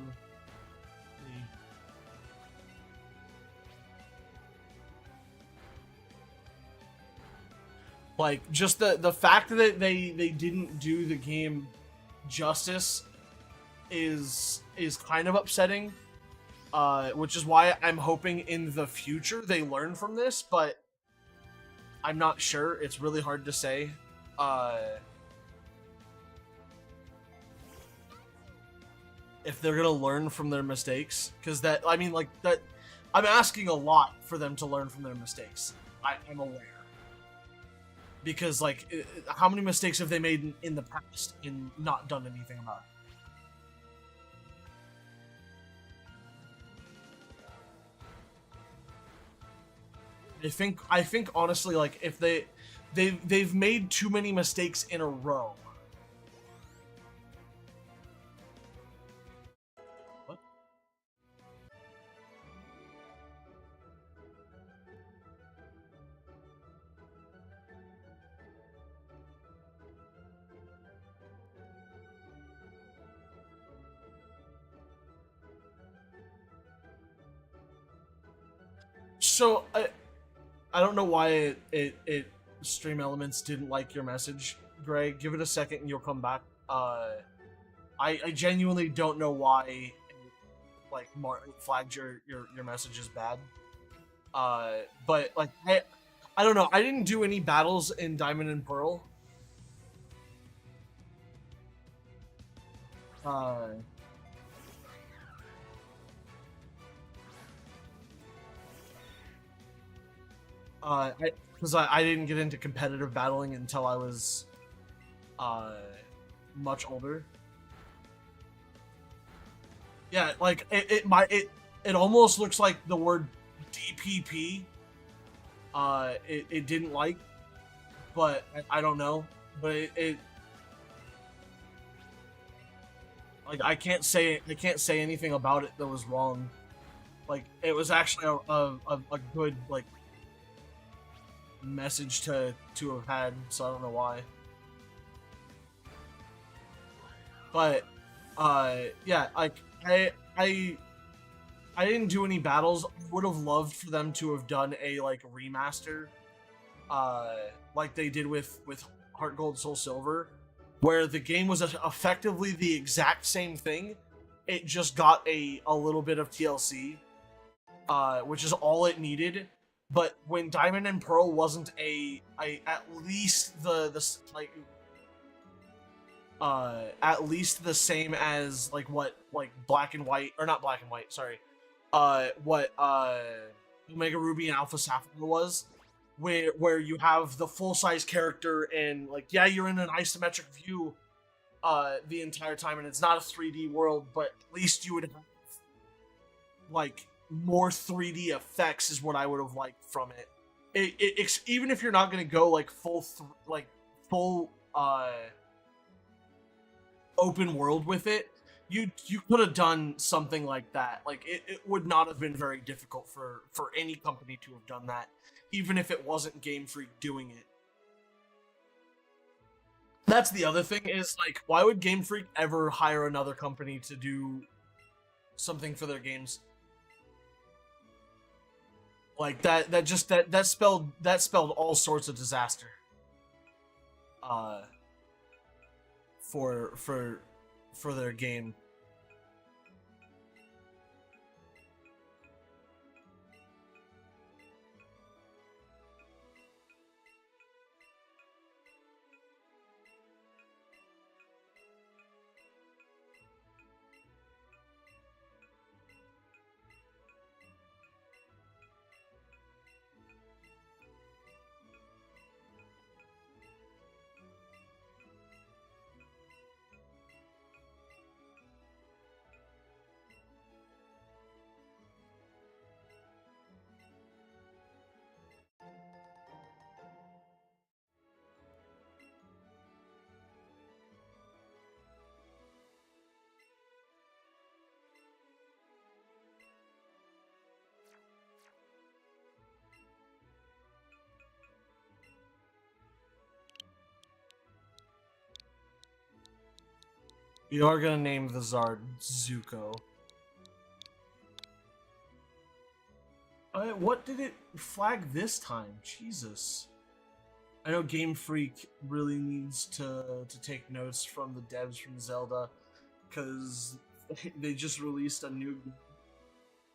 Like, just the fact that they didn't do the game justice is kind of upsetting. Which is why I'm hoping in the future they learn from this, but I'm not sure. It's really hard to say. If they're gonna learn from their mistakes, because that, I mean, like, that, I'm asking a lot for them to learn from their mistakes. I'm aware. Because, like, how many mistakes have they made in the past and not done anything about it? I think honestly, like, if they've made too many mistakes in a row. What? So I don't know why it Stream Elements didn't like your message, Greg. Give it a second and you'll come back. I genuinely don't know why it, like, flagged your message as bad. But like, I don't know. I didn't do any battles in Diamond and Pearl. Because I didn't get into competitive battling until I was much older. Yeah, like it almost looks like the word DPP. It didn't like, but I don't know. But it like I can't say anything about it that was wrong. Like, it was actually a good, like, message to have had, so I don't know why. But yeah, like, I didn't do any battles. I would have loved for them to have done a, like, remaster, like they did with Heart Gold Soul Silver, where the game was effectively the exact same thing. It just got a little bit of TLC, which is all it needed. But when Diamond and Pearl wasn't at least at least the same as, like, what, like, Black and White, or not Black and White, sorry, what Omega Ruby and Alpha Sapphire was, where you have the full size character and, like, yeah, you're in an isometric view the entire time and it's not a 3D world, but at least you would have, like, more 3D effects is what I would have liked from it. Even if you're not gonna go, like, full open world with it, you could have done something like that. Like, it would not have been very difficult for any company to have done that, even if it wasn't Game Freak doing it. That's the other thing, is, like, why would Game Freak ever hire another company to do something for their games? Like, that spelled all sorts of disaster. For their game. We are gonna name the Zard Zuko. What did it flag this time? Jesus. I know Game Freak really needs to take notes from the devs from Zelda, because they just released a new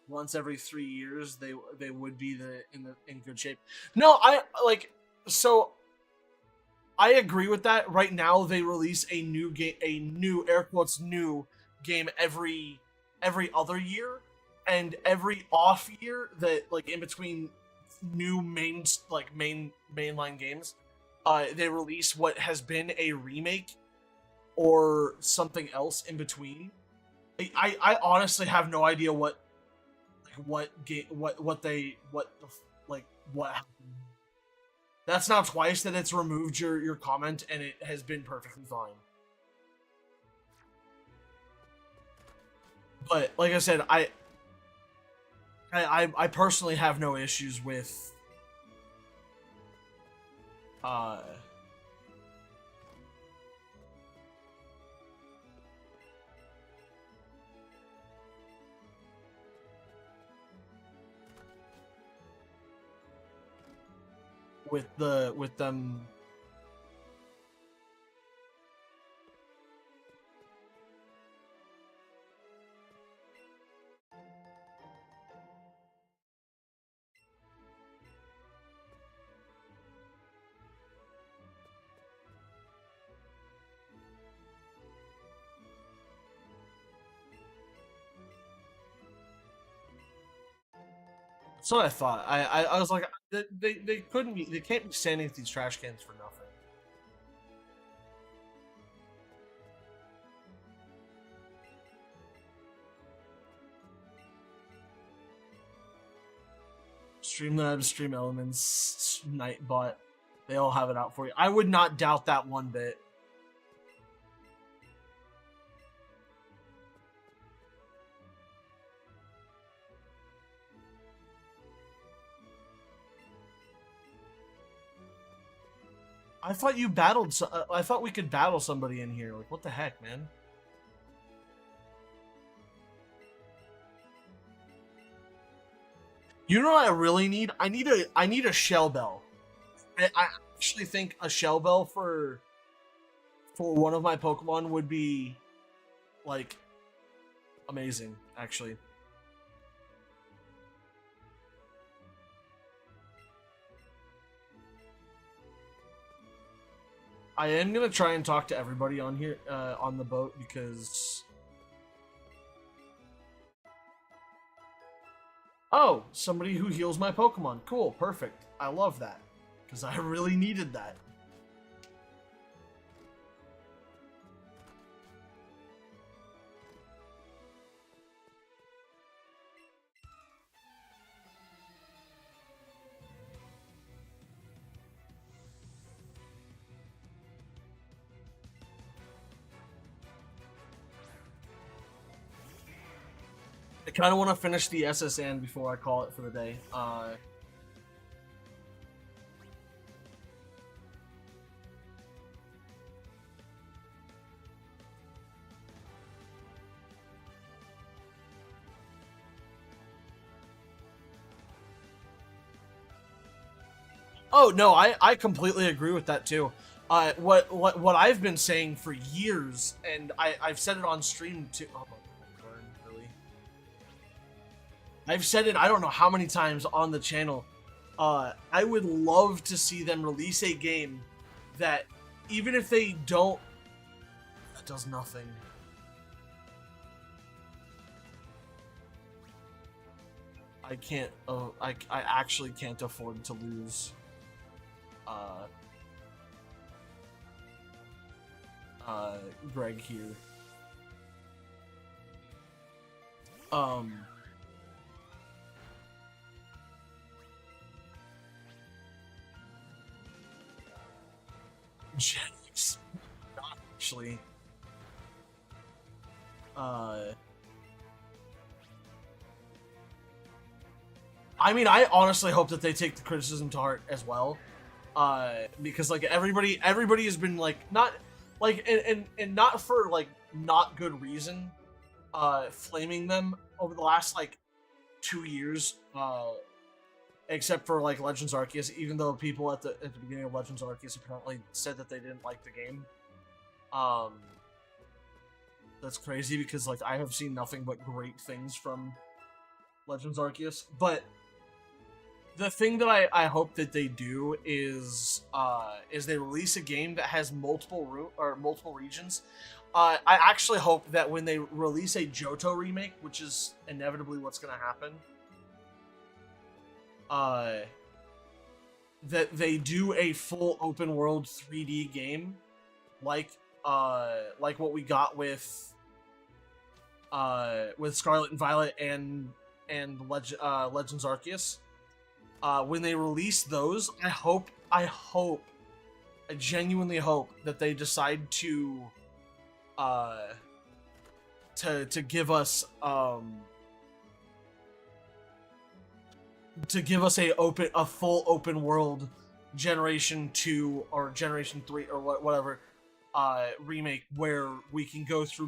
once every 3 years. They would be in good shape. No, I like so. I agree with that. Right now, they release a new game, a new air quotes new game every other year, and every off year that like in between new mainline games, they release what has been a remake or something else in between. I honestly have no idea what game what they what the like what happened. That's now twice that it's removed your comment, and it has been perfectly fine. But like I said, I personally have no issues uh with them. That's what I thought. I was like, they couldn't be, they can't be sending these trash cans for nothing. Streamlabs, Stream Elements, Nightbot, they all have it out for you. I would not doubt that one bit. I thought you battled. I thought we could battle somebody in here. Like, what the heck, man? You know what I really need? I need a shell bell. I actually think a shell bell for one of my Pokemon would be like amazing. Actually, I am gonna try and talk to everybody on here on the boat because. Oh, somebody who heals my Pokemon. Cool, perfect. I love that because I really needed that. I kind of want to finish the SSN before I call it for the day. Oh no, I completely agree with that too. What I've been saying for years, and I've said it on stream too. Oh my god, really? I've said it I don't know how many times on the channel. I would love to see them release a game that, even if they don't, that does nothing. I can't. I actually can't afford to lose. Uh, Greg here. Um. Jennings. Not actually. I mean, I honestly hope that they take the criticism to heart as well. Because like everybody has been like not like, and not for like not good reason, flaming them over the last like 2 years, except for like Legends Arceus, even though people at the beginning of Legends Arceus apparently said that they didn't like the game. Um, that's crazy because like I have seen nothing but great things from Legends Arceus. But the thing that I hope that they do is they release a game that has multiple regions. I actually hope that when they release a Johto remake, which is inevitably what's gonna happen, that they do a full open world 3D game, like what we got with Scarlet and Violet and Legends Arceus. When they release those, I genuinely hope that they decide to give us a full open world Generation 2 or Generation 3 or whatever remake where we can go through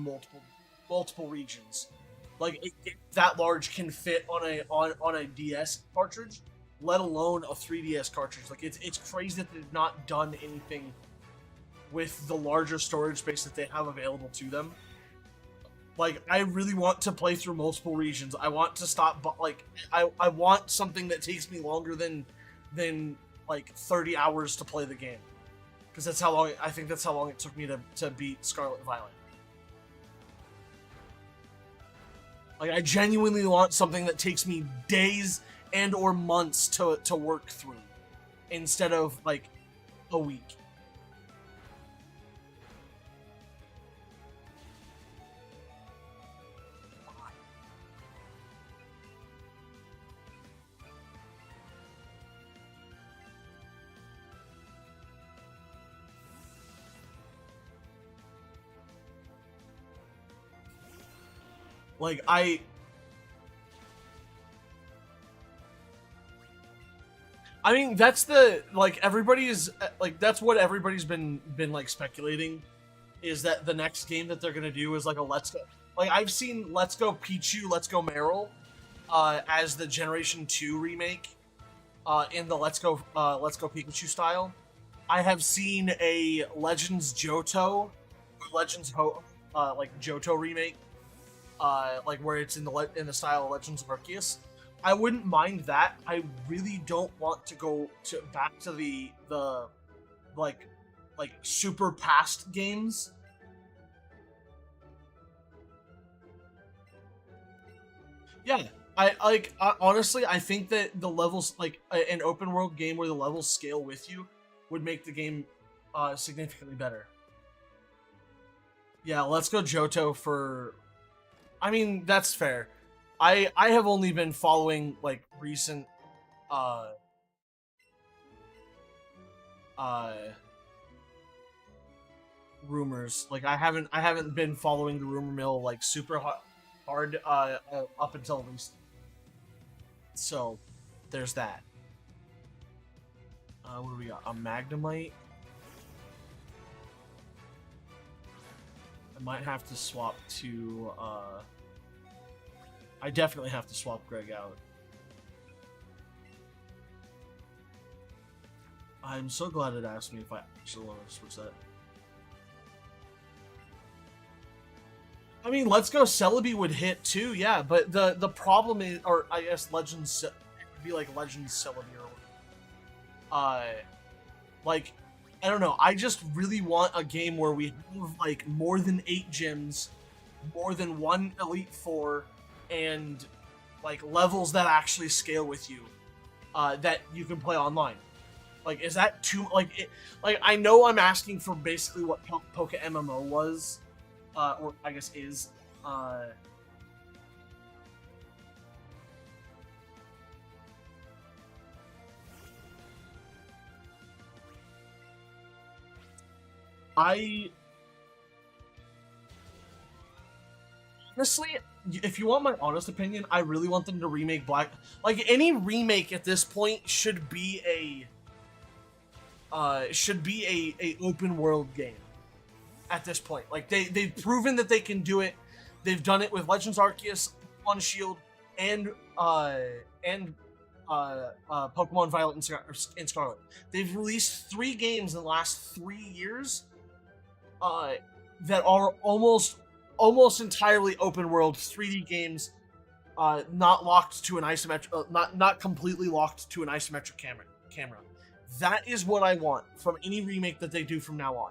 multiple regions. Like it that large can fit on a DS cartridge, let alone a 3DS cartridge. Like it's crazy that they've not done anything with the larger storage space that they have available to them. Like I really want to play through multiple regions. I want to stop, but like I want something that takes me longer than like 30 hours to play the game, because that's how long it took me to beat Scarlet and Violet. Like I genuinely want something that takes me days and or months to work through, instead of like a week. Like I mean that's the like everybody's like that's what everybody's been like speculating, is that the next game that they're gonna do is like a Let's Go. Like I've seen Let's Go Pichu, Let's Go Meryl, as the Generation 2 remake, in the Let's Go Pikachu style. I have seen a Legends Johto, like Johto remake, like where it's in the style of Legends Arceus. I wouldn't mind that. I really don't want to go back to the like super past games. Yeah, honestly, I think that the levels, like an open world game where the levels scale with you, would make the game significantly better. Yeah, let's go Johto for. I mean, that's fair. I have only been following like recent uh rumors. Like I haven't been following the rumor mill like super hard up until recently. So there's that. What do we got? A Magnemite. I might have to swap to I definitely have to swap Greg out. I'm so glad it asked me if I actually want to switch that. I mean, Let's Go Celebi would hit too, yeah, but the problem is, or I guess Legends, it would be like Legends Celebi or like, I don't know, I just really want a game where we have like more than 8 gyms, more than 1 Elite Four, and like levels that actually scale with you, that you can play online. Like, is that too like I know I'm asking for basically what Poke MMO was, or I guess is. I honestly, if you want my honest opinion, I really want them to remake Black. Like any remake at this point should be a open world game. at this point. Like they've proven that they can do it. They've done it with Legends Arceus, Pokemon Shield, and Pokemon Violet and Scarlet. They've released 3 games in the last 3 years that are almost entirely open world 3D games, not locked to an isometric, not completely locked to an isometric camera. That is what I want from any remake that they do from now on.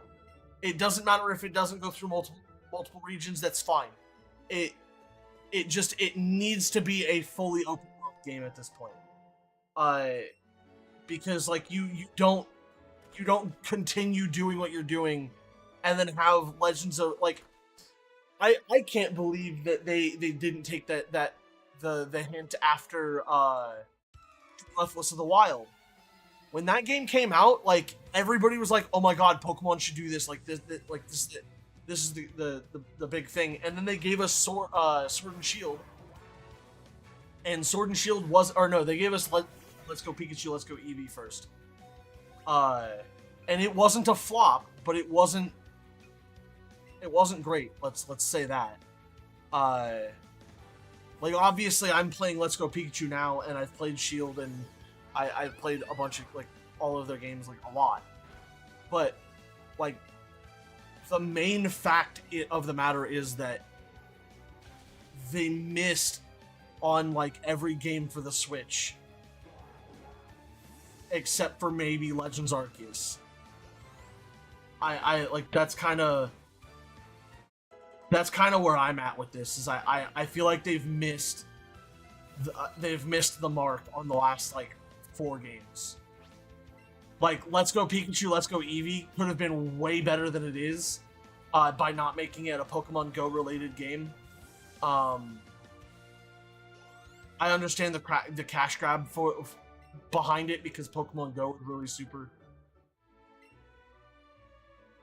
It doesn't matter if it doesn't go through multiple regions. That's fine. It needs to be a fully open world game at this point. Because like you don't continue doing what you're doing and then have Legends of like I can't believe that they didn't take the hint after Breathless of the Wild. When that game came out, like everybody was like, "Oh my god, Pokemon should do this!" Like this is the big thing. And then they gave us Sword and Shield, and Sword and Shield they gave us Let's Go Pikachu, Let's Go Eevee first. And it wasn't a flop, but it wasn't great. Let's say that. Like obviously I'm playing Let's Go Pikachu now, and I've played Shield, and I've played a bunch of like all of their games like a lot. But like the main fact of the matter is that they missed on like every game for the Switch, except for maybe Legends Arceus. I like that's kind of where I'm at with this. Is I feel like they've missed the mark on the last like 4 games. Like Let's Go Pikachu, Let's Go Eevee could have been way better than it is by not making it a Pokemon Go related game. I understand the cash grab behind it because Pokemon Go would really super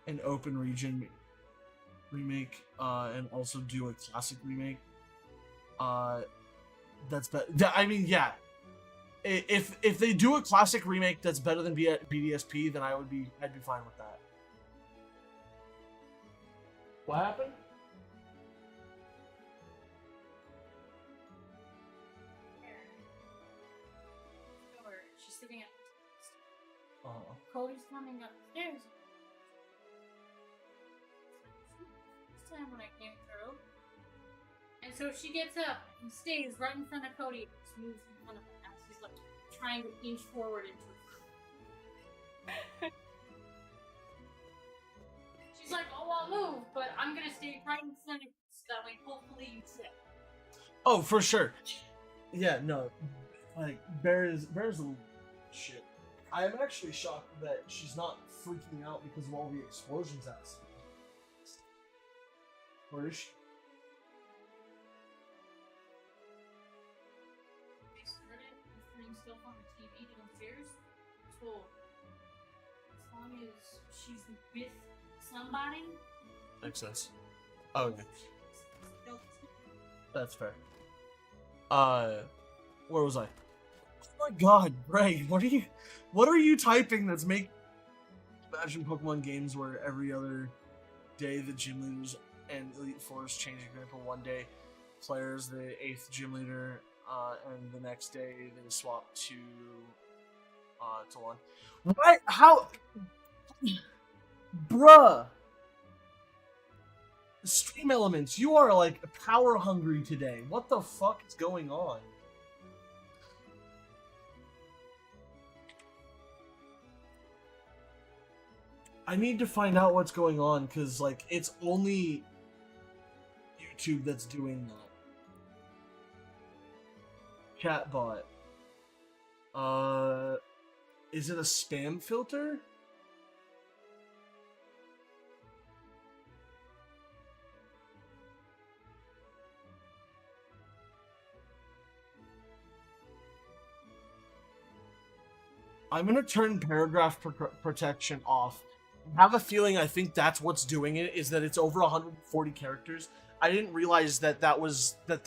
an open region remake and also do a classic remake. That's better. I mean, yeah. If they do a classic remake that's better than BDSP, then I'd be fine with that. What happened? She's sitting at Cody's coming upstairs. This time when I came through. And so she gets up and stays right in front of Cody and just moves in front of him as he's like trying to inch forward into his room. She's like, "Oh, I'll move, but I'm gonna stay right in front of you so that way hopefully you sit." Oh, for sure. Yeah, no. Like, Bear is a little shit. I am actually shocked that she's not freaking out because of all the explosions outside. Where is she? They started putting stuff on the TV downstairs. So, as long as she's with somebody. Makes sense. Oh, okay. That's fair. Where was I? Oh my god, Bray, what are you typing that's imagine Pokemon games where every other day the gym leaders and Elite Fours change. Example, one day players the 8th gym leader, and the next day they swap to 1. What? How? Bruh! Stream Elements, you are like power hungry today. What the fuck is going on? I need to find out what's going on, because like it's only YouTube that's doing that. Chatbot. Is it a spam filter? I'm gonna turn paragraph protection off. I have a feeling I think that's what's doing it, is that it's over 140 characters. I didn't realize that was that.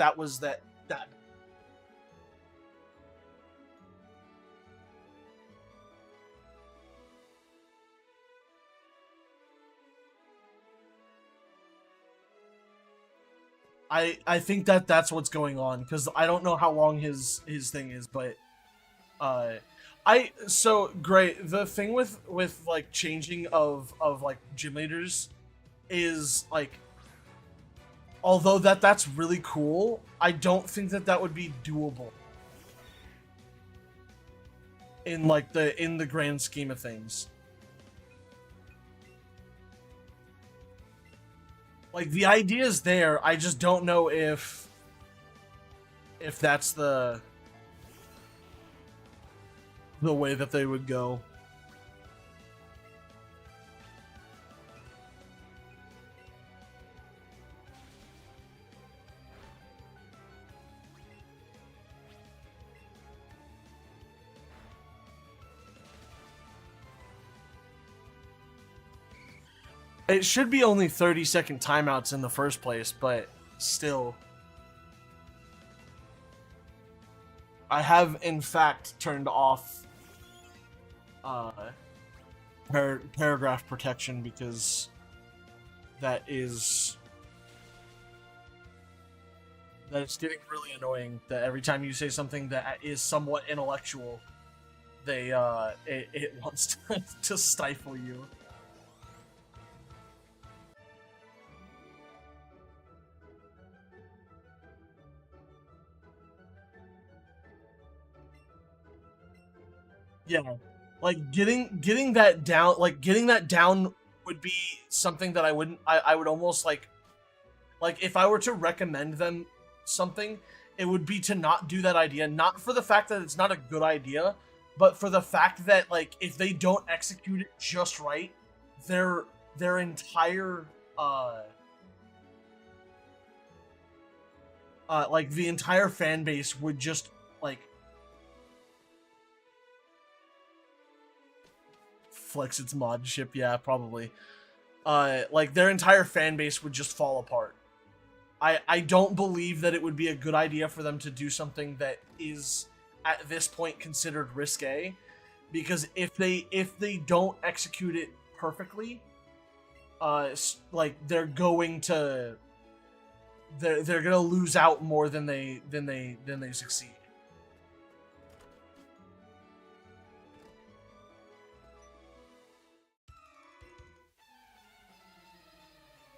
I think that that's what's going on, because I don't know how long his thing is, but so great. The thing with like changing of like gym leaders is like, although that's really cool, I don't think that would be doable in like in the grand scheme of things. Like, the idea is there, I just don't know if that's the way that they would go. It should be only 30-second timeouts in the first place, but still. I have, in fact, turned off paragraph protection, because it's getting really annoying that every time you say something that is somewhat intellectual, it wants to stifle you. Yeah, like getting that down would be something that I would almost like if I were to recommend them something, it would be to not do that idea, not for the fact that it's not a good idea, but for the fact that, like, if they don't execute it just right, their entire like the entire fan base would just like flex its mod ship. Yeah, probably. Like, their entire fan base would just fall apart. I don't believe that it would be a good idea for them to do something that is at this point considered risque, because if they don't execute it perfectly, like, they're gonna lose out more than they succeed.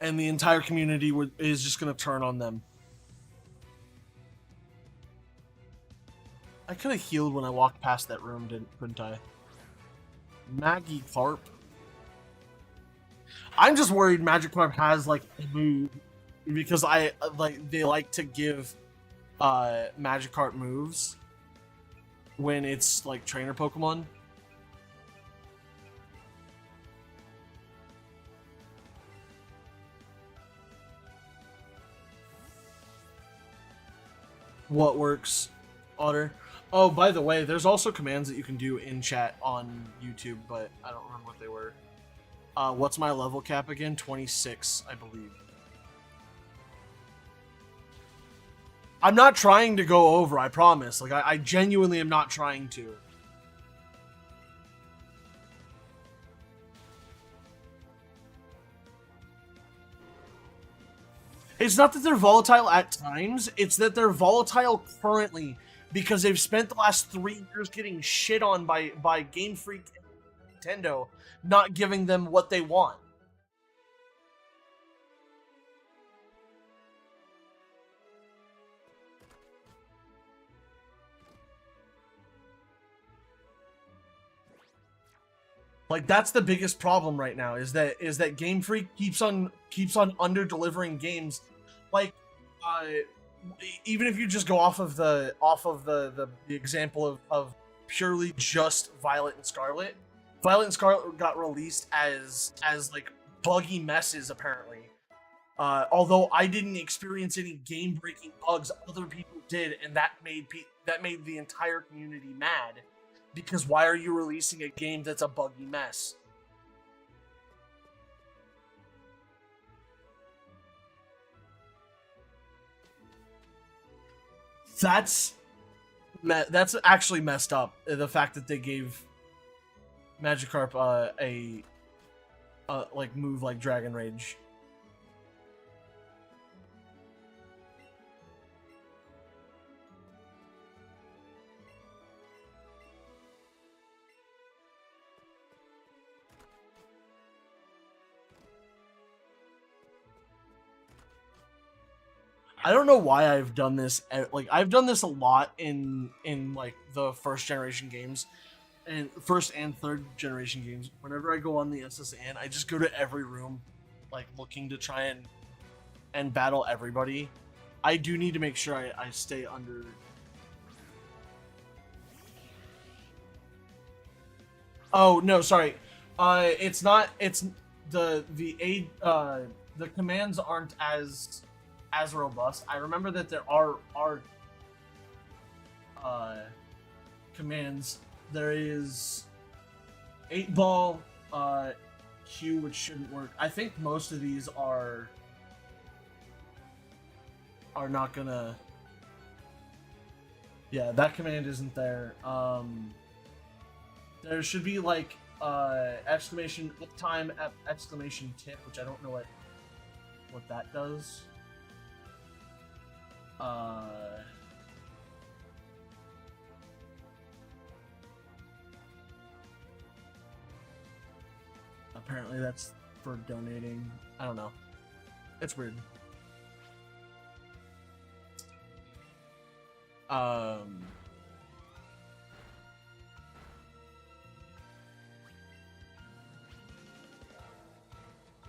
And the entire community is just going to turn on them. I could have healed when I walked past that room, couldn't I? Magikarp. I'm just worried Magikarp has, like, a move, because they like to give Magikarp moves when it's like trainer Pokemon. What works, Otter? Oh, by the way, there's also commands that you can do in chat on YouTube, but I don't remember what they were. What's my level cap again? 26, I believe. I'm not trying to go over, I promise. Like, I genuinely am not trying to. It's not that they're volatile at times, it's that they're volatile currently because they've spent the last 3 years getting shit on by Game Freak and Nintendo, not giving them what they want. Like, that's the biggest problem right now, is that Game Freak keeps on under delivering games. Like, even if you just go off of the example of purely just Violet and Scarlet. Violet and Scarlet got released as like buggy messes, apparently. Although I didn't experience any game-breaking bugs, other people did, and that made the entire community mad. Because why are you releasing a game that's a buggy mess? That's actually messed up. The fact that they gave Magikarp a like move like Dragon Rage. I don't know why I've done this. Like I've done this a lot in like the first generation games, and first and third generation games. Whenever I go on the SSN, I just go to every room, like looking to try and battle everybody. I do need to make sure I stay under. Oh no, sorry. It's not. It's the commands aren't as robust. I remember that there are commands. There is 8-ball, Q, which shouldn't work. I think most of these are not gonna. Yeah, that command isn't there. There should be like exclamation uptime exclamation tip, which I don't know what that does. Apparently that's for donating. I don't know. It's weird.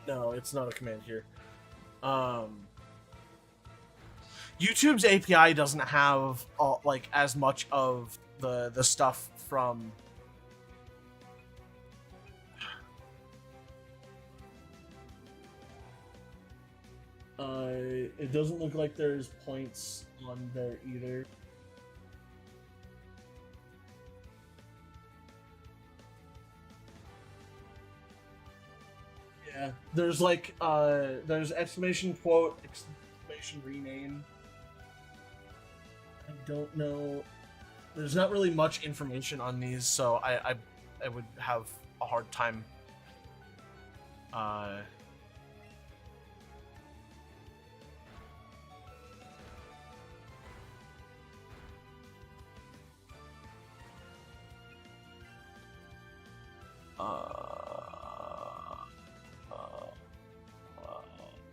No, it's not a command here. YouTube's API doesn't have like as much of the stuff from. It doesn't look like there's points on there either. Yeah, there's like there's exclamation quote, exclamation rename. I don't know. There's not really much information on these, so I would have a hard time.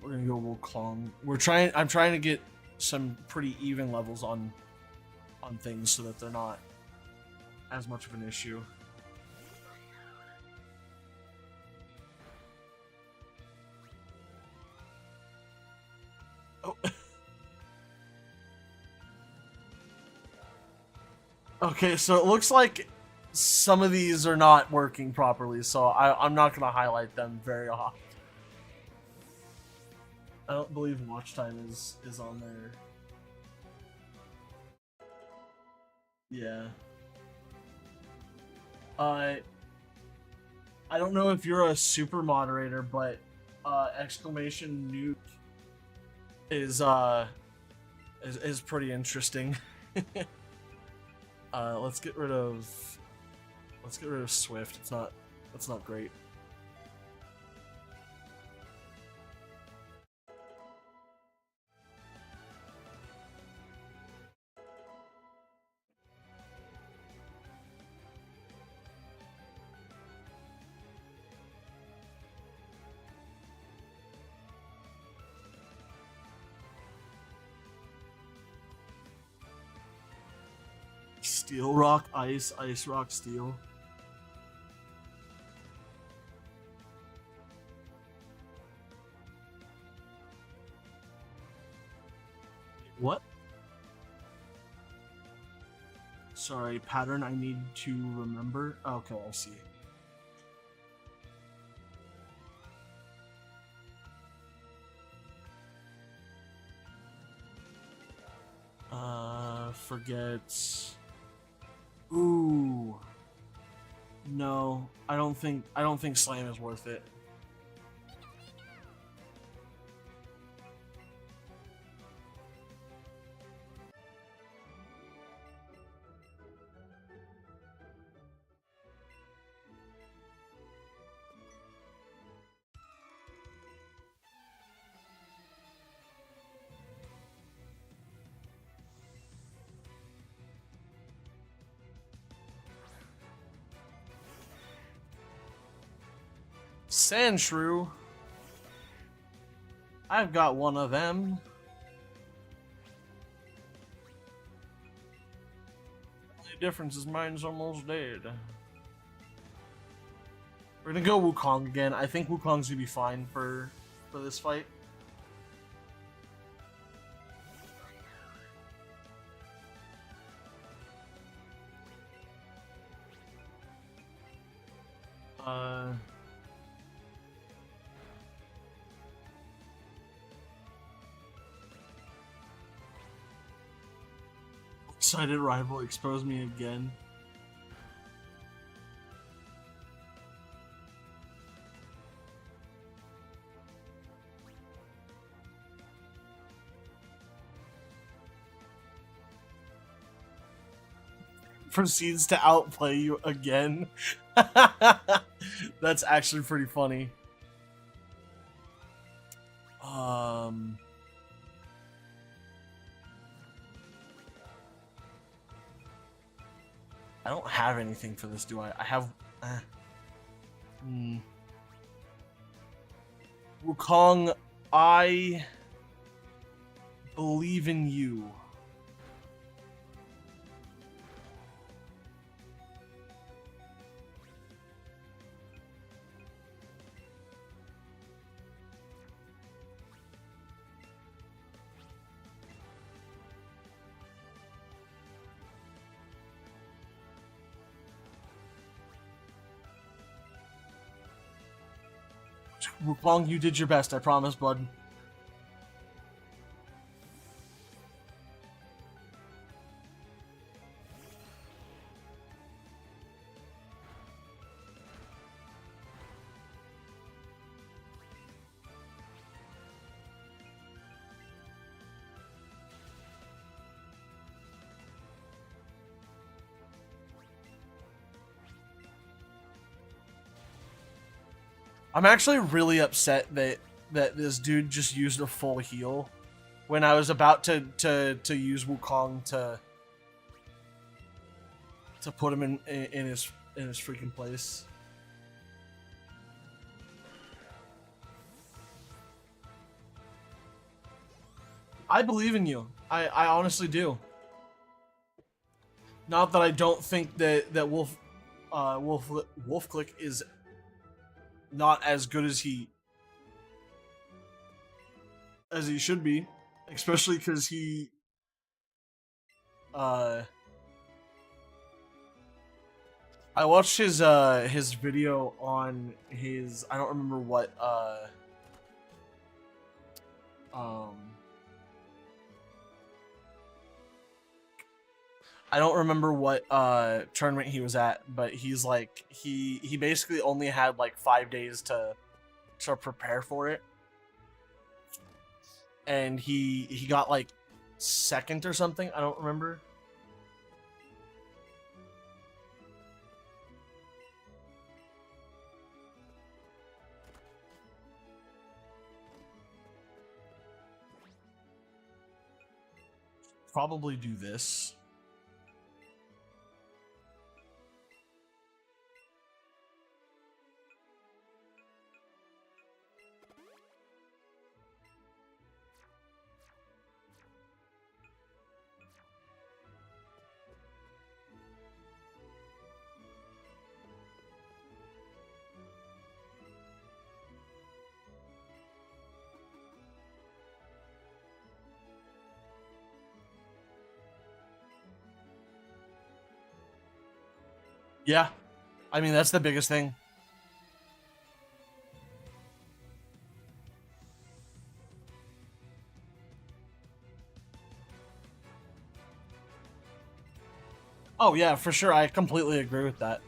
We're gonna go Wukong. I'm trying to get some pretty even levels on things so that they're not as much of an issue. Oh. Okay, so it looks like some of these are not working properly, so I'm not gonna highlight them very often. I don't believe watch time is on there. Yeah. I don't know if you're a super moderator, but exclamation nuke is pretty interesting. Let's get rid of Swift. That's not great. Steel rock, ice rock, steel. What? Sorry, pattern I need to remember. Okay, I see. Forget. Ooh. No, I don't think slam is worth it. Sandshrew. I've got one of them. difference is mine's almost dead. We're gonna go Wukong again. I think Wukong's gonna be fine for this fight. Excited rival expose me again. Proceeds to outplay you again. That's actually pretty funny. I don't have anything for this, do I? I have... Wukong, I believe in you. Wukong, you did your best, I promise, bud. I'm actually really upset that this dude just used a full heal when I was about to use Wukong to put him in his freaking place. I believe in you. I honestly do. Not that I don't think that Wolf Click is not as good as he should be, especially because he I watched his video on his, I don't remember what I don't remember what tournament he was at, but he's like he basically only had like 5 days to prepare for it. And he got like second or something, I don't remember. Probably do this. Yeah, I mean, that's the biggest thing. Oh yeah, for sure, I completely agree with that.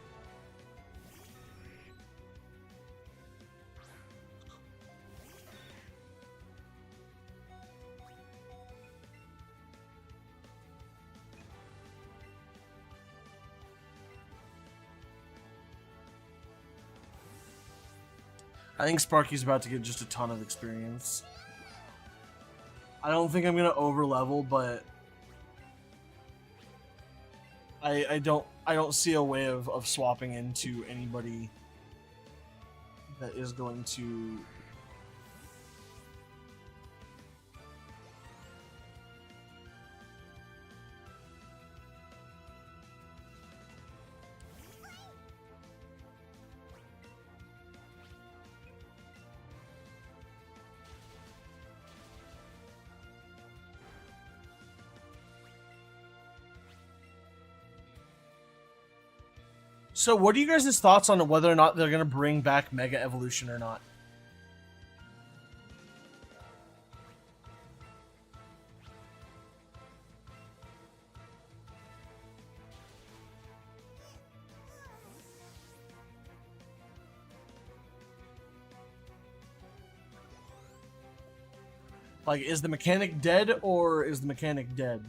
I think Sparky's about to get just a ton of experience. I don't think I'm gonna over level, but I don't see a way of swapping into anybody that is going to So, what are you guys' thoughts on whether or not they're gonna bring back Mega Evolution or not? Like, is the mechanic dead or is the mechanic dead?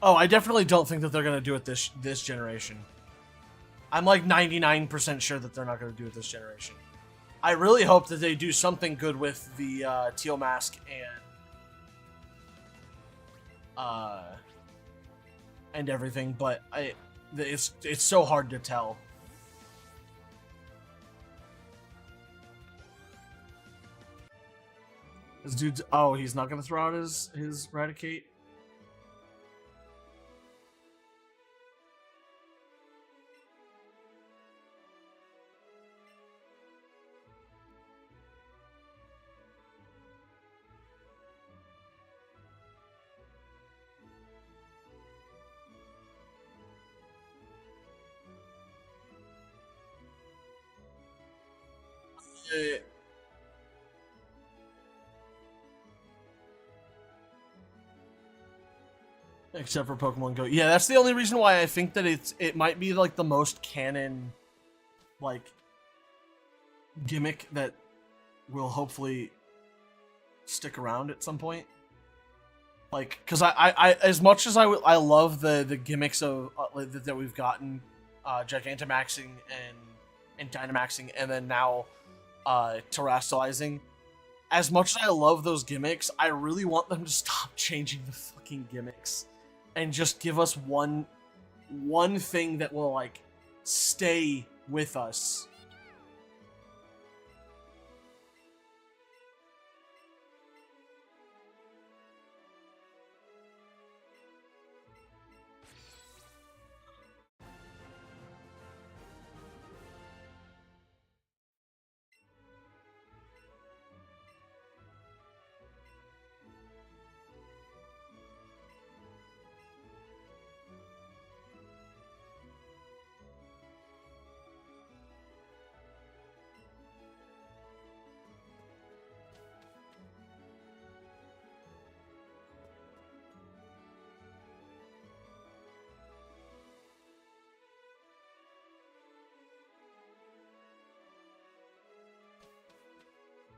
Oh, I definitely don't think that they're gonna do it this generation. I'm like 99% sure that they're not gonna do it this generation. I really hope that they do something good with the Teal Mask and everything, but it's so hard to tell. This dude's he's not gonna throw out his Raticate. Except for Pokemon Go. Yeah, that's the only reason why I think that it might be like the most canon like gimmick that will hopefully stick around at some point. Like, because I as much as I love the gimmicks of that we've gotten, Gigantamaxing and Dynamaxing, and then now Terastallizing. As much as I love those gimmicks, I really want them to stop changing the fucking gimmicks and just give us one thing that will like stay with us.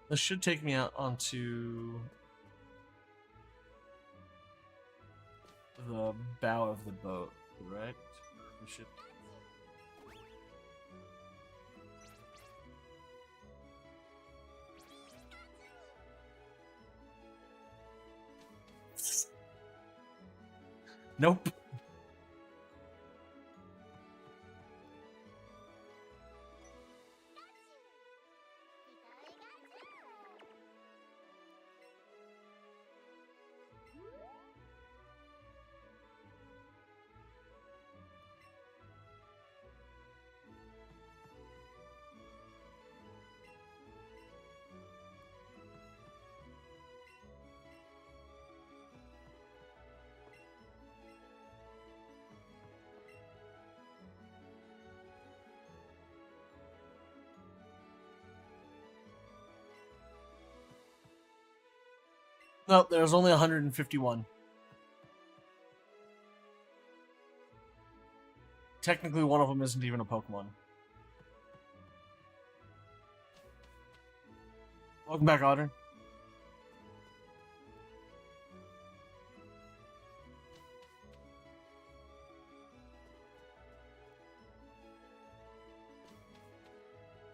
This should take me out onto the bow of the boat, correct? We should. Nope. No, there's only 151. Technically, one of them isn't even a Pokemon. Welcome back, Otter.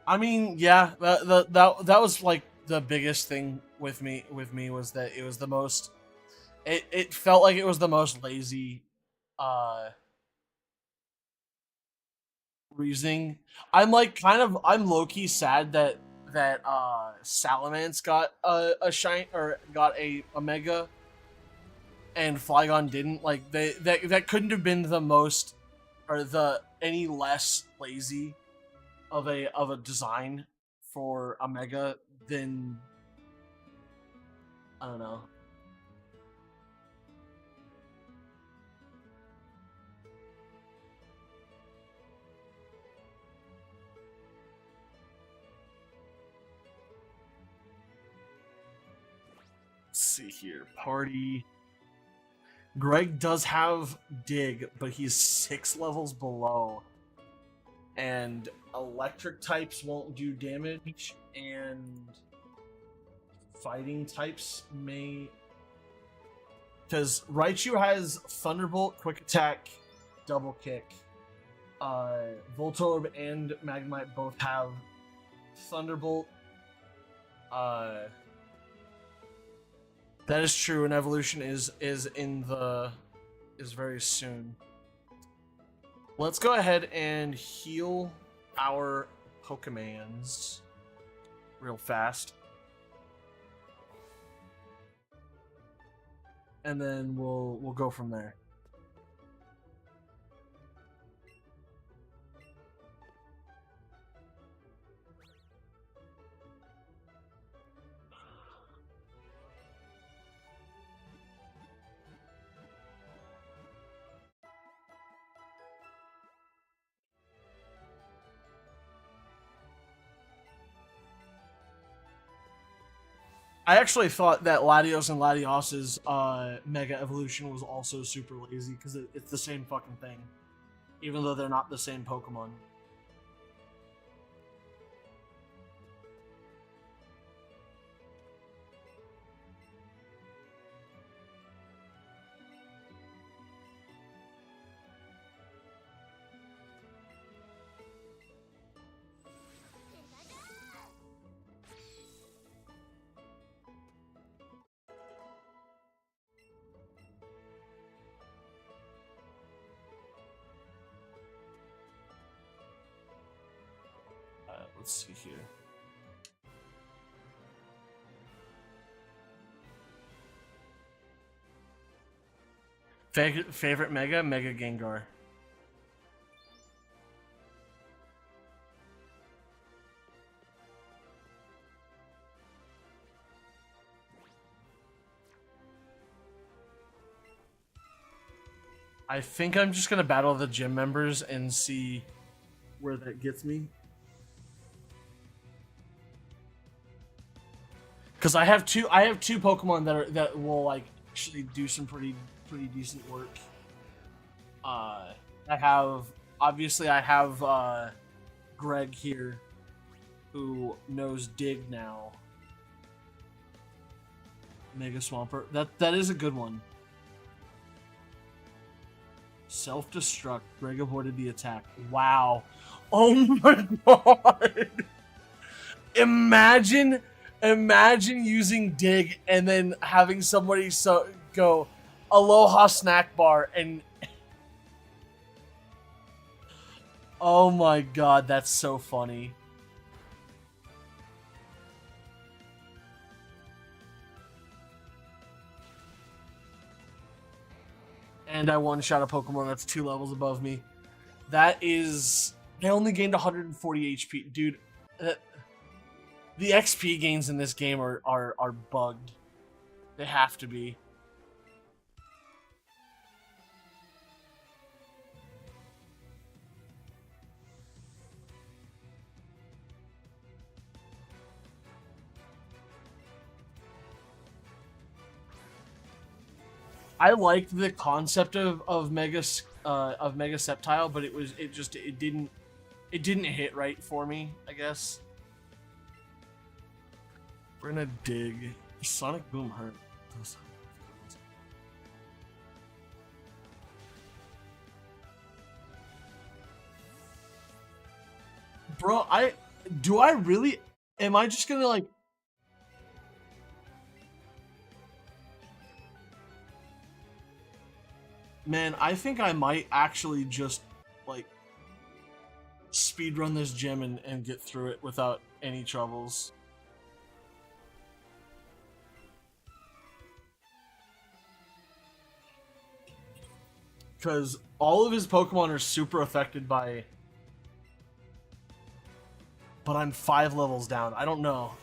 I mean, yeah, that was like the biggest thing with me was that it was the most. It felt like it was the most lazy reasoning. I'm like I'm low-key sad that Salamence got a shine or got a mega and Flygon didn't. Like that couldn't have been the most or the any less lazy of a design for a mega than I don't know. Let's see here. Party. Greg does have dig, but he's 6 levels below. And electric types won't do damage, and fighting types may. Because Raichu has Thunderbolt, Quick Attack, Double Kick. Voltorb and Magnemite both have Thunderbolt. That is true, and evolution is very soon. Let's go ahead and heal our Pokemons real fast. And then we'll go from there. I actually thought that Latios and Latios's Mega Evolution was also super lazy because it's the same fucking thing, even though they're not the same Pokemon. Let's see here. Favorite Mega Gengar. I think I'm just gonna battle the gym members and see where that gets me. Because I have two Pokemon that will like actually do some pretty decent work. I have Greg here, who knows Dig now. Mega Swampert. That is a good one. Self-destruct. Greg avoided the attack. Wow. Oh my god. Imagine using Dig and then having somebody go Aloha Snack Bar and oh my god, that's so funny. And I one-shot a Pokemon that's 2 levels above me. That is... I only gained 140 HP. Dude, the XP gains in this game are bugged. They have to be. I liked the concept of Mega Sceptile, but it didn't hit right for me, I guess. We're gonna Dig. Sonic Boom hurt. Bro, am I just gonna like... Man, I think I might actually just, like... speed run this gym and get through it without any troubles. Because all of his Pokemon are super affected by... But I'm 5 levels down. I don't know.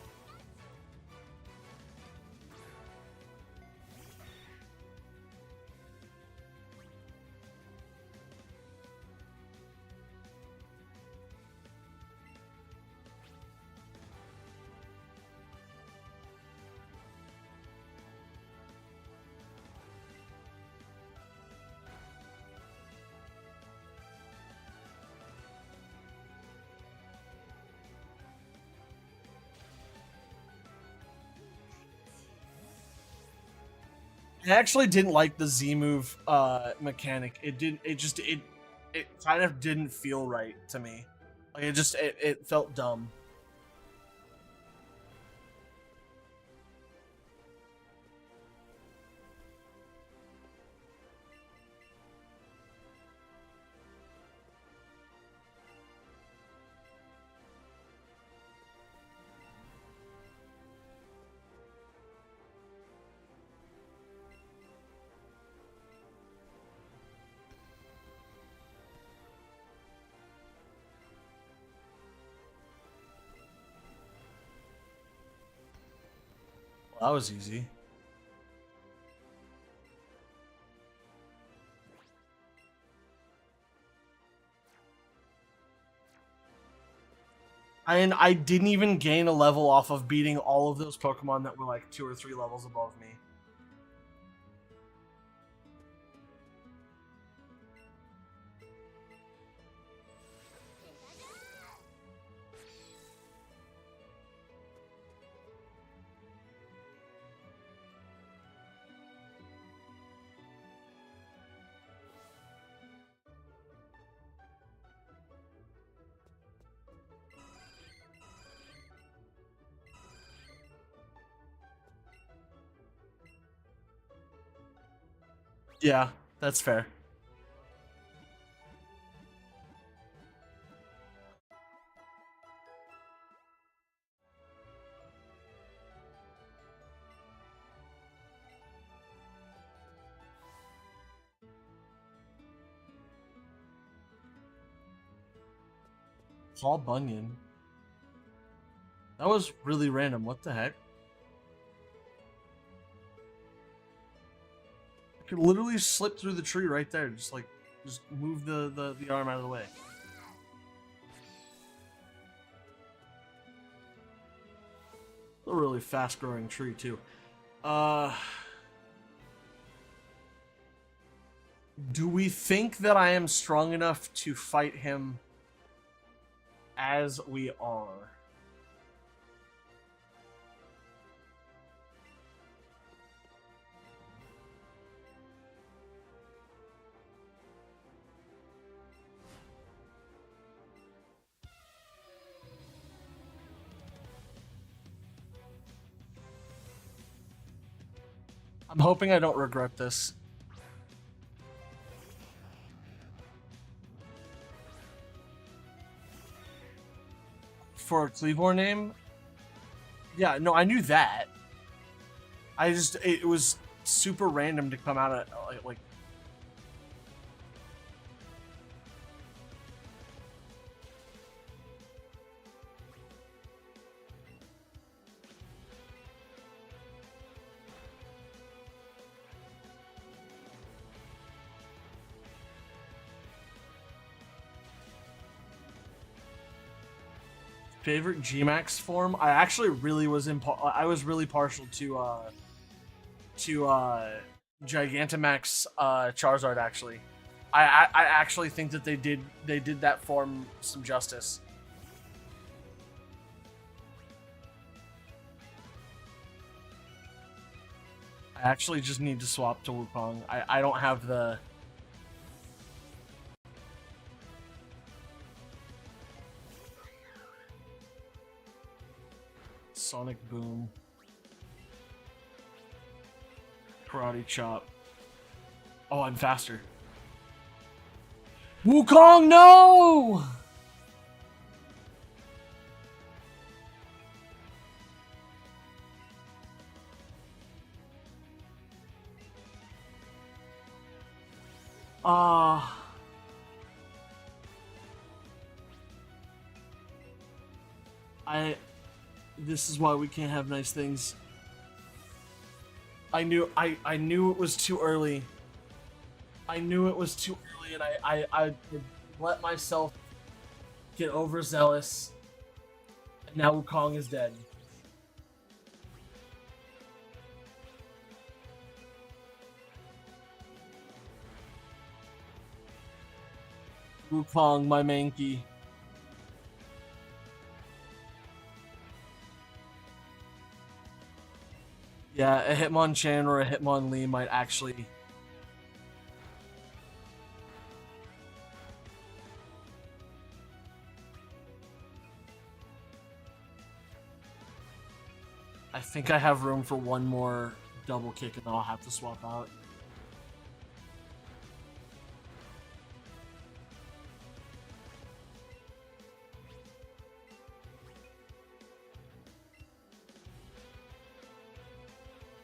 I actually didn't like the Z move mechanic. It kind of didn't feel right to me. Like it felt dumb. Well, that was easy. And I didn't even gain a level off of beating all of those Pokemon that were like 2 or 3 levels above me. Yeah, that's fair. Paul Bunyan. That was really random. What the heck? I could literally slip through the tree right there. Just move the arm out of the way. A really fast growing tree too. Do we think that I am strong enough to fight him as we are? I'm hoping I don't regret this. For a Cleavor name? Yeah, no, I knew that. It was super random to come out of, like... Favorite Gmax form? I actually really was I was really partial to Gigantamax Charizard actually. I actually think that they did that form some justice. I actually just need to swap to Wukong. I don't have the... Sonic Boom. Karate Chop. Oh, I'm faster. Wukong, no! Ah. This is why we can't have nice things. I knew it was too early. I knew it was too early, and I let myself get overzealous. And now Wukong is dead. Wukong, my Mankey. Yeah, a Hitmonchan or a Hitmonlee might actually. I think I have room for one more double kick and then I'll have to swap out.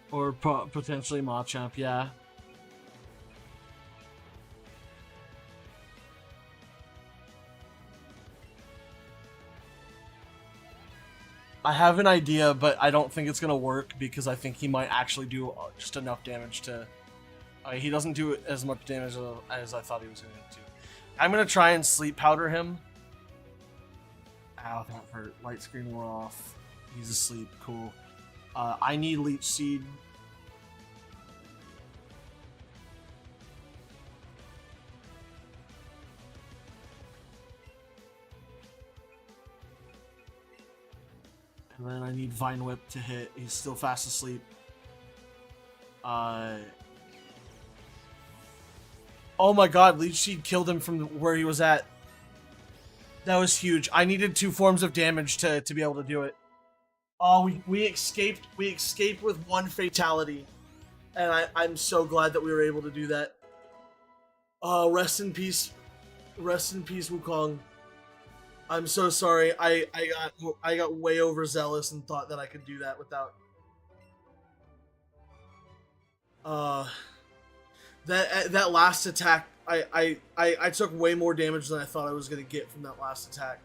Or potentially Machamp, yeah. I have an idea, but I don't think it's gonna work because I think he might actually do just enough damage to. He doesn't do as much damage as I thought he was going to. I'm gonna try and sleep powder him. Ow, that hurt. Light screen wore off. He's asleep. Cool. I need Leech Seed. And then I need Vine Whip to hit. He's still fast asleep. Oh my god, Leech Seed killed him from where he was at. That was huge. I needed 2 forms of damage to be able to do it. Oh, we escaped. We escaped with 1 fatality. And I'm so glad that we were able to do that. Rest in peace. Rest in peace, Wukong. I'm so sorry. I got way overzealous and thought that I could do that without. That last attack, I took way more damage than I thought I was gonna get from that last attack.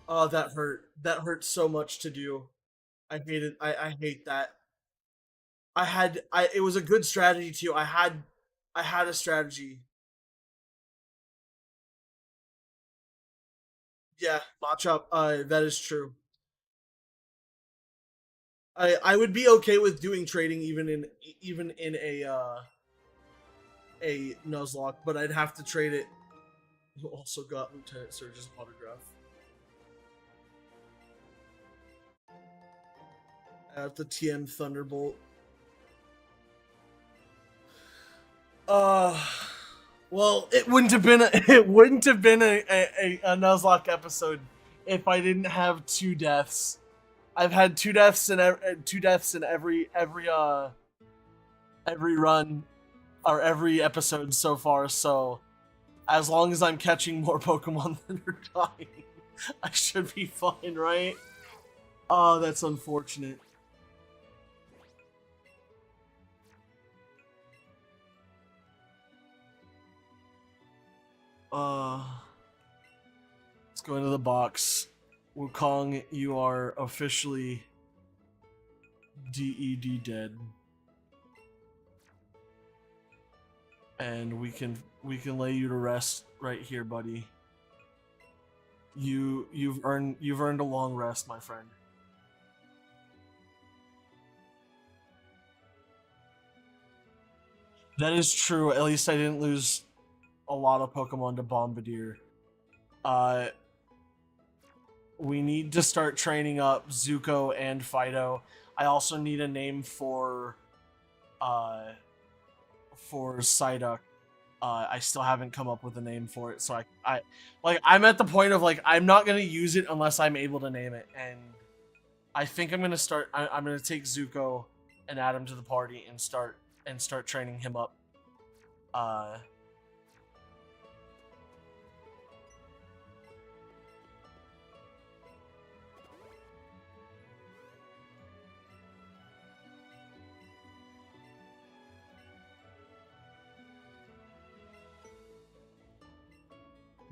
Oh, that hurt. That hurt so much to do. I hate it. I hate that. It was a good strategy too. I had a strategy. Yeah, Machop, that is true. I would be okay with doing trading even in a Nuzlocke, but I'd have to trade it. Who also got Lieutenant Surge's autograph. I have the TM Thunderbolt. Well, it wouldn't have been a Nuzlocke episode if I didn't have 2 deaths. I've had 2 deaths in every run or every episode so far. So as long as I'm catching more Pokemon than are dying, I should be fine, right? Oh, that's unfortunate. Let's go into the box. Wukong, you are officially DED dead. And we can lay you to rest right here, buddy. You've earned a long rest, my friend. That is true. At least I didn't lose a lot of Pokemon to Bombardier. We need to start training up Zuko and Fido. I also need a name for Psyduck. I still haven't come up with a name for it, so I'm at the point of like I'm not gonna use it unless I'm able to name it, and I think I'm gonna start. I'm gonna take Zuko and add him to the party and start training him up.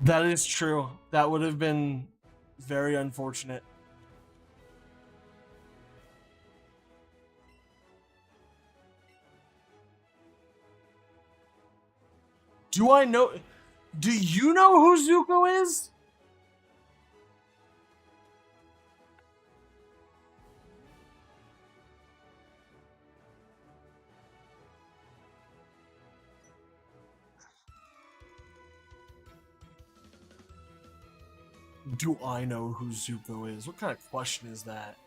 That is true. That would have been very unfortunate. Do I know? Do you know who Zuko is? Do I know who Zuko is? What kind of question is that?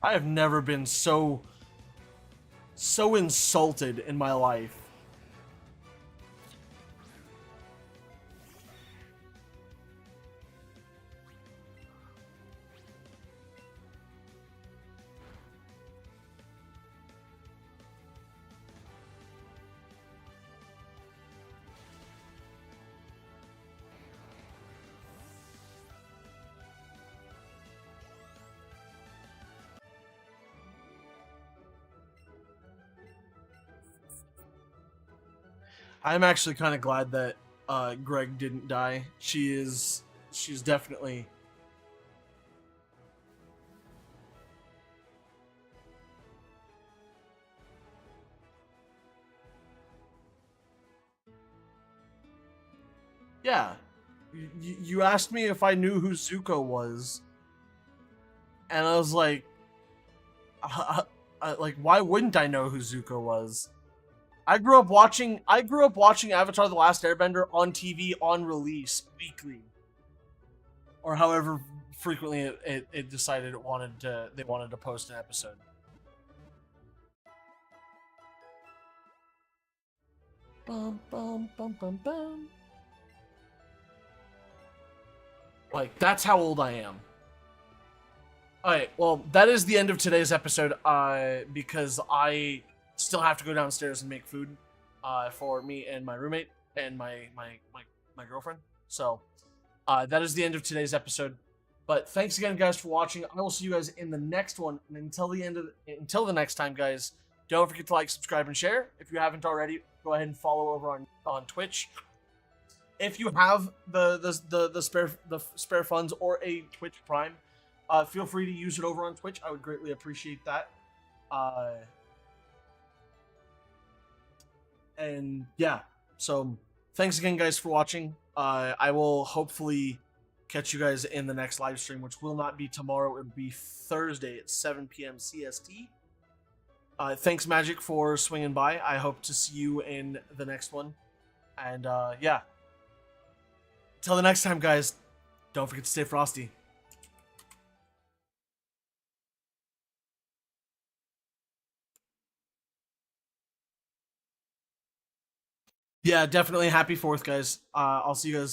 I have never been so insulted in my life. I'm actually kind of glad that Greg didn't die. She's definitely. Yeah. You asked me if I knew who Zuko was, and I was like, why wouldn't I know who Zuko was? I grew up watching Avatar: The Last Airbender on TV on release weekly, or however frequently it decided they wanted to post an episode. Bum bum bum bum bum. Like, that's how old I am. Alright, well, that is the end of today's episode, because I still have to go downstairs and make food for me and my roommate and my girlfriend. So, that is the end of today's episode. But thanks again, guys, for watching. I will see you guys in the next one. And until the next time, guys, don't forget to like, subscribe, and share. If you haven't already, go ahead and follow over on Twitch. If you have the spare funds or a Twitch Prime, feel free to use it over on Twitch. I would greatly appreciate that. And yeah, so thanks again, guys, for watching. I will hopefully catch you guys in the next live stream, which will not be tomorrow. It will be Thursday at 7 p.m. CST. Thanks, Magic, for swinging by. I hope to see you in the next one. And yeah. Till the next time, guys, don't forget to stay frosty. Yeah, definitely happy 4th, guys. I'll see you guys